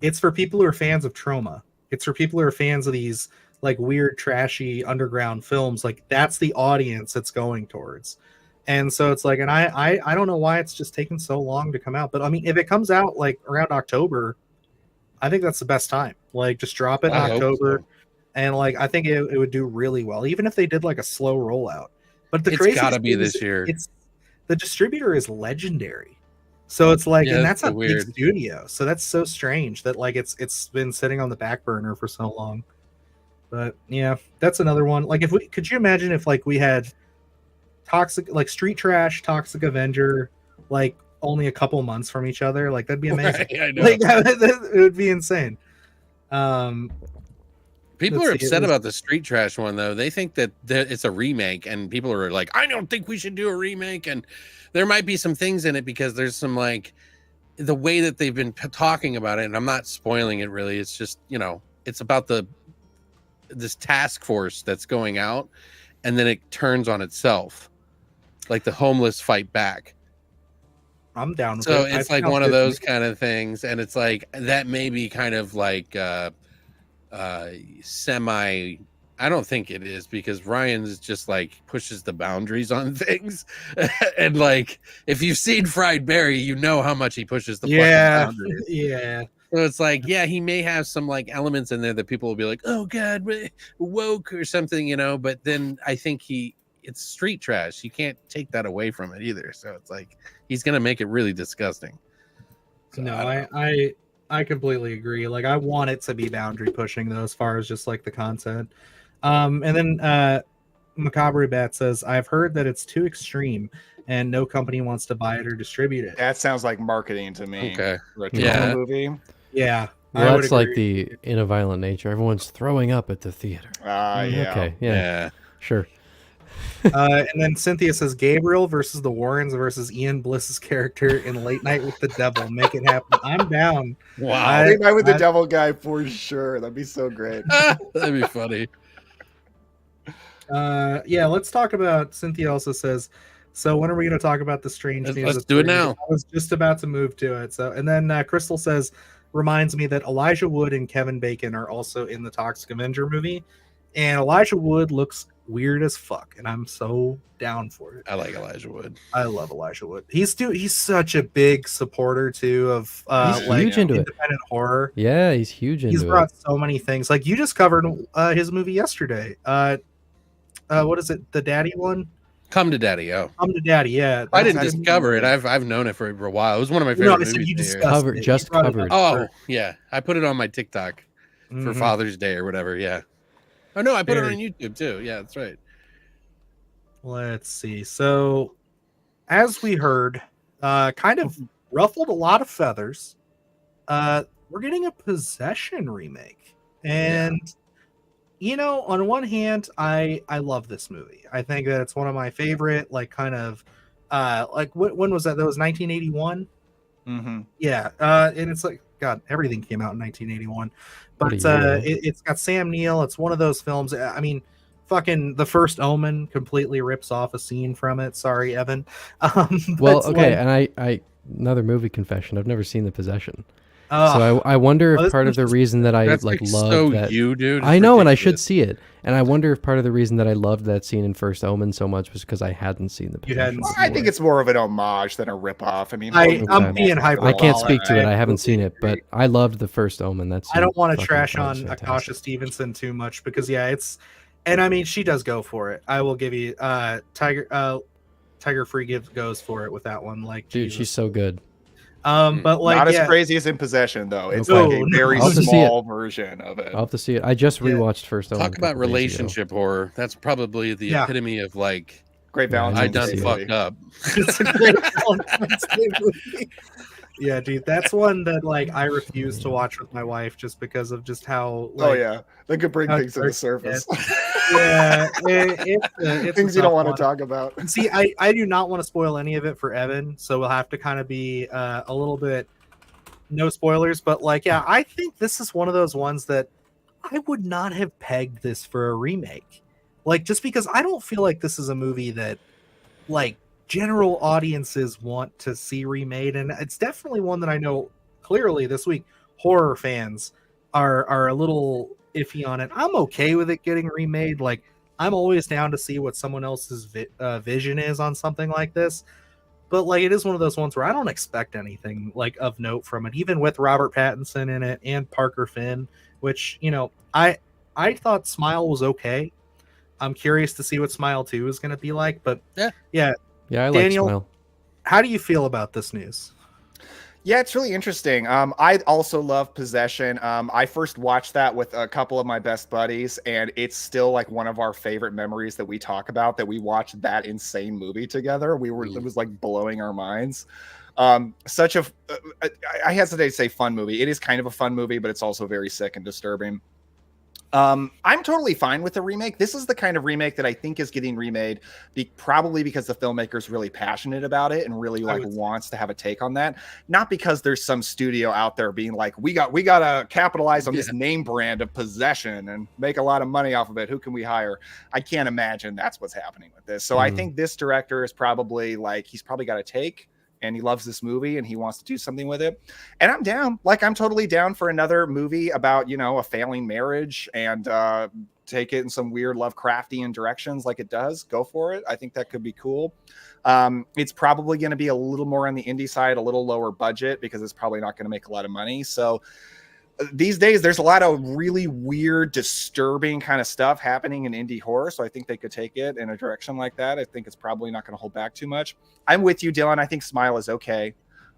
Speaker 1: It's for people who are fans of trauma. It's for people who are fans of these like weird, trashy underground films. Like that's the audience it's going towards. And so it's like, and I don't know why it's just taking so long to come out. But I mean, if it comes out like around October, I think that's the best time. Like just drop it in
Speaker 3: I hope
Speaker 1: October.
Speaker 3: so.
Speaker 1: And like I think it would do really well, even if they did like a slow rollout. But the
Speaker 3: It's
Speaker 1: craziest
Speaker 3: gotta be
Speaker 1: thing is
Speaker 3: this year.
Speaker 1: It's the distributor is Legendary, so it's like,
Speaker 3: Yeah,
Speaker 1: and
Speaker 3: that's
Speaker 1: that's a
Speaker 3: so
Speaker 1: big
Speaker 3: weird.
Speaker 1: studio. So that's so strange that like it's been sitting on the back burner for so long. But yeah, that's another one. Like, if we could you imagine if like we had Toxic, like Street Trash, Toxic Avenger, like only a couple months from each other? Like that'd be amazing.
Speaker 3: Right, I know.
Speaker 1: Like it would be insane.
Speaker 3: People
Speaker 1: let's
Speaker 3: are
Speaker 1: see, it
Speaker 3: upset
Speaker 1: was-
Speaker 3: about the Street Trash one, though. They think that it's a remake, and people are like, I don't think we should do a remake. And there might be some things in it because there's some like the way that they've been talking about it. And I'm not spoiling it really. It's just, you know, it's about this task force that's going out and then it turns on itself. Like the homeless fight back.
Speaker 1: I'm down with
Speaker 3: So
Speaker 1: it.
Speaker 3: it's
Speaker 1: I
Speaker 3: like
Speaker 1: feel
Speaker 3: one of
Speaker 1: good.
Speaker 3: those kind of things. And it's like that may be kind of like semi. I don't think it is because Ryan's just like pushes the boundaries on things. And like if you've seen Fried Berry, you know how much he pushes the fucking boundaries.
Speaker 1: yeah.
Speaker 3: So it's like, yeah, he may have some like elements in there that people will be like, oh god, woke or something, you know. But then I think it's Street Trash. You can't take that away from it either. So it's like he's gonna make it really disgusting. So,
Speaker 1: No,
Speaker 3: I don't know.
Speaker 1: I completely agree. Like I want it to be boundary pushing though, as far as just like the content. And then Macabre Bat says, I've heard that it's too extreme and no company wants to buy it or distribute it.
Speaker 4: That sounds like marketing to me.
Speaker 3: Okay.
Speaker 4: For a
Speaker 3: Yeah.
Speaker 4: trauma movie.
Speaker 1: Yeah. I
Speaker 2: Well,
Speaker 1: would
Speaker 2: that's like
Speaker 1: agree.
Speaker 2: the in a violent nature. Everyone's throwing up at the theater.
Speaker 4: Yeah.
Speaker 2: Okay, yeah, sure.
Speaker 1: And then Cynthia says Gabriel versus the Warrens versus Ian Bliss's character in Late Night with the Devil. Make it happen. I'm down.
Speaker 3: Wow.
Speaker 4: I think I'm with the
Speaker 1: I-
Speaker 4: devil guy for sure. That'd be so great.
Speaker 3: That'd be funny.
Speaker 1: Yeah, let's talk about. Cynthia also says, so when are we going to talk about the strange news?
Speaker 3: Let's
Speaker 1: of
Speaker 3: do it
Speaker 1: Three?
Speaker 3: now.
Speaker 1: I was just about to move to it. So, and then Crystal says, reminds me that Elijah Wood and Kevin Bacon are also in the Toxic Avenger movie, and Elijah Wood looks weird as fuck, and I'm so down for it.
Speaker 3: I like Elijah Wood.
Speaker 1: I love Elijah Wood. He's such a big supporter too of
Speaker 2: He's
Speaker 1: like
Speaker 2: huge into it.
Speaker 1: independent horror.
Speaker 2: Yeah, he's huge into
Speaker 1: He's
Speaker 2: it.
Speaker 1: brought so many things. Like you just covered his movie yesterday. What is it? The Daddy one?
Speaker 3: Come to Daddy. Oh,
Speaker 1: Come to Daddy. Yeah.
Speaker 3: I didn't
Speaker 1: That's-
Speaker 3: discover it. I've known it for a while. It was one of my
Speaker 1: No,
Speaker 3: favorite
Speaker 1: I
Speaker 3: movies.
Speaker 1: said you
Speaker 3: of the year.
Speaker 1: discussed
Speaker 2: Covered-
Speaker 1: it.
Speaker 2: just
Speaker 1: You brought it up
Speaker 2: covered.
Speaker 3: Oh
Speaker 1: first.
Speaker 3: yeah, I put it on my TikTok for
Speaker 1: Mhm.
Speaker 3: Father's Day or whatever. Yeah. Oh no, I put it
Speaker 1: Very-
Speaker 3: on YouTube too. Yeah, that's right.
Speaker 1: Let's see. So, as we heard, kind of ruffled a lot of feathers. We're getting a Possession remake, and you know, on one hand, I love this movie. I think that it's one of my favorite, like kind of, like when was that? That was 1981.
Speaker 4: Mm-hmm.
Speaker 1: Yeah, and it's like God, everything came out in 1981, but
Speaker 2: What a year, eh?
Speaker 1: it's got Sam Neill. It's one of those films. I mean, fucking The First Omen completely rips off a scene from it. Sorry, Evan.
Speaker 2: Well,
Speaker 1: but,
Speaker 2: okay,
Speaker 1: like,
Speaker 2: and I another movie confession. I've never seen The Possession,
Speaker 1: oh,
Speaker 2: so I wonder
Speaker 1: Oh,
Speaker 2: if
Speaker 1: this
Speaker 2: part of the
Speaker 1: movie's-
Speaker 2: reason that I
Speaker 3: That's
Speaker 2: like love
Speaker 3: so
Speaker 2: that.
Speaker 3: you, dude. It's
Speaker 2: I know, and I should
Speaker 3: ridiculous.
Speaker 2: see it. And I wonder if part of the reason that I loved that scene in First Omen so much was because I hadn't seen The
Speaker 1: You
Speaker 2: Possession.
Speaker 1: hadn't
Speaker 4: Well,
Speaker 1: seen
Speaker 4: I think it's more of an homage than a ripoff. I mean,
Speaker 1: I'm
Speaker 2: Okay.
Speaker 1: being hyper.
Speaker 2: I can't speak to it.
Speaker 1: I
Speaker 2: I haven't seen it, but
Speaker 1: absolutely
Speaker 2: I loved The First Omen. That's
Speaker 1: I don't want to trash on Akasha Stevenson too much because yeah, it's, and I mean she does go for it. I will give you Tiger Free goes for it with that one. Like
Speaker 2: Dude,
Speaker 1: Jesus.
Speaker 2: she's so good.
Speaker 1: But like
Speaker 4: not
Speaker 1: yeah,
Speaker 4: as crazy as In Possession, though. It's
Speaker 2: Okay.
Speaker 4: like a very
Speaker 2: I'll have to see
Speaker 4: small version of it.
Speaker 2: I'll have to see it. I just
Speaker 1: Yeah.
Speaker 2: rewatched First Omen.
Speaker 3: Talk
Speaker 2: a
Speaker 3: about
Speaker 2: couple days ago.
Speaker 3: relationship horror. That's probably the
Speaker 1: Yeah.
Speaker 3: epitome of like
Speaker 4: Great
Speaker 2: Yeah, I
Speaker 4: Valentine's
Speaker 3: I
Speaker 2: need to
Speaker 3: done
Speaker 2: see
Speaker 4: Day
Speaker 2: it.
Speaker 3: fucked
Speaker 4: movie.
Speaker 3: up.
Speaker 1: it's a great Valentine's Day movie. Yeah, dude, that's one that like I refuse to watch with my wife just because of just how. Like,
Speaker 4: Oh yeah, they could bring
Speaker 1: how
Speaker 4: things to the
Speaker 1: dark-
Speaker 4: surface.
Speaker 1: yeah, it's
Speaker 4: Things
Speaker 1: a
Speaker 4: you don't
Speaker 1: tough
Speaker 4: want to
Speaker 1: one.
Speaker 4: talk about.
Speaker 1: See, I do not want to spoil any of it for Evan, so we'll have to kind of be a little bit no spoilers. But like, yeah, I think this is one of those ones that I would not have pegged this for a remake. Like, just because I don't feel like this is a movie that like general audiences want to see remade, and it's definitely one that I know clearly this week horror fans are a little iffy on it. I'm okay with it getting remade. Like, I'm always down to see what someone else's vision is on something like this. But like, it is one of those ones where I don't expect anything like of note from it, even with Robert Pattinson in it and Parker Finn. Which, you know, I thought Smile was okay. I'm curious to see what Smile 2 is going to be like. But
Speaker 2: Yeah, I like
Speaker 1: Daniel-
Speaker 2: Smile.
Speaker 1: how do you feel about this news?
Speaker 4: Yeah, it's really interesting. I also love Possession. I first watched that with a couple of my best buddies, and it's still like one of our favorite memories that we talk about, that we watched that insane movie together. It was like blowing our minds. Such a, I hesitate to say fun movie. It is kind of a fun movie, but it's also very sick and disturbing. I'm totally fine with the remake. This is the kind of remake that I think is getting remade, probably because the filmmaker's really passionate about it and really like wants to have a take on that. Not because there's some studio out there being like, we gotta capitalize on this name brand of Possession and make a lot of money off of it. Who can we hire? I can't imagine that's what's happening with this. So I think this director is probably like, he's probably got a take, and he loves this movie and he wants to do something with it. And I'm down. Like, I'm totally down for another movie about, you know, a failing marriage and take it in some weird Lovecraftian directions like it does. Go for it. I think that could be cool. It's probably going to be a little more on the indie side, a little lower budget, because it's probably not going to make a lot of money. So these days there's a lot of really weird, disturbing kind of stuff happening in indie horror. So I think they could take it in a direction like that. I think it's probably not going to hold back too much. I'm with you, Dylan. I think Smile is okay.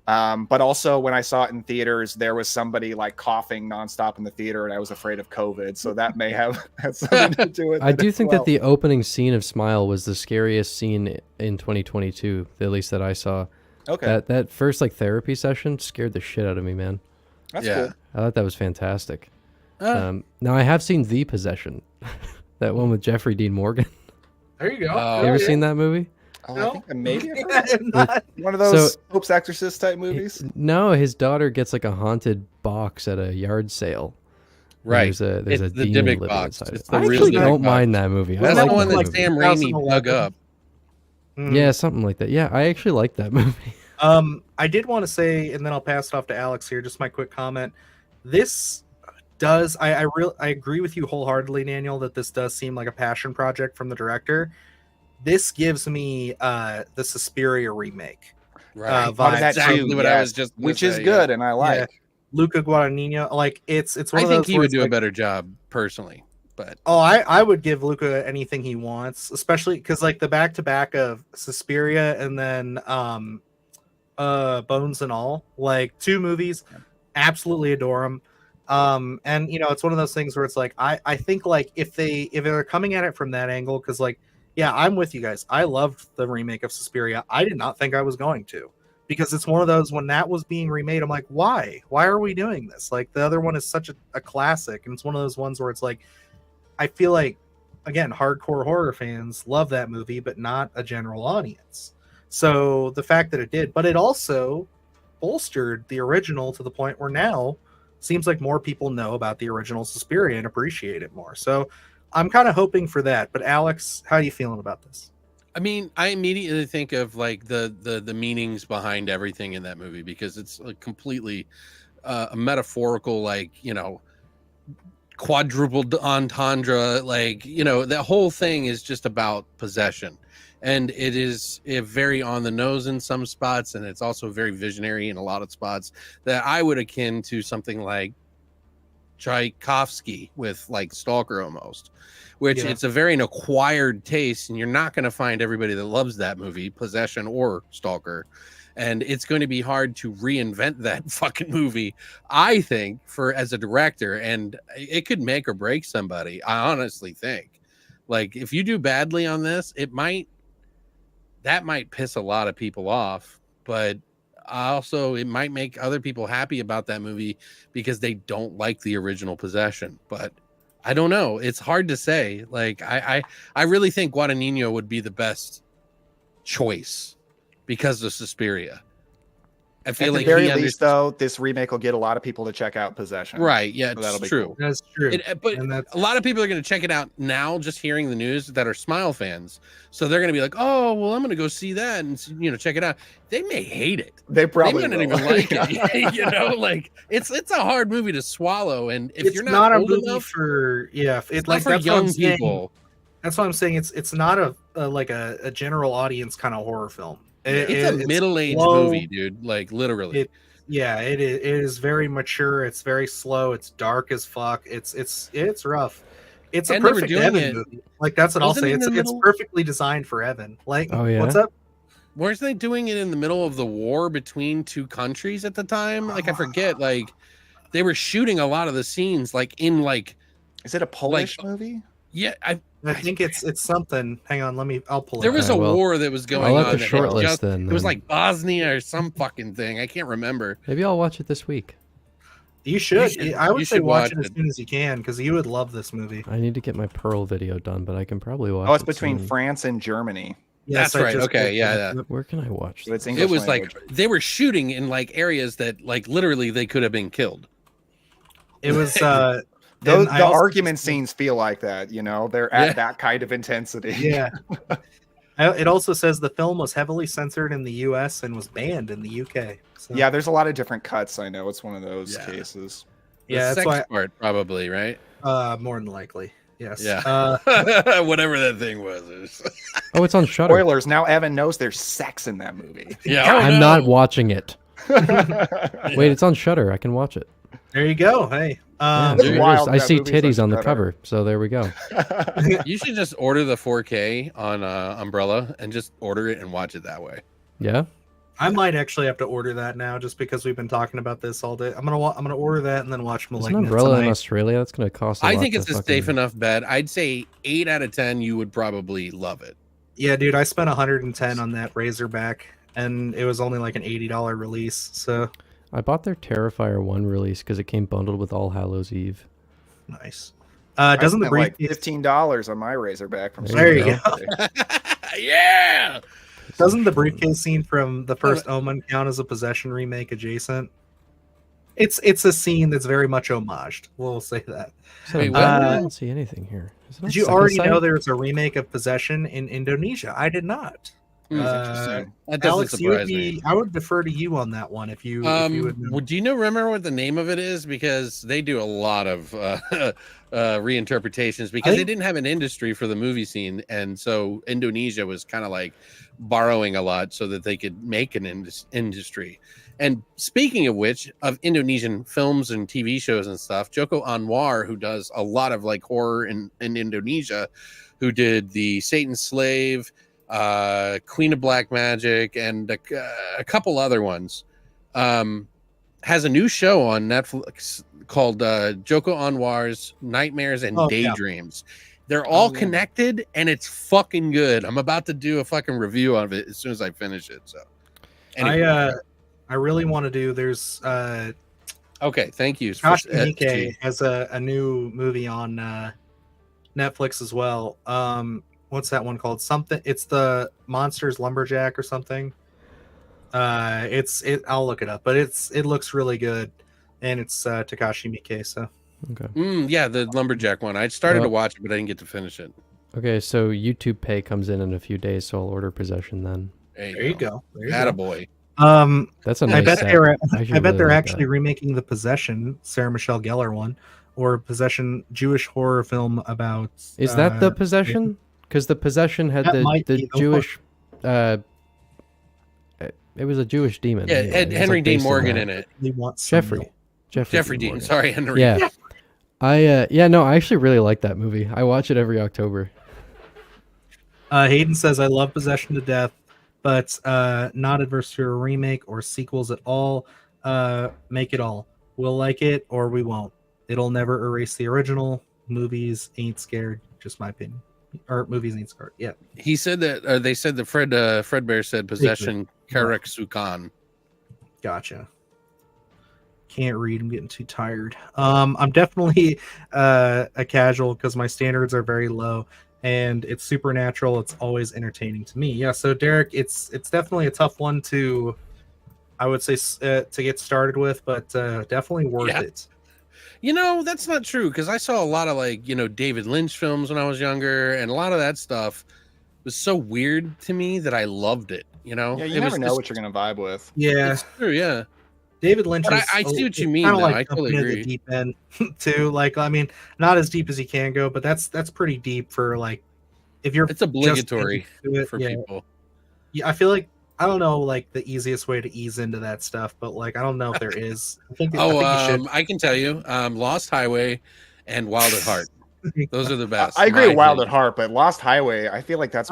Speaker 4: But also when I saw it in theaters, there was somebody like coughing nonstop in the theater, and I was afraid of COVID. So that may have had something to do with it.
Speaker 2: I do
Speaker 4: as
Speaker 2: think
Speaker 4: well.
Speaker 2: that the opening scene of Smile was the scariest scene in 2022, at least that I saw.
Speaker 4: Okay,
Speaker 2: That first like therapy session scared the shit out of me, man.
Speaker 4: that's
Speaker 3: Yeah.
Speaker 4: cool.
Speaker 2: I thought that was fantastic. Now I have seen The Possession, that one with Jeffrey Dean Morgan.
Speaker 1: There you go.
Speaker 3: Oh,
Speaker 2: You ever seen that movie?
Speaker 4: Oh,
Speaker 1: No.
Speaker 4: I think maybe I've
Speaker 1: I
Speaker 4: heard
Speaker 1: am not.
Speaker 4: one of those
Speaker 2: So-
Speaker 4: Pope's Exorcist type movies.
Speaker 2: No, his daughter gets like a haunted box at a yard sale. And
Speaker 3: Right.
Speaker 2: There's a
Speaker 3: It's the
Speaker 2: demon
Speaker 3: Dybbuk
Speaker 2: living
Speaker 3: box.
Speaker 2: inside
Speaker 3: It's
Speaker 2: it.
Speaker 3: the
Speaker 2: I
Speaker 3: real
Speaker 2: actually
Speaker 3: Dybbuk
Speaker 2: don't
Speaker 3: box.
Speaker 2: mind that movie. I
Speaker 3: That's
Speaker 2: like
Speaker 3: the one
Speaker 2: that
Speaker 3: that
Speaker 2: movie.
Speaker 3: Sam Raimi dug
Speaker 1: 2011.
Speaker 3: up.
Speaker 1: Mhm.
Speaker 2: Yeah, something like that. Yeah, I actually like that movie.
Speaker 1: I did want to say, and then I'll pass it off to Alex here. Just my quick comment. This does. I agree with you wholeheartedly, Daniel, that this does seem like a passion project from the director. This gives me the Suspiria remake.
Speaker 3: Right.
Speaker 4: Thought of that
Speaker 3: Exactly
Speaker 4: too,
Speaker 3: what I was just gonna
Speaker 4: which is
Speaker 3: say,
Speaker 4: good, and I like.
Speaker 1: Yeah. Luca Guadagnino, like it's one
Speaker 3: I
Speaker 1: of
Speaker 3: think
Speaker 1: those
Speaker 3: he
Speaker 1: where
Speaker 3: would
Speaker 1: it's
Speaker 3: do a
Speaker 1: like,
Speaker 3: better job personally, but
Speaker 1: oh, I would give Luca anything he wants, especially because like the back to back of Suspiria and then Bones and All, like 2 movies, absolutely adore them. And you know, it's one of those things where it's like I think like if they're coming at it from that angle, because like yeah, I'm with you guys. I loved the remake of Suspiria. I did not think I was going to, because it's one of those, when that was being remade, I'm like, why are we doing this? Like the other one is such a classic, and it's one of those ones where it's like I feel like, again, hardcore horror fans love that movie, but not a general audience. So the fact that it did, but it also bolstered the original to the point where now seems like more people know about the original Suspiria and appreciate it more. So I'm kind of hoping for that. But Alex, how are you feeling about this?
Speaker 3: I mean, I immediately think of like the meanings behind everything in that movie, because it's like completely a metaphorical, like, you know, quadruple entendre, like, you know, the whole thing is just about possession, and it is very on the nose in some spots, and it's also very visionary in a lot of spots that I would akin to something like Tchaikovsky with like Stalker almost, which it's a very acquired taste, and you're not going to find everybody that loves that movie, Possession or Stalker, and it's going to be hard to reinvent that fucking movie, I think, for as a director, and it could make or break somebody. I honestly think, like, if you do badly on this, that might piss a lot of people off, but also it might make other people happy about that movie because they don't like the original Possession. But I don't know, it's hard to say. Like I really think Guadagnino would be the best choice because of Suspiria. I feel like
Speaker 4: at the very least, though, this remake will get a lot of people to check out Possession.
Speaker 3: Right? Yeah,
Speaker 4: So that'll
Speaker 3: it's
Speaker 4: be
Speaker 3: true.
Speaker 4: cool.
Speaker 1: That's true.
Speaker 3: But a lot of people are going to check it out now, just hearing the news, that are Smile fans. So they're going to be like, "Oh, well, I'm going to go see that and, you know, check it out." They may hate it.
Speaker 4: They probably
Speaker 3: might not even like it. You know, like it's a hard movie to swallow, and if
Speaker 1: It's
Speaker 3: you're not
Speaker 1: a
Speaker 3: old
Speaker 1: movie
Speaker 3: enough,
Speaker 1: for
Speaker 3: it's
Speaker 1: like
Speaker 3: not for
Speaker 1: that's
Speaker 3: young people.
Speaker 1: That's what I'm saying. It's not a general audience kind of horror film.
Speaker 3: It's a middle-aged
Speaker 1: slow
Speaker 3: movie, dude. Like literally.
Speaker 1: It is very mature. It's very slow. It's dark as fuck. It's rough. It's a perfect Evan movie. Like that's what I'll say. It's perfectly designed for Evan. Like,
Speaker 2: oh yeah,
Speaker 1: what's up?
Speaker 3: Weren't they doing it in the middle of the war between 2 countries at the time? Like I forget. Like they were shooting a lot of the scenes like in like.
Speaker 4: Is it a Polish movie?
Speaker 3: Yeah,
Speaker 1: I think it's something. Hang on, I'll pull it.
Speaker 3: There was a war that was going on.
Speaker 2: Then
Speaker 3: it was like Bosnia or some fucking thing. I can't remember.
Speaker 2: Maybe I'll watch it this week.
Speaker 1: You should. I would say watch it as soon as you can, because you would love this movie.
Speaker 2: I need to get my Pearl video done, but I can probably watch.
Speaker 4: Oh, it's between France and Germany.
Speaker 3: Yes, that's right. Okay, yeah.
Speaker 2: Where can I watch?
Speaker 4: It's
Speaker 3: English language. Like they were shooting in like areas that like literally they could have been killed.
Speaker 1: It was.
Speaker 4: The argument scenes feel like that, you know, they're at that kind of intensity.
Speaker 1: Yeah. It also says the film was heavily censored in the US and was banned in the UK. So.
Speaker 4: Yeah, there's a lot of different cuts. I know it's one of those cases.
Speaker 3: Yeah, that's why part probably, right?
Speaker 1: More than likely. Yes.
Speaker 3: Yeah. Whatever that thing was.
Speaker 2: Oh, it's on Shudder.
Speaker 4: Spoilers. Now Evan knows there's sex in that movie.
Speaker 3: Yeah.
Speaker 2: I'm not watching it. Wait, it's on Shudder. I can watch it.
Speaker 1: There you go. Hey.
Speaker 2: I see titties on the cover, so there we go.
Speaker 3: You should just order the 4K on Umbrella and just order it and watch it that way.
Speaker 2: Yeah.
Speaker 1: I might actually have to order that now, just because we've been talking about this all day. I'm gonna order that and then watch Malignant.
Speaker 2: Is Umbrella
Speaker 1: tonight.
Speaker 2: in Australia? That's gonna cost. I
Speaker 3: think it's a safe enough bet. I'd say 8 out of 10. You would probably love it.
Speaker 1: Yeah, dude. I spent 110 on that Razorback, and it was only like an $80 release. So
Speaker 2: I bought their Terrifier 1 release because it came bundled with All Hallows Eve.
Speaker 1: Nice. Doesn't the briefcase
Speaker 4: like $15 on my Razorback from
Speaker 1: there you go.
Speaker 3: Yeah.
Speaker 1: Doesn't the briefcase scene from the first Omen count as a Possession remake adjacent? It's a scene that's very much homaged. We'll say that.
Speaker 2: So, I don't see anything here.
Speaker 1: Did you already know there's a remake of Possession in Indonesia? I did not.
Speaker 4: Interesting.
Speaker 3: That doesn't
Speaker 1: Alex, you would
Speaker 3: surprise me.
Speaker 1: be. I would defer to you on that one if you would know.
Speaker 3: Do you remember what the name of it is? Because they do a lot of reinterpretations because they didn't have an industry for the movie scene, and so Indonesia was kind of like borrowing a lot so that they could make an industry. And speaking of which, of Indonesian films and TV shows and stuff, Joko Anwar, who does a lot of like horror in Indonesia, who did the Satan's Slave, Queen of Black Magic, and a couple other ones, has a new show on Netflix called Joko Anwar's Nightmares and Daydreams. They're all connected, and it's fucking good. I'm about to do a fucking review of it as soon as I finish it. So, anyway.
Speaker 1: I really want to do. There's
Speaker 3: okay. Thank you.
Speaker 1: Josh Miike has a new movie on Netflix as well. What's that one called? Something. It's the Monsters Lumberjack or something. I'll look it up, but it looks really good, and it's Takashi Miike. So
Speaker 2: okay.
Speaker 3: Yeah, the Lumberjack one. I started to watch it, but I didn't get to finish it.
Speaker 2: Okay, so YouTube Pay comes in a few days, so I'll order Possession then.
Speaker 1: There you go.
Speaker 3: Attaboy.
Speaker 2: That's a nice
Speaker 1: I bet
Speaker 2: set.
Speaker 1: they're actually remaking the Possession Sarah Michelle Gellar one, or Possession Jewish horror film about.
Speaker 2: Is that the Possession? Because the Possession had the Jewish. It was a Jewish demon.
Speaker 3: Yeah, it had Henry Dean Morgan in it.
Speaker 2: Jeffrey
Speaker 3: Dean. Sorry, Henry.
Speaker 2: Yeah. I actually really like that movie. I watch it every October.
Speaker 1: Hayden says, I love Possession to death, but not adverse to a remake or sequels at all. Make it all. We'll like it or we won't. It'll never erase the original. Movies ain't scared. Just my opinion. Or movies ain't scared. Yeah.
Speaker 3: He said that, they said that Fred Bear said Possession Karek Sukan.
Speaker 1: Gotcha. Can't read. I'm getting too tired. I'm definitely a casual because my standards are very low, and it's supernatural. It's always entertaining to me. Yeah. So Derek, it's definitely a tough one to, I would say, to get started with, but definitely worth it.
Speaker 3: You know, that's not true because I saw a lot of David Lynch films when I was younger, and a lot of that stuff was so weird to me that I loved it. Yeah,
Speaker 4: you never know what you're gonna vibe with.
Speaker 1: Yeah,
Speaker 3: it's true. Yeah.
Speaker 1: David Lynch.
Speaker 3: I see what you mean. Though. I totally agree.
Speaker 1: The deep end too. I mean, not as deep as you can go, but that's pretty deep for if you're.
Speaker 3: It's obligatory for people.
Speaker 1: Yeah, I feel like I don't know the easiest way to ease into that stuff, but I don't know if there is. I think
Speaker 3: I can tell you, Lost Highway and Wild at Heart. Those are the best.
Speaker 4: I agree with Wild at Heart, but Lost Highway, I feel like that's.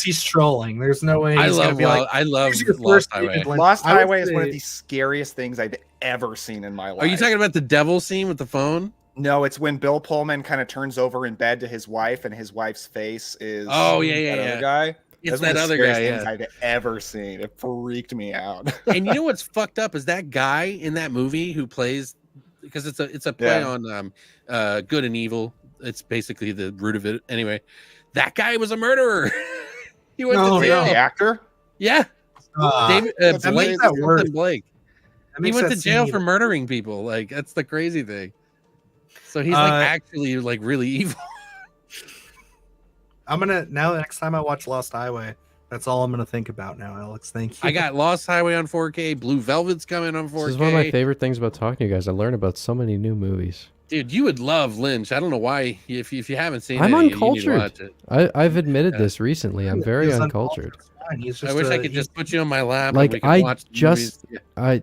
Speaker 1: He's trolling. There's no way.
Speaker 3: I love Lost Highway.
Speaker 4: Lost Highway is one of the scariest things I've ever seen in my life.
Speaker 3: Are you talking about the devil scene with the phone?
Speaker 4: No, it's when Bill Pullman kind of turns over in bed to his wife, and his wife's face is.
Speaker 3: Oh yeah.
Speaker 4: Other guy.
Speaker 3: It's that other guy.
Speaker 4: Things I've ever seen. It freaked me out.
Speaker 3: And you know what's fucked up is that guy in that movie who plays, because it's a play on good and evil. It's basically the root of it. Anyway, that guy was a murderer. He went to jail.
Speaker 4: The actor?
Speaker 3: Yeah. Blake. He went to jail for murdering people. That's the crazy thing. So he's actually really evil.
Speaker 1: I'm gonna next time I watch Lost Highway, that's all I'm gonna think about now, Alex. Thank you.
Speaker 3: I got Lost Highway on 4K. Blue Velvet's coming on 4K.
Speaker 2: This is one of my favorite things about talking to you guys. I learn about so many new movies.
Speaker 3: Dude, you would love Lynch. I don't know why. If you haven't seen
Speaker 2: I'm
Speaker 3: it,
Speaker 2: uncultured.
Speaker 3: You need to watch it.
Speaker 2: I've admitted this recently. I'm very uncultured.
Speaker 3: I wish I could just put you on my lap.
Speaker 2: Like
Speaker 3: and we could watch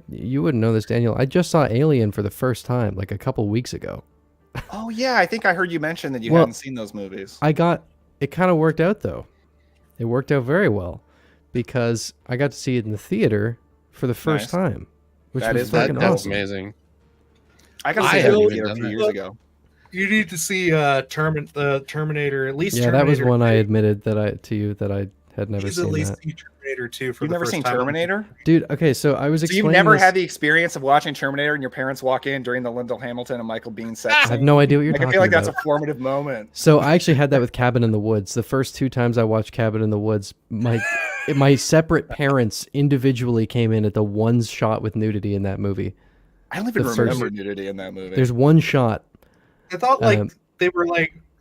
Speaker 2: you wouldn't know this, Daniel. I just saw Alien for the first time a couple weeks ago.
Speaker 4: Oh yeah, I think I heard you mention that you hadn't seen those movies.
Speaker 2: It kind of worked out though. It worked out very well because I got to see it in the theater for the first time, which was fucking awesome.
Speaker 3: Amazing.
Speaker 4: I got to see that in the theater a few years ago.
Speaker 1: You need to see Terminator at least.
Speaker 2: Yeah,
Speaker 1: Terminator
Speaker 2: that was one
Speaker 1: 2.
Speaker 2: I admitted that I had never seen.
Speaker 1: At least
Speaker 2: that.
Speaker 1: see Terminator 2 for
Speaker 4: You've
Speaker 1: the
Speaker 4: never
Speaker 1: first
Speaker 4: seen
Speaker 1: time.
Speaker 4: Terminator?
Speaker 2: Dude, okay, so I was explaining.
Speaker 4: So you've never
Speaker 2: this...
Speaker 4: had the experience of watching Terminator and your parents walk in during the Lyndall Hamilton and Michael Biehn sex
Speaker 2: I have no idea what you're talking about.
Speaker 4: I feel like that's a formative moment.
Speaker 2: So I actually had that with Cabin in the Woods. The first 2 times I watched Cabin in the Woods, my separate parents individually came in at the one shot with nudity in that movie.
Speaker 4: I don't even remember nudity in that movie.
Speaker 2: There's one shot.
Speaker 1: I thought they were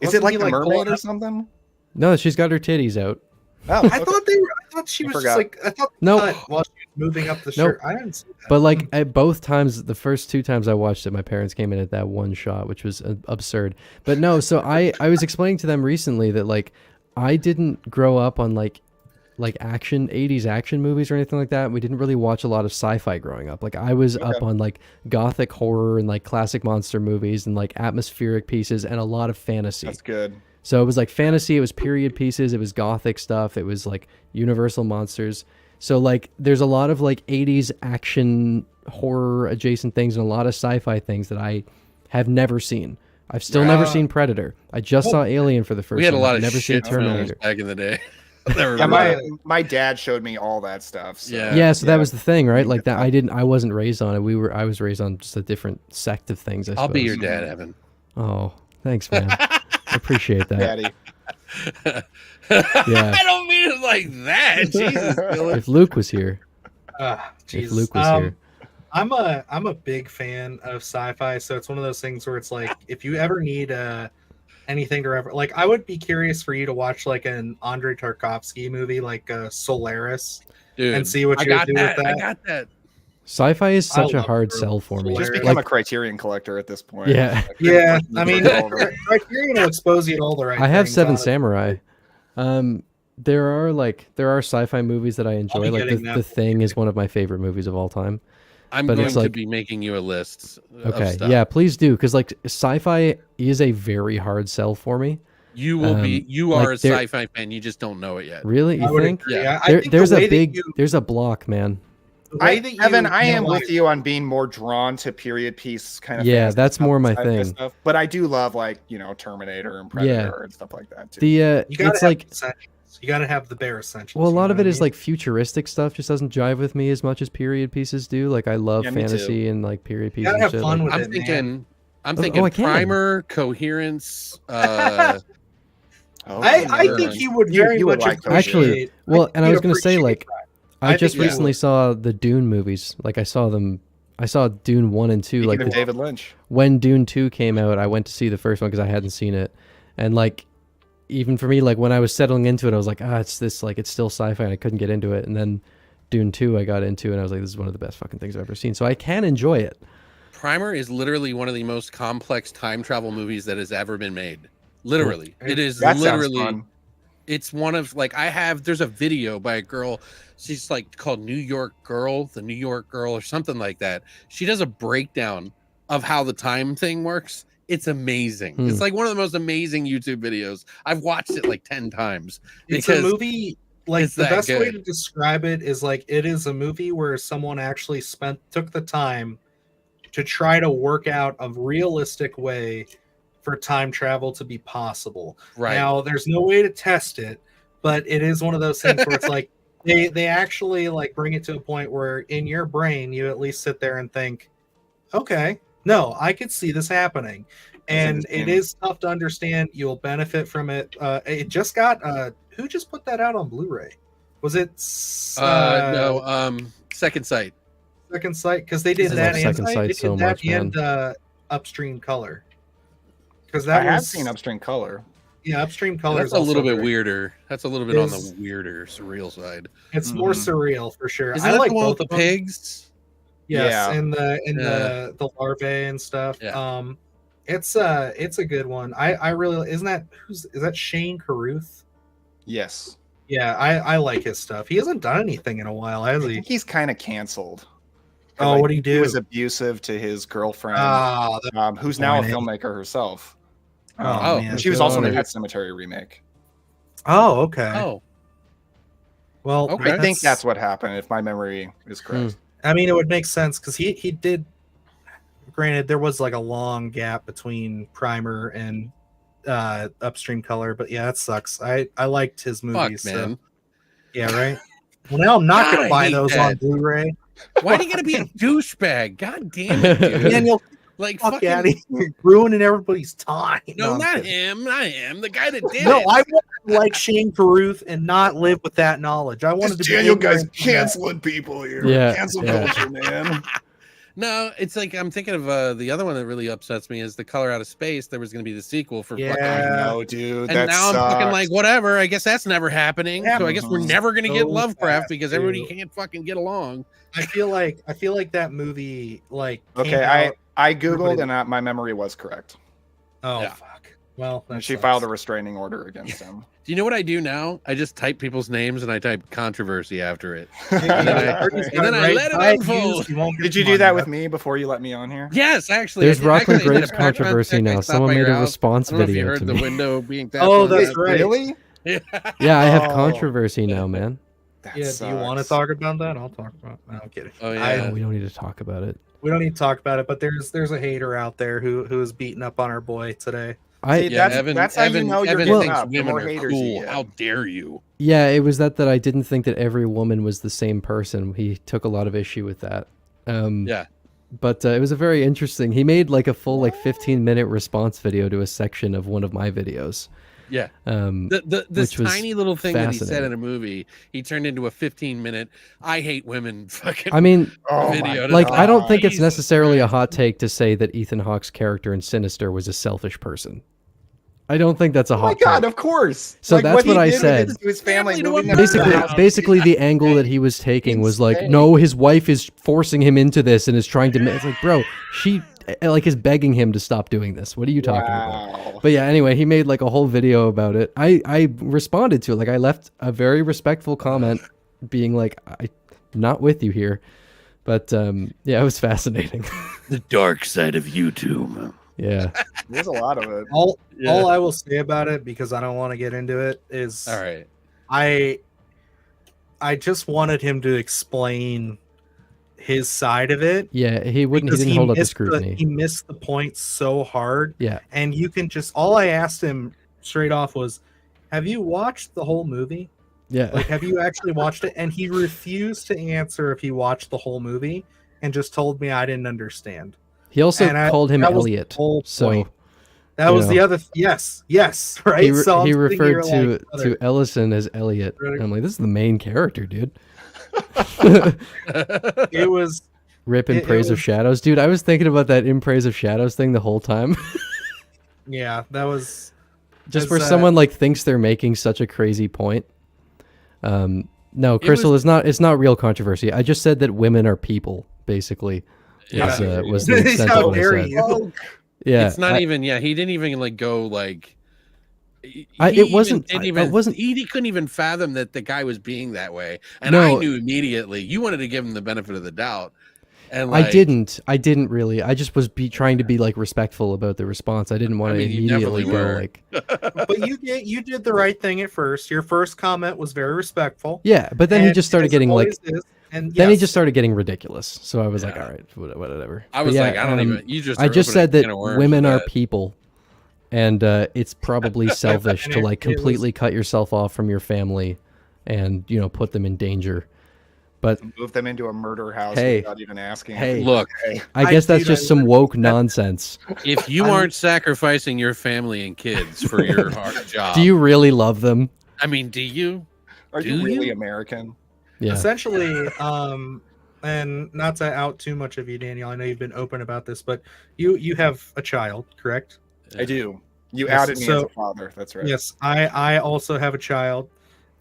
Speaker 4: Is it like the mermaid or something?
Speaker 2: No, she's got her titties out.
Speaker 4: Oh,
Speaker 1: I thought thought she
Speaker 4: I
Speaker 1: was
Speaker 4: forgot.
Speaker 1: just like I thought
Speaker 2: Nope.
Speaker 1: cut while she was moving up the
Speaker 2: Nope.
Speaker 1: shirt. I didn't see that.
Speaker 2: But like at both times, the first 2 times I watched it, my parents came in at that one shot, which was absurd. But no, so I was explaining to them recently that like I didn't grow up on like action 80s action movies or anything like that. We didn't really watch a lot of sci-fi growing up. Like I was up on like gothic horror and like classic monster movies and like atmospheric pieces and a lot of fantasy.
Speaker 4: That's good.
Speaker 2: So it was like fantasy, it was period pieces, it was gothic stuff, it was like universal monsters. So like there's a lot of like 80s action horror adjacent things and a lot of sci-fi things that I have never seen. I've still never seen Predator. I just saw Alien for the first time.
Speaker 3: We had a lot of
Speaker 2: never seen
Speaker 3: shit films
Speaker 2: Terminator.
Speaker 3: back in the day.
Speaker 4: Yeah, my dad showed me all that stuff. So.
Speaker 2: Yeah, so that was the thing, right? Like that I wasn't raised on it. I was raised on just a different sect of things, I suppose.
Speaker 3: I'll be your dad, Evan.
Speaker 2: Oh, thanks, man. I appreciate that.
Speaker 4: Daddy.
Speaker 2: Yeah.
Speaker 3: I don't mean it like that. Jesus, Dylan.
Speaker 2: If Luke was here. If
Speaker 1: Jesus.
Speaker 2: Luke was here.
Speaker 1: I'm a big fan of sci-fi, so it's one of those things where it's like if you ever need anything to refer, like I would be curious for you to watch like an Andrei Tarkovsky movie like Solaris,
Speaker 3: Dude,
Speaker 1: and see what you would do with that.
Speaker 3: I got that.
Speaker 2: Sci-fi is such
Speaker 1: I
Speaker 2: a
Speaker 1: love
Speaker 2: hard
Speaker 1: it.
Speaker 2: sell for me.
Speaker 4: Just
Speaker 1: Like-
Speaker 4: become a Criterion collector at this point.
Speaker 2: Yeah.
Speaker 1: Yeah, I mean, Criterion will expose you to all the right.
Speaker 2: I have
Speaker 1: things
Speaker 2: Seven
Speaker 1: on it.
Speaker 2: Samurai. There are sci-fi movies that I enjoy.
Speaker 1: be
Speaker 2: Like
Speaker 1: getting that.
Speaker 2: The Thing is one of my favorite movies of all time.
Speaker 3: I'm
Speaker 2: But
Speaker 3: going
Speaker 2: it's
Speaker 3: to
Speaker 2: like-
Speaker 3: be making you a list.
Speaker 2: Okay,
Speaker 3: Of stuff.
Speaker 2: yeah, please do, because like sci-fi is a very hard sell for me.
Speaker 3: You will be. You
Speaker 2: like
Speaker 3: are a
Speaker 2: there-
Speaker 3: sci-fi fan. You just don't know it yet.
Speaker 2: Really,
Speaker 1: I
Speaker 2: you
Speaker 1: would
Speaker 2: think?
Speaker 1: agree.
Speaker 3: Yeah.
Speaker 1: I think the
Speaker 2: There's
Speaker 1: way
Speaker 2: a
Speaker 1: that
Speaker 2: big,
Speaker 1: you-
Speaker 2: there's a block, man.
Speaker 1: the way that you
Speaker 4: Evan, I am
Speaker 1: analyze-
Speaker 4: with you on being more drawn to period piece kind of.
Speaker 2: Yeah,
Speaker 4: fantasy
Speaker 2: that's
Speaker 4: stuff
Speaker 2: more
Speaker 4: and
Speaker 2: my
Speaker 4: sci-fi
Speaker 2: thing.
Speaker 4: Stuff. But I do love like Terminator and Predator and stuff like that too.
Speaker 2: The
Speaker 1: You gotta
Speaker 2: it's
Speaker 1: have
Speaker 2: like
Speaker 1: essentials. You gotta have the bare essentials.
Speaker 2: well, a
Speaker 1: you
Speaker 2: lot
Speaker 1: know
Speaker 2: of
Speaker 1: what
Speaker 2: it
Speaker 1: I
Speaker 2: is
Speaker 1: mean?
Speaker 2: like futuristic stuff. Just doesn't jive with me as much as period pieces do. Like I love
Speaker 4: Yeah, me too.
Speaker 2: fantasy and like period pieces.
Speaker 1: gotta
Speaker 2: and
Speaker 1: have
Speaker 2: shit.
Speaker 1: fun
Speaker 2: like,
Speaker 1: with
Speaker 3: I'm
Speaker 1: it, man.
Speaker 3: thinking. I'm
Speaker 2: Oh,
Speaker 3: thinking
Speaker 2: I can.
Speaker 3: primer, coherence.
Speaker 4: Oh,
Speaker 1: I think he would very
Speaker 4: you would
Speaker 1: much
Speaker 4: like those.
Speaker 2: Actually,
Speaker 1: appreciate-
Speaker 2: well,
Speaker 1: think
Speaker 2: and I
Speaker 1: he'd
Speaker 2: was gonna say
Speaker 1: appreciate
Speaker 2: like
Speaker 1: that.
Speaker 2: I
Speaker 1: I
Speaker 2: just
Speaker 1: think he
Speaker 2: recently
Speaker 1: would.
Speaker 2: saw the Dune movies. Like I saw them. I saw Dune 1 and 2.
Speaker 4: Speaking
Speaker 2: Like
Speaker 4: of David Lynch.
Speaker 2: when Dune 2 came out, I went to see the first one because I hadn't seen it. And like even for me, like when I was settling into it, I was like, it's this, like it's still sci-fi and I couldn't get into it. And then Dune 2 I got into and I was like, this is one of the best fucking things I've ever seen. So I can enjoy it.
Speaker 3: Primer is literally one of the most complex time travel movies that has ever been made. Literally, it is
Speaker 4: That sounds
Speaker 3: literally.
Speaker 4: fun.
Speaker 3: It's one of like there's a video by a girl, she's like called the New York Girl or something like that. She does a breakdown of how the time thing works. It's amazing. It's like one of the most amazing YouTube videos. I've watched it like 10 times.
Speaker 1: It's a
Speaker 3: because
Speaker 1: movie. Like
Speaker 3: it's
Speaker 1: the
Speaker 3: that
Speaker 1: best way
Speaker 3: good.
Speaker 1: to describe it is like it is a movie where someone actually took the time to try to work out a realistic way for time travel to be possible.
Speaker 3: Right.
Speaker 1: Now, there's no way to test it, but it is one of those things where it's like they actually like bring it to a point where in your brain you at least sit there and think, okay, no, I could see this happening. And it is tough to understand. You'll benefit from it. It just got who just put that out on Blu-ray? Was it
Speaker 3: No, Second Sight.
Speaker 1: Second Sight? Because they did
Speaker 2: I
Speaker 1: that
Speaker 2: love
Speaker 1: and
Speaker 2: Second
Speaker 1: they
Speaker 2: Sight
Speaker 1: did
Speaker 2: so
Speaker 1: that
Speaker 2: much, man.
Speaker 1: and Upstream Color. Because
Speaker 4: I
Speaker 1: that
Speaker 4: have
Speaker 1: was
Speaker 4: seen Upstream Color.
Speaker 1: Yeah, Upstream Color.
Speaker 3: That's
Speaker 1: is
Speaker 3: a little
Speaker 1: also
Speaker 3: bit
Speaker 1: great.
Speaker 3: weirder. That's a little bit on
Speaker 1: Is-
Speaker 3: the weirder, surreal side.
Speaker 1: It's more surreal for sure.
Speaker 3: Isn't
Speaker 1: I
Speaker 3: that
Speaker 1: like
Speaker 3: the one
Speaker 1: both
Speaker 3: with the
Speaker 1: of them.
Speaker 3: pigs?
Speaker 1: Yes,
Speaker 4: Yeah.
Speaker 1: and the larvae and stuff.
Speaker 3: Yeah.
Speaker 1: It's a good one. I really is that Shane Carruth?
Speaker 4: Yes.
Speaker 1: Yeah, I like his stuff. He hasn't done anything in a while, has
Speaker 4: I
Speaker 1: he?
Speaker 4: think he's kind of canceled.
Speaker 1: Oh, what'd he do?
Speaker 4: He was abusive to his girlfriend,
Speaker 1: Ah,
Speaker 4: who's now a
Speaker 1: disappointing.
Speaker 4: filmmaker herself.
Speaker 1: Oh,
Speaker 3: man.
Speaker 4: She was also in the
Speaker 3: Oh,
Speaker 4: Pet Cemetery remake.
Speaker 1: oh, okay.
Speaker 3: Oh,
Speaker 1: Well,
Speaker 3: Okay.
Speaker 4: I think that's what happened, if my memory is correct.
Speaker 1: I mean, it would make sense because he did. Granted, there was like a long gap between Primer and Upstream Color, but yeah, that sucks. I liked his
Speaker 3: fuck,
Speaker 1: movies.
Speaker 3: man.
Speaker 1: So, yeah, right. Well, now I'm not
Speaker 3: God,
Speaker 1: gonna
Speaker 3: I
Speaker 1: buy
Speaker 3: hate
Speaker 1: those
Speaker 3: that.
Speaker 1: on Blu-ray.
Speaker 3: Why do you gotta be a douchebag? God damn it, dude.
Speaker 1: Daniel,
Speaker 3: Like
Speaker 1: fuck
Speaker 3: fucking.
Speaker 1: out of here, ruining everybody's time.
Speaker 3: No,
Speaker 1: I'm
Speaker 3: not
Speaker 1: kidding.
Speaker 3: him. Not him. The guy that did
Speaker 1: No,
Speaker 3: it.
Speaker 1: I wanted to like Shane Carruth and not live with that knowledge. I wanted to be ignorant of that.
Speaker 4: canceling people here.
Speaker 2: Yeah,
Speaker 4: Cancel
Speaker 2: yeah.
Speaker 4: culture, man.
Speaker 3: No, it's like I'm thinking of the other one that really upsets me is The Color Out of Space. There was going to be the sequel for fucking.
Speaker 4: I know, dude.
Speaker 3: And
Speaker 4: that
Speaker 3: now I'm fucking like, whatever. I guess that's never happening.
Speaker 1: Yeah,
Speaker 3: So I guess we're never going to get
Speaker 1: so
Speaker 3: Lovecraft
Speaker 1: fast,
Speaker 3: because
Speaker 1: dude.
Speaker 3: everybody can't fucking get along.
Speaker 1: I feel like that movie like
Speaker 4: Okay,
Speaker 1: came out-
Speaker 4: I googled and my memory was correct.
Speaker 1: Oh
Speaker 3: Yeah.
Speaker 1: fuck. Well,
Speaker 4: And
Speaker 1: that
Speaker 4: she
Speaker 1: sucks.
Speaker 4: filed a restraining order against him.
Speaker 3: Do you know what I do now? I just type people's names and I type controversy after it.
Speaker 1: And
Speaker 3: then I let it unfold.
Speaker 4: Did you do that with me before you let me on here?
Speaker 3: Yes, actually.
Speaker 2: There's
Speaker 3: I did.
Speaker 2: Rockland
Speaker 3: Actually, I did
Speaker 2: Graves
Speaker 3: a background
Speaker 2: controversy
Speaker 3: check. I
Speaker 2: now.
Speaker 3: stopped
Speaker 2: Someone
Speaker 3: by
Speaker 2: made
Speaker 3: your
Speaker 2: a
Speaker 3: house.
Speaker 2: response
Speaker 3: I don't know if you
Speaker 2: video
Speaker 3: heard
Speaker 2: to
Speaker 3: the
Speaker 2: me.
Speaker 3: window being tapped
Speaker 1: Oh,
Speaker 3: on.
Speaker 1: that's right.
Speaker 4: Really?
Speaker 3: Yeah.
Speaker 2: Yeah, I have
Speaker 4: Oh.
Speaker 2: controversy now, man.
Speaker 4: That
Speaker 1: Yeah, do you want to
Speaker 4: sucks.
Speaker 1: talk about that? I'll talk about. No, I'm kidding.
Speaker 3: Oh,
Speaker 2: Oh,
Speaker 3: yeah.
Speaker 2: we don't need to talk about it.
Speaker 1: We don't need to talk about it, but there's a hater out there who is beating up on our boy today.
Speaker 4: See,
Speaker 3: Yeah,
Speaker 4: that's how you know you're
Speaker 3: Evan
Speaker 4: getting
Speaker 3: thinks
Speaker 4: up. The
Speaker 3: women
Speaker 4: more
Speaker 3: are
Speaker 4: haters you
Speaker 3: cool.
Speaker 4: get.
Speaker 3: How dare you?
Speaker 2: Yeah, it was that I didn't think that every woman was the same person. He took a lot of issue with that.
Speaker 3: Yeah.
Speaker 2: But it was a very interesting. He made like a full 15-minute response video to a section of one of my videos.
Speaker 3: Yeah. This
Speaker 2: Which was
Speaker 3: tiny little thing that he said
Speaker 2: fascinating.
Speaker 3: in a movie, he turned into a 15-minute I hate women fucking
Speaker 2: I mean,
Speaker 4: Oh my
Speaker 3: video.
Speaker 2: like
Speaker 4: God.
Speaker 2: I don't think it's
Speaker 3: Jesus
Speaker 2: necessarily a
Speaker 3: Christ.
Speaker 2: hot take to say that Ethan Hawke's character in Sinister was a selfish person. I don't think that's a
Speaker 4: Oh my
Speaker 2: hot
Speaker 4: God,
Speaker 2: take.
Speaker 4: of course.
Speaker 2: So that's
Speaker 4: he
Speaker 2: what I
Speaker 4: did with
Speaker 2: said.
Speaker 4: his family
Speaker 3: Family to
Speaker 4: moving
Speaker 3: a
Speaker 4: to his
Speaker 3: murder.
Speaker 4: house.
Speaker 2: Basically, the angle that he was taking was like,
Speaker 3: Insane.
Speaker 2: no, his wife is forcing him into this and is trying to. It's like, bro, she is begging him to stop doing this. What are you talking about?
Speaker 4: Wow.
Speaker 2: But yeah, anyway, he made like a whole video about it. I responded to it. Like I left a very respectful comment, being like, I'm not with you here. But yeah, it was fascinating.
Speaker 3: The dark side of YouTube.
Speaker 2: Yeah.
Speaker 4: There's a lot of it.
Speaker 1: All I will say about it, because I don't want to get into it, is
Speaker 3: All right.
Speaker 1: I just wanted him to explain his side of it.
Speaker 2: Yeah, he
Speaker 1: because
Speaker 2: didn't hold up to
Speaker 1: missed
Speaker 2: scrutiny.
Speaker 1: He missed the point so hard.
Speaker 2: Yeah.
Speaker 1: And you can just, all I asked him straight off was, have you watched the whole movie?
Speaker 2: Yeah.
Speaker 1: Like, have you actually watched it? And he refused to answer if he watched the whole movie and just told me I didn't understand.
Speaker 2: He also
Speaker 1: and
Speaker 2: called him
Speaker 1: that was the
Speaker 2: Elliot.
Speaker 1: whole
Speaker 2: So
Speaker 1: point. That
Speaker 2: you
Speaker 1: was the
Speaker 2: know.
Speaker 1: other. Yes, right.
Speaker 2: he,
Speaker 1: So I'm
Speaker 2: he
Speaker 1: sitting
Speaker 2: referred
Speaker 1: here
Speaker 2: to
Speaker 1: like,
Speaker 2: Ellison as Elliot.
Speaker 1: Right.
Speaker 2: I'm like, this is the main character, dude.
Speaker 1: it was.
Speaker 2: Rip in
Speaker 1: It
Speaker 2: Praise of
Speaker 1: was-
Speaker 2: Shadows. Dude, I was thinking about that In Praise of Shadows thing the whole time.
Speaker 1: Yeah, that was.
Speaker 2: Just
Speaker 1: As,
Speaker 2: where someone thinks they're making such a crazy point. No, Crystal, it's not real controversy. I just said that women are people, basically.
Speaker 3: Yeah.
Speaker 2: Was the extent
Speaker 1: How
Speaker 2: of what I
Speaker 1: dare
Speaker 2: said.
Speaker 1: you?
Speaker 2: Yeah.
Speaker 3: It's not even. Yeah, he didn't even go like. He
Speaker 2: it wasn't-
Speaker 3: Didn't
Speaker 2: it
Speaker 3: even,
Speaker 2: wasn't-
Speaker 3: He couldn't even fathom that the guy was being that way, and
Speaker 2: No.
Speaker 3: I knew immediately. You wanted to give him the benefit of the doubt, and
Speaker 2: I didn't really. I just was trying to be respectful about the response. I didn't want
Speaker 3: I
Speaker 2: to
Speaker 3: mean, you
Speaker 2: immediately
Speaker 3: definitely
Speaker 2: go
Speaker 3: were.
Speaker 1: But you did the right thing at first. Your first comment was very respectful.
Speaker 2: yeah, but then he
Speaker 1: And
Speaker 2: just started
Speaker 1: as it
Speaker 2: getting
Speaker 1: always is, and
Speaker 2: then he
Speaker 1: yes,
Speaker 2: just started getting ridiculous. So I was like,
Speaker 3: Yeah.
Speaker 2: all right, whatever.
Speaker 3: I was
Speaker 2: But
Speaker 3: like,
Speaker 2: yeah,
Speaker 3: I don't even. You just.
Speaker 2: I
Speaker 3: are
Speaker 2: just
Speaker 3: opening
Speaker 2: said
Speaker 3: a can
Speaker 2: that
Speaker 3: of worms
Speaker 2: women
Speaker 3: with
Speaker 2: are
Speaker 3: that.
Speaker 2: people, and it's probably selfish
Speaker 1: And
Speaker 2: to
Speaker 1: it was-
Speaker 2: completely cut yourself off from your family, and put them in danger. But
Speaker 4: Move them into a murder house
Speaker 2: Hey.
Speaker 4: without even asking.
Speaker 2: Hey.
Speaker 3: Look,
Speaker 2: I guess that's
Speaker 1: dude,
Speaker 2: just
Speaker 1: I
Speaker 2: some
Speaker 1: literally
Speaker 2: woke
Speaker 1: said-
Speaker 2: nonsense.
Speaker 3: if you aren't sacrificing your family and kids for your hard job,
Speaker 2: Do you really love them?
Speaker 3: I mean, do you?
Speaker 4: Are you
Speaker 3: Do
Speaker 4: really
Speaker 3: you?
Speaker 4: American?
Speaker 2: Yeah.
Speaker 1: essentially, and not to out too much of you, Daniel. I know you've been open about this, but you have a child, correct?
Speaker 4: I do. You
Speaker 1: Yes,
Speaker 4: outed me as
Speaker 1: so-
Speaker 4: a father. That's right.
Speaker 1: Yes, I also have a child,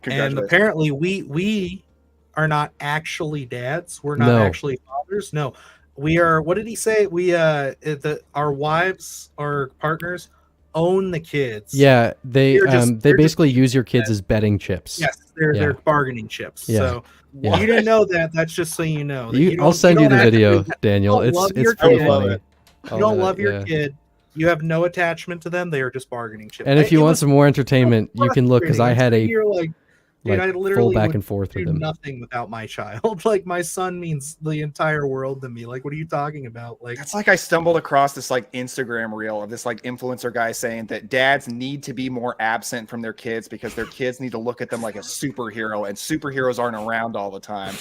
Speaker 1: and
Speaker 4: Congratulations.
Speaker 1: apparently we are not actually dads. We're not
Speaker 2: No.
Speaker 1: actually fathers. No, we are. What did he say? We our wives or partners own the kids.
Speaker 2: Yeah, they
Speaker 1: They're just-
Speaker 2: they
Speaker 1: they're just-
Speaker 2: basically use your kids as betting chips.
Speaker 1: Yes, they're
Speaker 2: Yeah.
Speaker 1: bargaining chips.
Speaker 2: Yeah.
Speaker 1: So
Speaker 2: Yeah.
Speaker 1: you didn't know that. That's just so you know. that you
Speaker 2: I'll
Speaker 1: don't-
Speaker 2: send you
Speaker 1: don't
Speaker 2: the video,
Speaker 1: actually-
Speaker 2: Daniel.
Speaker 1: don't
Speaker 2: It's
Speaker 1: love
Speaker 2: it's
Speaker 1: your
Speaker 2: pretty
Speaker 1: kid.
Speaker 2: funny.
Speaker 1: You don't love your
Speaker 2: yeah.
Speaker 1: kid. You have no attachment to them. They are just bargaining chips.
Speaker 2: And if you
Speaker 1: It
Speaker 2: want
Speaker 1: was
Speaker 2: some more entertainment, you can look because I had a
Speaker 1: You're like, dude, I
Speaker 2: full
Speaker 1: literally
Speaker 2: back
Speaker 1: would
Speaker 2: and forth
Speaker 1: do
Speaker 2: with him.
Speaker 1: nothing without my child. Like my son means the entire world to me. Like, what are you talking about? Like,
Speaker 4: That's like I stumbled across this Instagram reel of this influencer guy saying that dads need to be more absent from their kids because their kids need to look at them like a superhero, and superheroes aren't around all the time.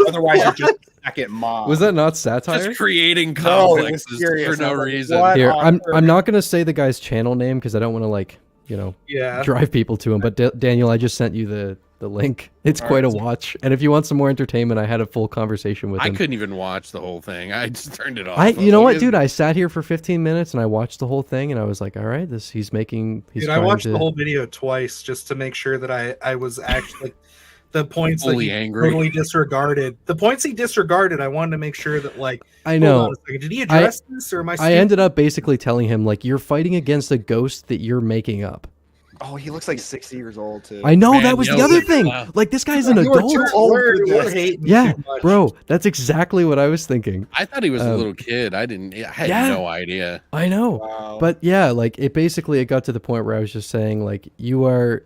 Speaker 4: Otherwise, you're just a second mom.
Speaker 2: Was that not satire?
Speaker 3: Just creating
Speaker 4: No, it was
Speaker 3: complexes
Speaker 4: serious.
Speaker 3: for no
Speaker 4: I was like,
Speaker 3: reason.
Speaker 4: what?
Speaker 2: Here,
Speaker 4: on
Speaker 2: I'm
Speaker 4: earth?
Speaker 2: not gonna say the guy's channel name because I don't want to
Speaker 1: yeah,
Speaker 2: drive people to him. But Daniel, I just sent you the the link. It's
Speaker 4: All
Speaker 2: quite
Speaker 4: right.
Speaker 2: a watch. And if you want some more entertainment, I had a full conversation with
Speaker 3: I
Speaker 2: him.
Speaker 3: couldn't even watch the whole thing. I just turned it off.
Speaker 2: You know what, dude? I sat here for 15 minutes and I watched the whole thing, and I was like, all right, he's
Speaker 1: Dude, I
Speaker 2: trying
Speaker 1: watched
Speaker 2: to...
Speaker 1: the whole video twice just to make sure that I was actually the points
Speaker 3: Fully
Speaker 1: that he
Speaker 3: angry.
Speaker 1: totally disregarded. The points he disregarded, I wanted to make sure that
Speaker 2: I know.
Speaker 1: Hold on a second. Did he address this, or am I?
Speaker 2: I
Speaker 1: stupid?
Speaker 2: ended up basically telling him, like, you're fighting against a ghost that you're making up.
Speaker 4: Oh, he looks like 60 years old too.
Speaker 2: I know,
Speaker 3: Man,
Speaker 2: that was the
Speaker 3: yo,
Speaker 2: other
Speaker 3: like,
Speaker 2: thing.
Speaker 3: wow.
Speaker 2: Like, this guy's an
Speaker 4: You were
Speaker 2: adult.
Speaker 4: too old for
Speaker 1: We're
Speaker 4: this.
Speaker 1: hating
Speaker 2: Yeah,
Speaker 1: too much.
Speaker 2: bro, that's exactly what I was thinking.
Speaker 3: I thought he was a little kid. I had
Speaker 2: Yeah.
Speaker 3: no idea.
Speaker 2: I know.
Speaker 4: Wow.
Speaker 2: But yeah, like, it got to the point where I was just saying, like, your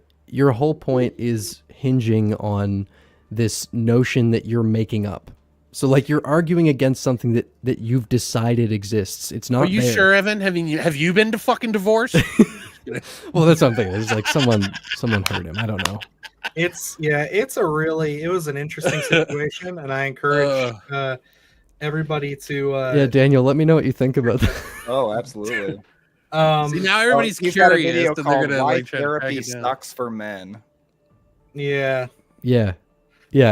Speaker 2: whole point is hinging on this notion that you're making up. So, like, you're arguing against something that you've decided exists. It's not
Speaker 3: Are you
Speaker 2: there.
Speaker 3: sure, Evan? Have you been to fucking divorce?
Speaker 2: Well, that's something. It's like someone hurt him. I don't know.
Speaker 1: It was an interesting situation, and I encourage everybody to.
Speaker 2: Yeah, Daniel, let me know what you think about that.
Speaker 4: Oh, absolutely.
Speaker 3: See, now everybody's
Speaker 4: He's got a
Speaker 3: curious
Speaker 4: video
Speaker 3: that they're
Speaker 4: called
Speaker 3: gonna
Speaker 4: "Why
Speaker 3: like try to track
Speaker 4: Therapy
Speaker 3: it down.
Speaker 4: Sucks for Men."
Speaker 1: Yeah,
Speaker 2: Yeah.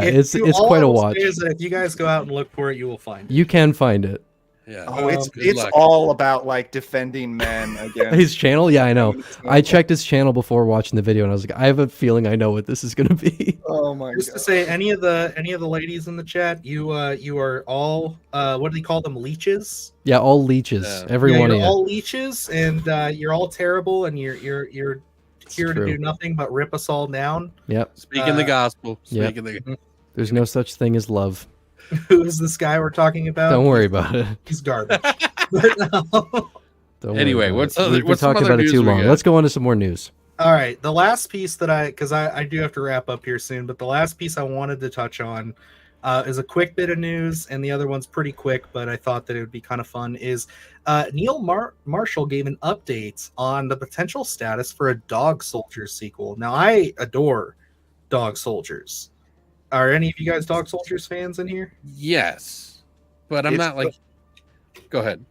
Speaker 2: It's
Speaker 1: all
Speaker 2: quite
Speaker 1: I
Speaker 2: a
Speaker 1: will
Speaker 2: watch.
Speaker 1: say is that if you guys go out and look for it, you will find it.
Speaker 2: You can find it.
Speaker 3: Yeah.
Speaker 4: Oh, it's
Speaker 3: Good luck.
Speaker 4: all about like defending men against
Speaker 2: His channel? Yeah, I know. I checked his channel before watching the video, and I was like, I have a feeling I know what this is going to be.
Speaker 4: Oh my
Speaker 1: Just to
Speaker 4: god.
Speaker 1: say, any of the ladies in the chat, you are all what do they call them? Leeches.
Speaker 2: Yeah, all leeches.
Speaker 3: Yeah.
Speaker 2: Every one of
Speaker 1: you're
Speaker 2: you.
Speaker 1: all leeches, and you're all terrible, and you're here to
Speaker 2: true.
Speaker 1: do nothing but rip us all down.
Speaker 2: Yep.
Speaker 3: Speaking the gospel.
Speaker 2: yeah.
Speaker 3: Speaking the
Speaker 2: There's no such thing as love.
Speaker 1: Who is this guy we're talking about?
Speaker 2: Don't worry about it.
Speaker 1: He's garbage.
Speaker 2: Don't worry
Speaker 3: Anyway,
Speaker 2: about
Speaker 3: what's
Speaker 2: it.
Speaker 3: other-
Speaker 2: We've been
Speaker 3: what's some
Speaker 2: talking
Speaker 3: other
Speaker 2: about it
Speaker 3: news
Speaker 2: too
Speaker 3: we
Speaker 2: long.
Speaker 3: got?
Speaker 2: Let's go on to some more news.
Speaker 1: All right, the last piece that I do have to wrap up here soon, but the last piece I wanted to touch on is a quick bit of news, and the other one's pretty quick, but I thought that it would be kind of fun, is Neil Marshall gave an update on the potential status for a Dog Soldiers sequel. Now, I adore Dog Soldiers. Are any of you guys Dog Soldiers fans in here?
Speaker 3: Yes. But I'm
Speaker 4: It's
Speaker 3: not like go ahead.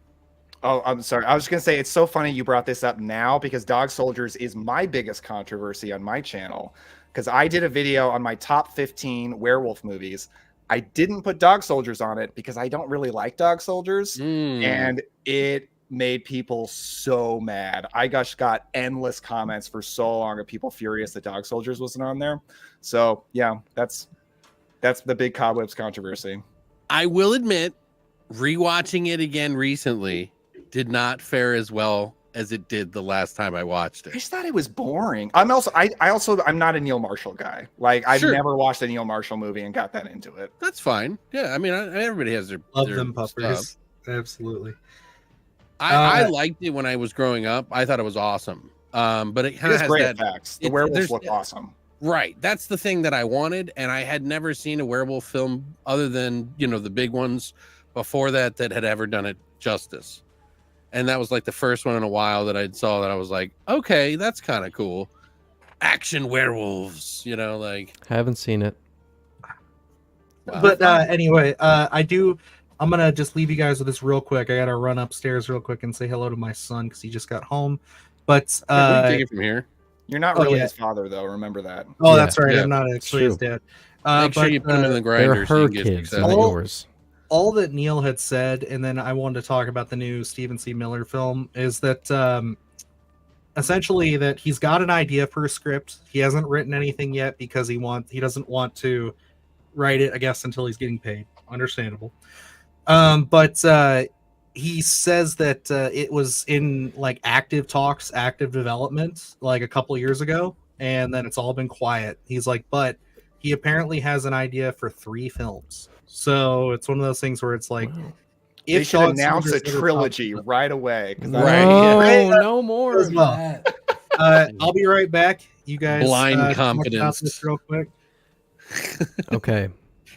Speaker 4: Oh, I'm sorry. I was just gonna say it's so funny you brought this up now because Dog Soldiers is my biggest controversy on my channel because I did a video on my top 15 werewolf movies. I didn't put Dog Soldiers on it because I don't really like Dog Soldiers, and it made people so mad. I just got endless comments for so long of people furious that Dog Soldiers wasn't on there. So yeah, that's the big Cobwebs controversy.
Speaker 3: I will admit, rewatching it again recently did not fare as well as it did the last time I watched
Speaker 4: I
Speaker 3: it.
Speaker 4: just thought it was boring. I'm not a Neil Marshall guy. Like I've
Speaker 3: Sure.
Speaker 4: never watched a Neil Marshall movie and got that into it.
Speaker 3: That's fine. Yeah, I mean, everybody has their
Speaker 1: Love
Speaker 3: their
Speaker 1: them
Speaker 3: stuff.
Speaker 1: puppers. Absolutely.
Speaker 3: I liked it when I was growing up. I thought it was awesome. But it
Speaker 4: It
Speaker 3: kind of
Speaker 4: has
Speaker 3: has
Speaker 4: great
Speaker 3: that
Speaker 4: effects. The
Speaker 3: it-
Speaker 4: werewolves
Speaker 3: there's-
Speaker 4: look awesome.
Speaker 3: right. That's the thing that I wanted, and I had never seen a werewolf film other than the big ones before that had ever done it justice. And that was like the first one in a while that I saw that I was like, okay, that's kind of cool. Action werewolves, like.
Speaker 2: Haven't seen it.
Speaker 3: Wow.
Speaker 1: But anyway, I'm gonna just leave you guys with this real quick. I gotta run upstairs real quick and say hello to my son because he just got home. But
Speaker 3: We can take it from here.
Speaker 4: You're not
Speaker 1: Oh,
Speaker 4: really
Speaker 1: yeah.
Speaker 4: his father, though. Remember that.
Speaker 1: oh,
Speaker 2: Yeah,
Speaker 1: that's right.
Speaker 3: yeah,
Speaker 1: I'm not actually his
Speaker 2: true.
Speaker 1: dad.
Speaker 3: Make sure
Speaker 1: But,
Speaker 3: you put them in the
Speaker 2: They're
Speaker 3: grinder so
Speaker 2: her
Speaker 3: you can get
Speaker 2: kids, not
Speaker 3: successful.
Speaker 2: yours.
Speaker 1: all that Neil had said, and then I wanted to talk about the new Stephen C. Miller film, is that essentially that he's got an idea for a script. He hasn't written anything yet because he doesn't want to write it, I guess, until he's getting paid. Understandable. But he says that it was in like active talks, active development, like a couple years ago, and then it's all been quiet. He's like, but he apparently has an idea for 3 films. So it's one of those things where it's like,
Speaker 2: Wow.
Speaker 4: They should
Speaker 1: Dog
Speaker 4: announce a
Speaker 1: Soldiers ever
Speaker 4: trilogy
Speaker 1: pops up-
Speaker 4: right away. 'Cause
Speaker 2: No,
Speaker 3: Right.
Speaker 2: no more
Speaker 1: As
Speaker 2: of
Speaker 1: well.
Speaker 2: that.
Speaker 1: I'll be right back. You guys
Speaker 3: Blind
Speaker 1: talk about
Speaker 3: confidence.
Speaker 1: this real quick.
Speaker 2: Okay.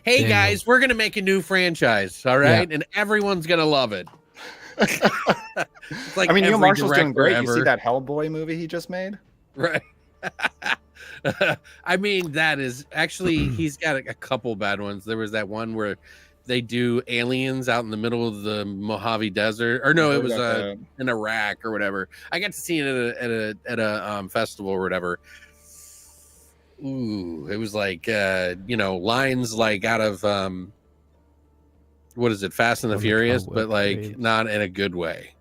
Speaker 3: Hey
Speaker 2: Daniel.
Speaker 3: guys, we're gonna make a new franchise, all right, and everyone's gonna love it. It's like
Speaker 4: I mean, Neil
Speaker 3: every
Speaker 4: Marshall's doing
Speaker 3: director
Speaker 4: great. You see
Speaker 3: ever.
Speaker 4: that Hellboy movie he just made?
Speaker 3: Right. I mean, that is actually he's got a couple bad ones. There was that one where they do aliens out in the middle of the Mojave Desert, or no, it was in Iraq or whatever. I got to see it at a festival or whatever. it was like lines like out of what is it, Fast and the Furious, but like not in a good way.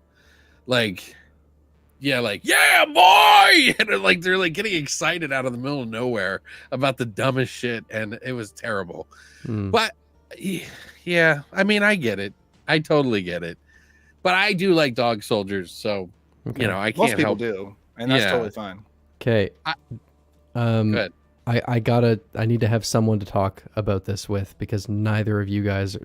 Speaker 3: Like, yeah, like, yeah, boy, and like they're like getting excited out of the middle of nowhere about the dumbest shit, and it was terrible. But yeah, I mean, I get it. I totally get it. But I do like dog soldiers, so I can't
Speaker 4: Most people
Speaker 3: help.
Speaker 4: do, and that's totally fine.
Speaker 2: Okay.
Speaker 3: Good.
Speaker 2: I need to have someone to talk about this with, because neither of you guys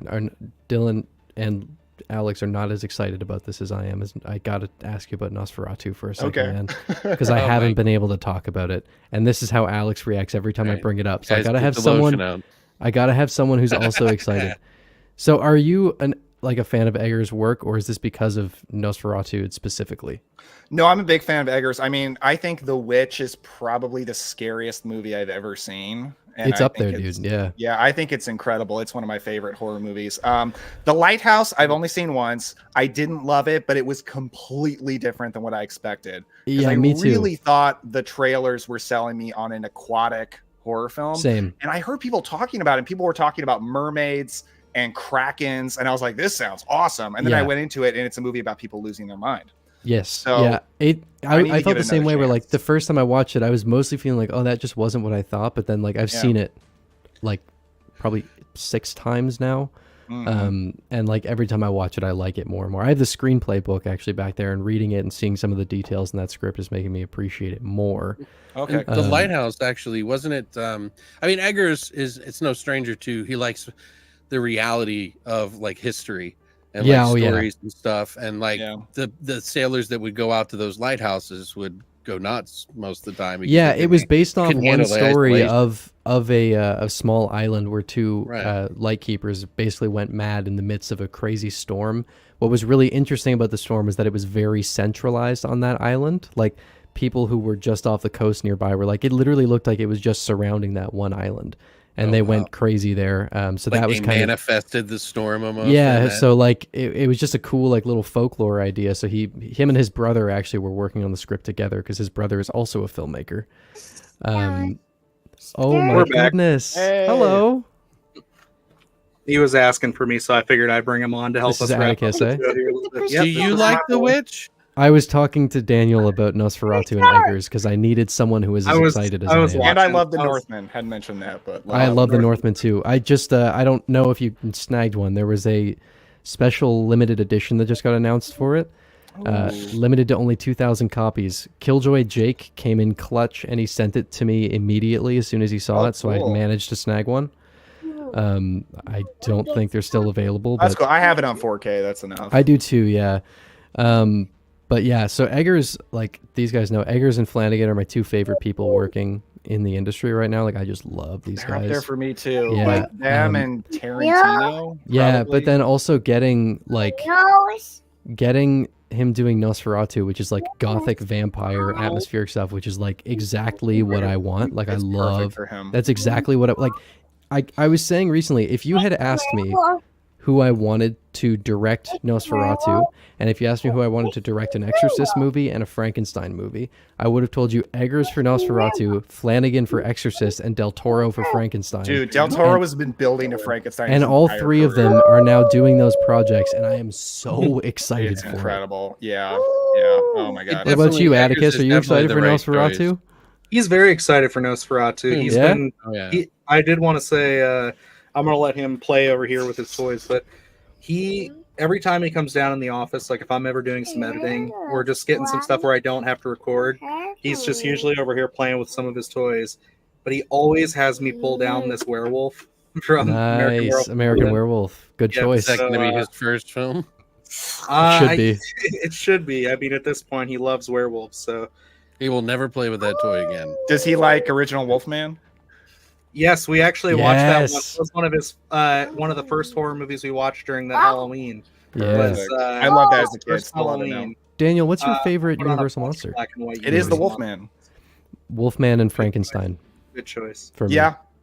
Speaker 2: Dylan and Alex are not as excited about this as I am. I gotta ask you about Nosferatu for a second, man, because I haven't been able to talk about it, and this is how Alex reacts every time I bring it up. So
Speaker 3: Guys,
Speaker 2: I gotta have someone. I gotta have someone who's also excited. So, are you a fan of Egger's work, or is this because of Nosferatu specifically?
Speaker 4: No, I'm a big fan of Eggers. I mean, I think The Witch is probably the scariest movie I've ever seen. And
Speaker 2: it's up there, dude. Yeah.
Speaker 4: Yeah, I think it's incredible. It's one of my favorite horror movies. The Lighthouse, I've only seen once. I didn't love it, but it was completely different than what I expected.
Speaker 2: Yeah, me too.
Speaker 4: I really thought the trailers were selling me on an aquatic horror film.
Speaker 2: Same.
Speaker 4: And I heard people talking about it, and people were talking about mermaids and krakens, and I was like, this sounds awesome. And then I went into it, and it's a movie about people losing their mind.
Speaker 2: Yes.
Speaker 4: So
Speaker 2: yeah. I felt the same way where like the first time I watched it, I was mostly feeling like, oh, that just wasn't what I thought. But then like I've seen it like probably 6 times now. And like every time I watch it, I like it more and more. I have the screenplay book actually back there, and reading it and seeing some of the details in that script is making me appreciate it more.
Speaker 4: Okay.
Speaker 3: The Lighthouse actually, wasn't it? I mean, Eggers it's no stranger to, he likes the reality of like history. And stories and stuff, and like the sailors that would go out to those lighthouses would go nuts most of the time.
Speaker 2: Yeah, it was based off one story of a small island where 2 lightkeepers basically went mad in the midst of a crazy storm. What was really interesting about the storm was that it was very centralized on that island. Like people who were just off the coast nearby were like, it literally looked like it was just surrounding that one island. And they went crazy there. So like that was kind of
Speaker 3: manifested the storm almost.
Speaker 2: Yeah. So like it was just a cool like little folklore idea. So him and his brother actually were working on the script together, because his brother is also a filmmaker. Oh my goodness! Hey. Hello.
Speaker 1: He was asking for me, so I figured I'd bring him on to help
Speaker 2: us.
Speaker 1: Atticus,
Speaker 3: Do you like The Witch?
Speaker 2: I was talking to Daniel about Nosferatu and Eggers because I needed someone who was as excited as I am.
Speaker 4: And I love The Northman. Hadn't mentioned that, but
Speaker 2: I love The Northman too. I just I don't know if you snagged one. There was a special limited edition that just got announced for it. Limited to only 2,000 copies. Killjoy Jake came in clutch, and he sent it to me immediately as soon as he saw it, so I managed to snag one. I don't think they're still available.
Speaker 4: That's cool. I have it on 4K. That's enough.
Speaker 2: I do too, yeah. But yeah, so Eggers, like these guys know, Eggers and Flanagan are my 2 favorite people working in the industry right now. Like I just love these guys.
Speaker 4: Up there for me too.
Speaker 2: Yeah.
Speaker 4: Like them and Tarantino.
Speaker 2: Yeah, but then also getting him doing Nosferatu, which is like gothic vampire atmospheric stuff, which is like exactly what I want. Like I love. That's exactly what I was saying recently. If you had asked me who I wanted to direct Nosferatu, and if you asked me who I wanted to direct an Exorcist movie and a Frankenstein movie, I would have told you Eggers for Nosferatu, Flanagan for Exorcist, and Del Toro for Frankenstein.
Speaker 4: Dude, Del Toro has been building a Frankenstein.
Speaker 2: And all 3 of them are now doing those projects, and I am so excited for it. It's
Speaker 4: incredible. Yeah. Yeah. Oh my God.
Speaker 2: What about you, Atticus? Are you excited for Nosferatu?
Speaker 1: He's very excited for Nosferatu. He's been. I did want to say. I'm gonna let him play over here with his toys, but every time he comes down in the office, like if I'm ever doing some editing or just getting some stuff where I don't have to record, he's just usually over here playing with some of his toys. But he always has me pull down this werewolf from
Speaker 2: American Werewolf. Good choice.
Speaker 3: Is that going to be his first film?
Speaker 2: It should be.
Speaker 1: It should be. I mean, at this point, he loves werewolves, so
Speaker 3: he will never play with that toy again.
Speaker 4: Does he like original Wolfman?
Speaker 1: Yes, we actually watched that one. It was one of his one of the first horror movies we watched during the Halloween.
Speaker 2: Yes.
Speaker 4: I love that as a kid.
Speaker 1: Halloween.
Speaker 2: Daniel, what's your favorite Universal monster?
Speaker 4: It is the Wolfman.
Speaker 2: Wolfman and Frankenstein.
Speaker 1: Good choice.
Speaker 2: For me.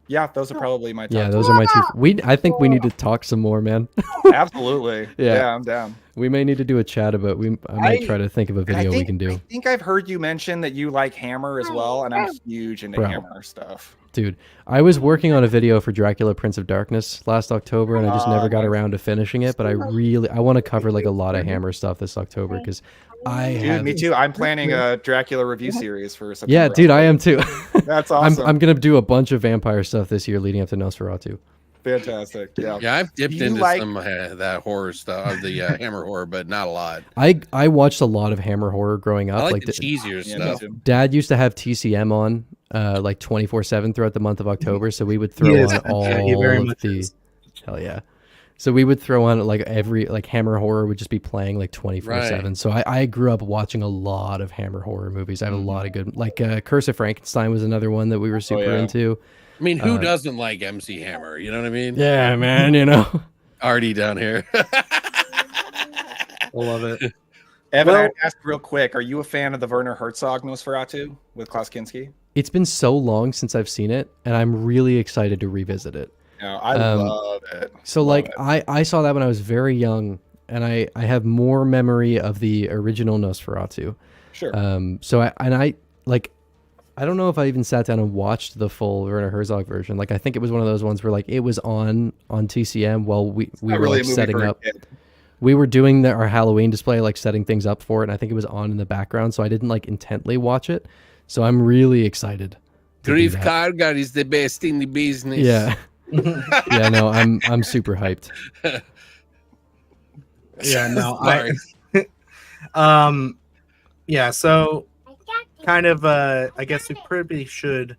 Speaker 4: Yeah, those are probably my top.
Speaker 2: Yeah, those are my 2. I think we need to talk some more, man.
Speaker 4: Absolutely. Yeah, I'm down.
Speaker 2: We may need to do a chat about. I might try to think of a video we can do.
Speaker 4: I think I've heard you mention that you like Hammer as well, and I'm huge into Hammer stuff.
Speaker 2: Dude, I was working on a video for Dracula Prince of Darkness last October, and I just never got around to finishing it. But I want to cover like a lot of Hammer stuff this October because
Speaker 4: Dude, me too. I'm planning a Dracula review series for September.
Speaker 2: Yeah, dude, I am too.
Speaker 4: That's awesome.
Speaker 2: I'm gonna do a bunch of vampire stuff this year leading up to Nosferatu.
Speaker 4: Fantastic. Yeah.
Speaker 3: Yeah, I've dipped into some that horror stuff, the Hammer horror, but not a lot.
Speaker 2: I watched a lot of Hammer horror growing up.
Speaker 3: I like the cheesier stuff.
Speaker 2: Dad used to have TCM on like 24/7 throughout the month of October, so we would throw on all of the hell yeah. So we would throw on like every like Hammer horror would just be playing like 24/7. So I grew up watching a lot of Hammer horror movies. I have a lot of good like Curse of Frankenstein was another one that we were super into.
Speaker 3: I mean, who doesn't like MC Hammer? You know what I mean?
Speaker 2: Yeah, man. You know,
Speaker 3: Artie down here.
Speaker 1: I love it.
Speaker 4: Evan, I'd ask real quick: are you a fan of the Werner Herzog Nosferatu with Klaus Kinski?
Speaker 2: It's been so long since I've seen it, and I'm really excited to revisit it.
Speaker 4: No, I love it.
Speaker 2: So I saw that when I was very young, and I have more memory of the original Nosferatu.
Speaker 4: Sure.
Speaker 2: So I don't know if I even sat down and watched the full Werner Herzog version. Like I think it was one of those ones where like it was on TCM while we were
Speaker 4: really
Speaker 2: like setting up. We were doing our Halloween display, like setting things up for it, and I think it was on in the background, so I didn't like intently watch it. So I'm really excited.
Speaker 3: Grief Kargar is the best in the business.
Speaker 2: Yeah. Yeah, no, I'm super hyped.
Speaker 1: Yeah, no, yeah, so kind of I guess we probably should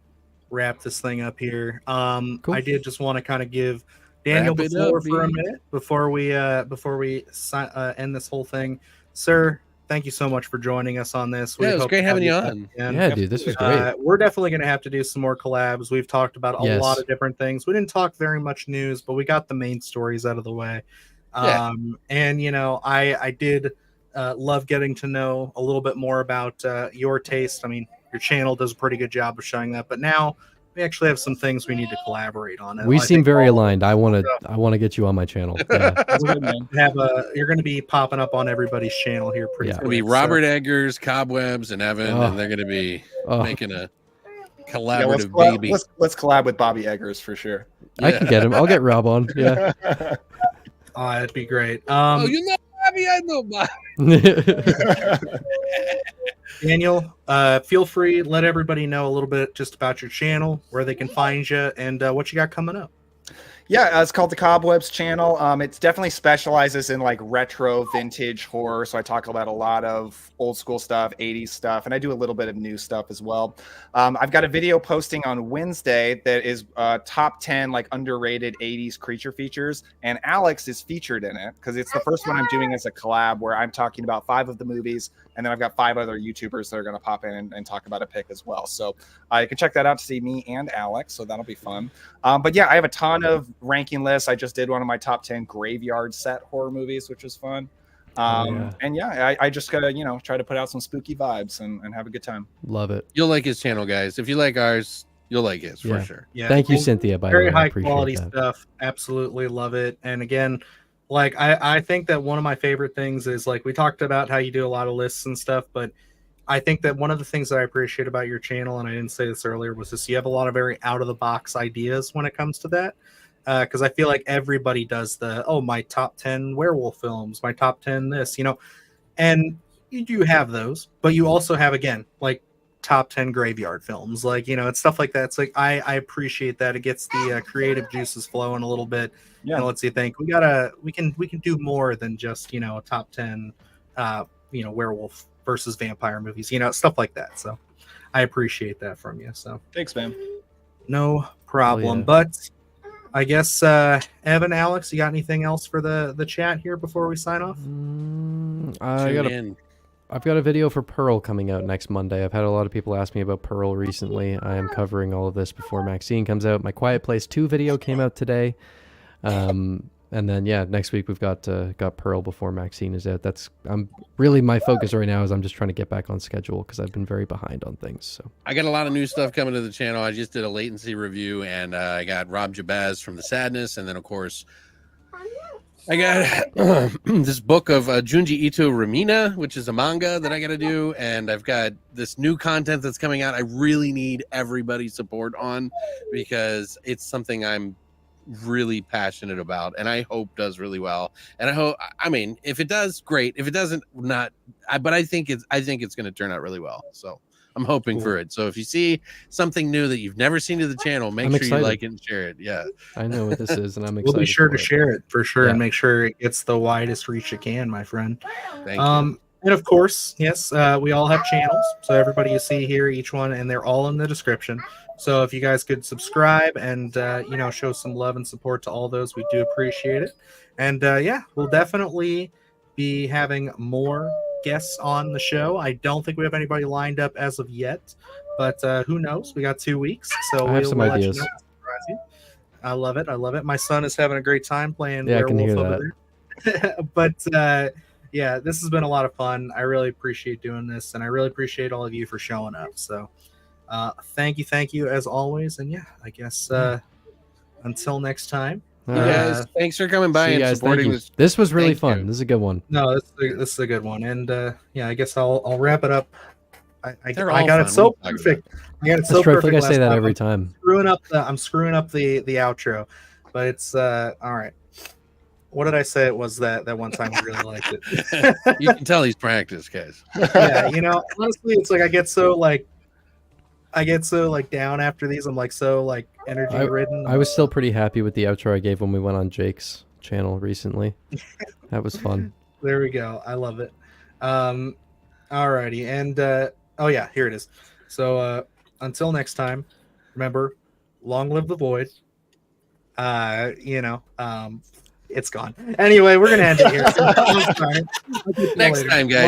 Speaker 1: wrap this thing up here.
Speaker 2: Cool.
Speaker 1: I did just want to kind of give Daniel the floor for a minute before we end this whole thing. Sir, thank you so much for joining us on this.
Speaker 3: Yeah, it was great having you on.
Speaker 2: Yeah, dude, this was great.
Speaker 1: We're definitely going to have to do some more collabs. We've talked about a lot of different things. We didn't talk very much news, but we got the main stories out of the way. And, you know, I did love getting to know a little bit more about your taste. I mean, your channel does a pretty good job of showing that, but now we actually have some things we need to collaborate on. And
Speaker 2: we seem very aligned. I want to get you on my channel. Yeah.
Speaker 1: You're going to be popping up on everybody's channel here pretty soon.
Speaker 3: It'll be Robert Eggers, Cobwebs, and Evan, and they're going to be making a collaborative baby.
Speaker 4: Let's collab with Bobby Eggers for sure.
Speaker 2: I can get him. I'll get Rob on. Yeah.
Speaker 1: Oh, that'd be great.
Speaker 3: You know Bobby? I know Bobby.
Speaker 1: Daniel, feel free, let everybody know a little bit just about your channel, where they can find you, and what you got coming up.
Speaker 4: Yeah, it's called the Cobwebs channel. It definitely specializes in like retro vintage horror. So I talk about a lot of old school stuff, 80s stuff, and I do a little bit of new stuff as well. I've got a video posting on Wednesday that is top 10 like underrated 80s creature features, and Alex is featured in it because it's the first one I'm doing as a collab where I'm talking about 5 of the movies, and then I've got 5 other YouTubers that are going to pop in and talk about a pick as well. So you can check that out to see me and Alex. So that'll be fun. But yeah, I have a ton of ranking lists. I just did one of my top 10 graveyard set horror movies, which was fun. And yeah, I just gotta, you know, try to put out some spooky vibes and have a good time.
Speaker 2: Love it.
Speaker 3: You'll like his channel, guys. If you like ours, you'll like his for sure.
Speaker 1: Yeah.
Speaker 2: Thank you, Cynthia. By
Speaker 1: very
Speaker 2: the way,
Speaker 1: high quality stuff. Absolutely love it. And again, like I think that one of my favorite things is like we talked about how you do a lot of lists and stuff, but I think that one of the things that I appreciate about your channel, and I didn't say this earlier, was just you have a lot of very out of the box ideas when it comes to that. Because I feel like everybody does my top 10 werewolf films, my top 10 this, you know, and you do have those, but you also have, again, like top 10 graveyard films, like, you know, it's stuff like that. It's like I appreciate that. It gets the creative juices flowing a little bit. Yeah, and lets you think we can do more than just, you know, a top 10 you know, werewolf versus vampire movies, you know, stuff like that. So I appreciate that from you. So
Speaker 4: thanks, man.
Speaker 1: No problem. But I guess Evan, Alex, you got anything else for the chat here before we sign off?
Speaker 2: I've got a video for Pearl coming out next Monday. I've had a lot of people ask me about Pearl recently. I am covering all of this before Maxine comes out. My Quiet Place 2 video came out today. And then next week we've got Pearl before Maxine is out. I'm really, my focus right now is I'm just trying to get back on schedule because I've been very behind on things. So
Speaker 3: I got a lot of new stuff coming to the channel. I just did a latency review, and I got Rob Jabaz from The Sadness, and then of course I got this book of Junji Ito Ramina, which is a manga that I got to do, and I've got this new content that's coming out. I really need everybody's support on because it's something I'm really passionate about, and I hope does really well. And I mean, if it does, great. If it doesn't, not. But I think it's going to turn out really well. So I'm hoping for it. So if you see something new that you've never seen to the channel, make sure you like it and share it. Yeah,
Speaker 2: I know what this is, and I'm excited.
Speaker 1: We'll be sure to share it for sure,
Speaker 2: Yeah.
Speaker 1: and make sure it gets the widest reach it can, my friend.
Speaker 3: Thank you.
Speaker 1: And of course, yes, we all have channels. So everybody you see here, each one, and they're all in the description. So if you guys could subscribe and show some love and support to all those, we do appreciate it. And yeah, we'll definitely be having more guests on the show. I don't think we have anybody lined up as of yet, but who knows? We got 2 weeks, so
Speaker 2: I have some ideas.
Speaker 1: Let you know. I love it. I love it. My son is having a great time playing
Speaker 2: Yeah, I can
Speaker 1: Werewolf
Speaker 2: hear
Speaker 1: over there. But yeah, this has been a lot of fun. I really appreciate doing this, and I really appreciate all of you for showing up. So thank you as always. And yeah, I guess until next time.
Speaker 3: You guys, thanks for coming by and supporting this.
Speaker 2: This was really fun. This is a good one.
Speaker 1: No, this is a good one. And yeah, I guess I'll wrap it up. I got
Speaker 3: fun.
Speaker 1: it so perfect. I got it so
Speaker 2: perfect.
Speaker 1: perfect.
Speaker 2: I say that every time.
Speaker 1: I'm screwing up the outro, but it's all right. What did I say? It was that one time I really liked it.
Speaker 3: You can tell he's practiced, guys.
Speaker 1: Yeah, honestly, it's like I get so down after these. I'm like so like energy ridden.
Speaker 2: I was still pretty happy with the outro I gave when we went on Jake's channel recently. That was fun.
Speaker 1: There we go. I love it. Alrighty, and oh yeah, here it is. So until next time, remember, long live the void. It's gone. Anyway, we're gonna end it here. So,
Speaker 3: next time, guys.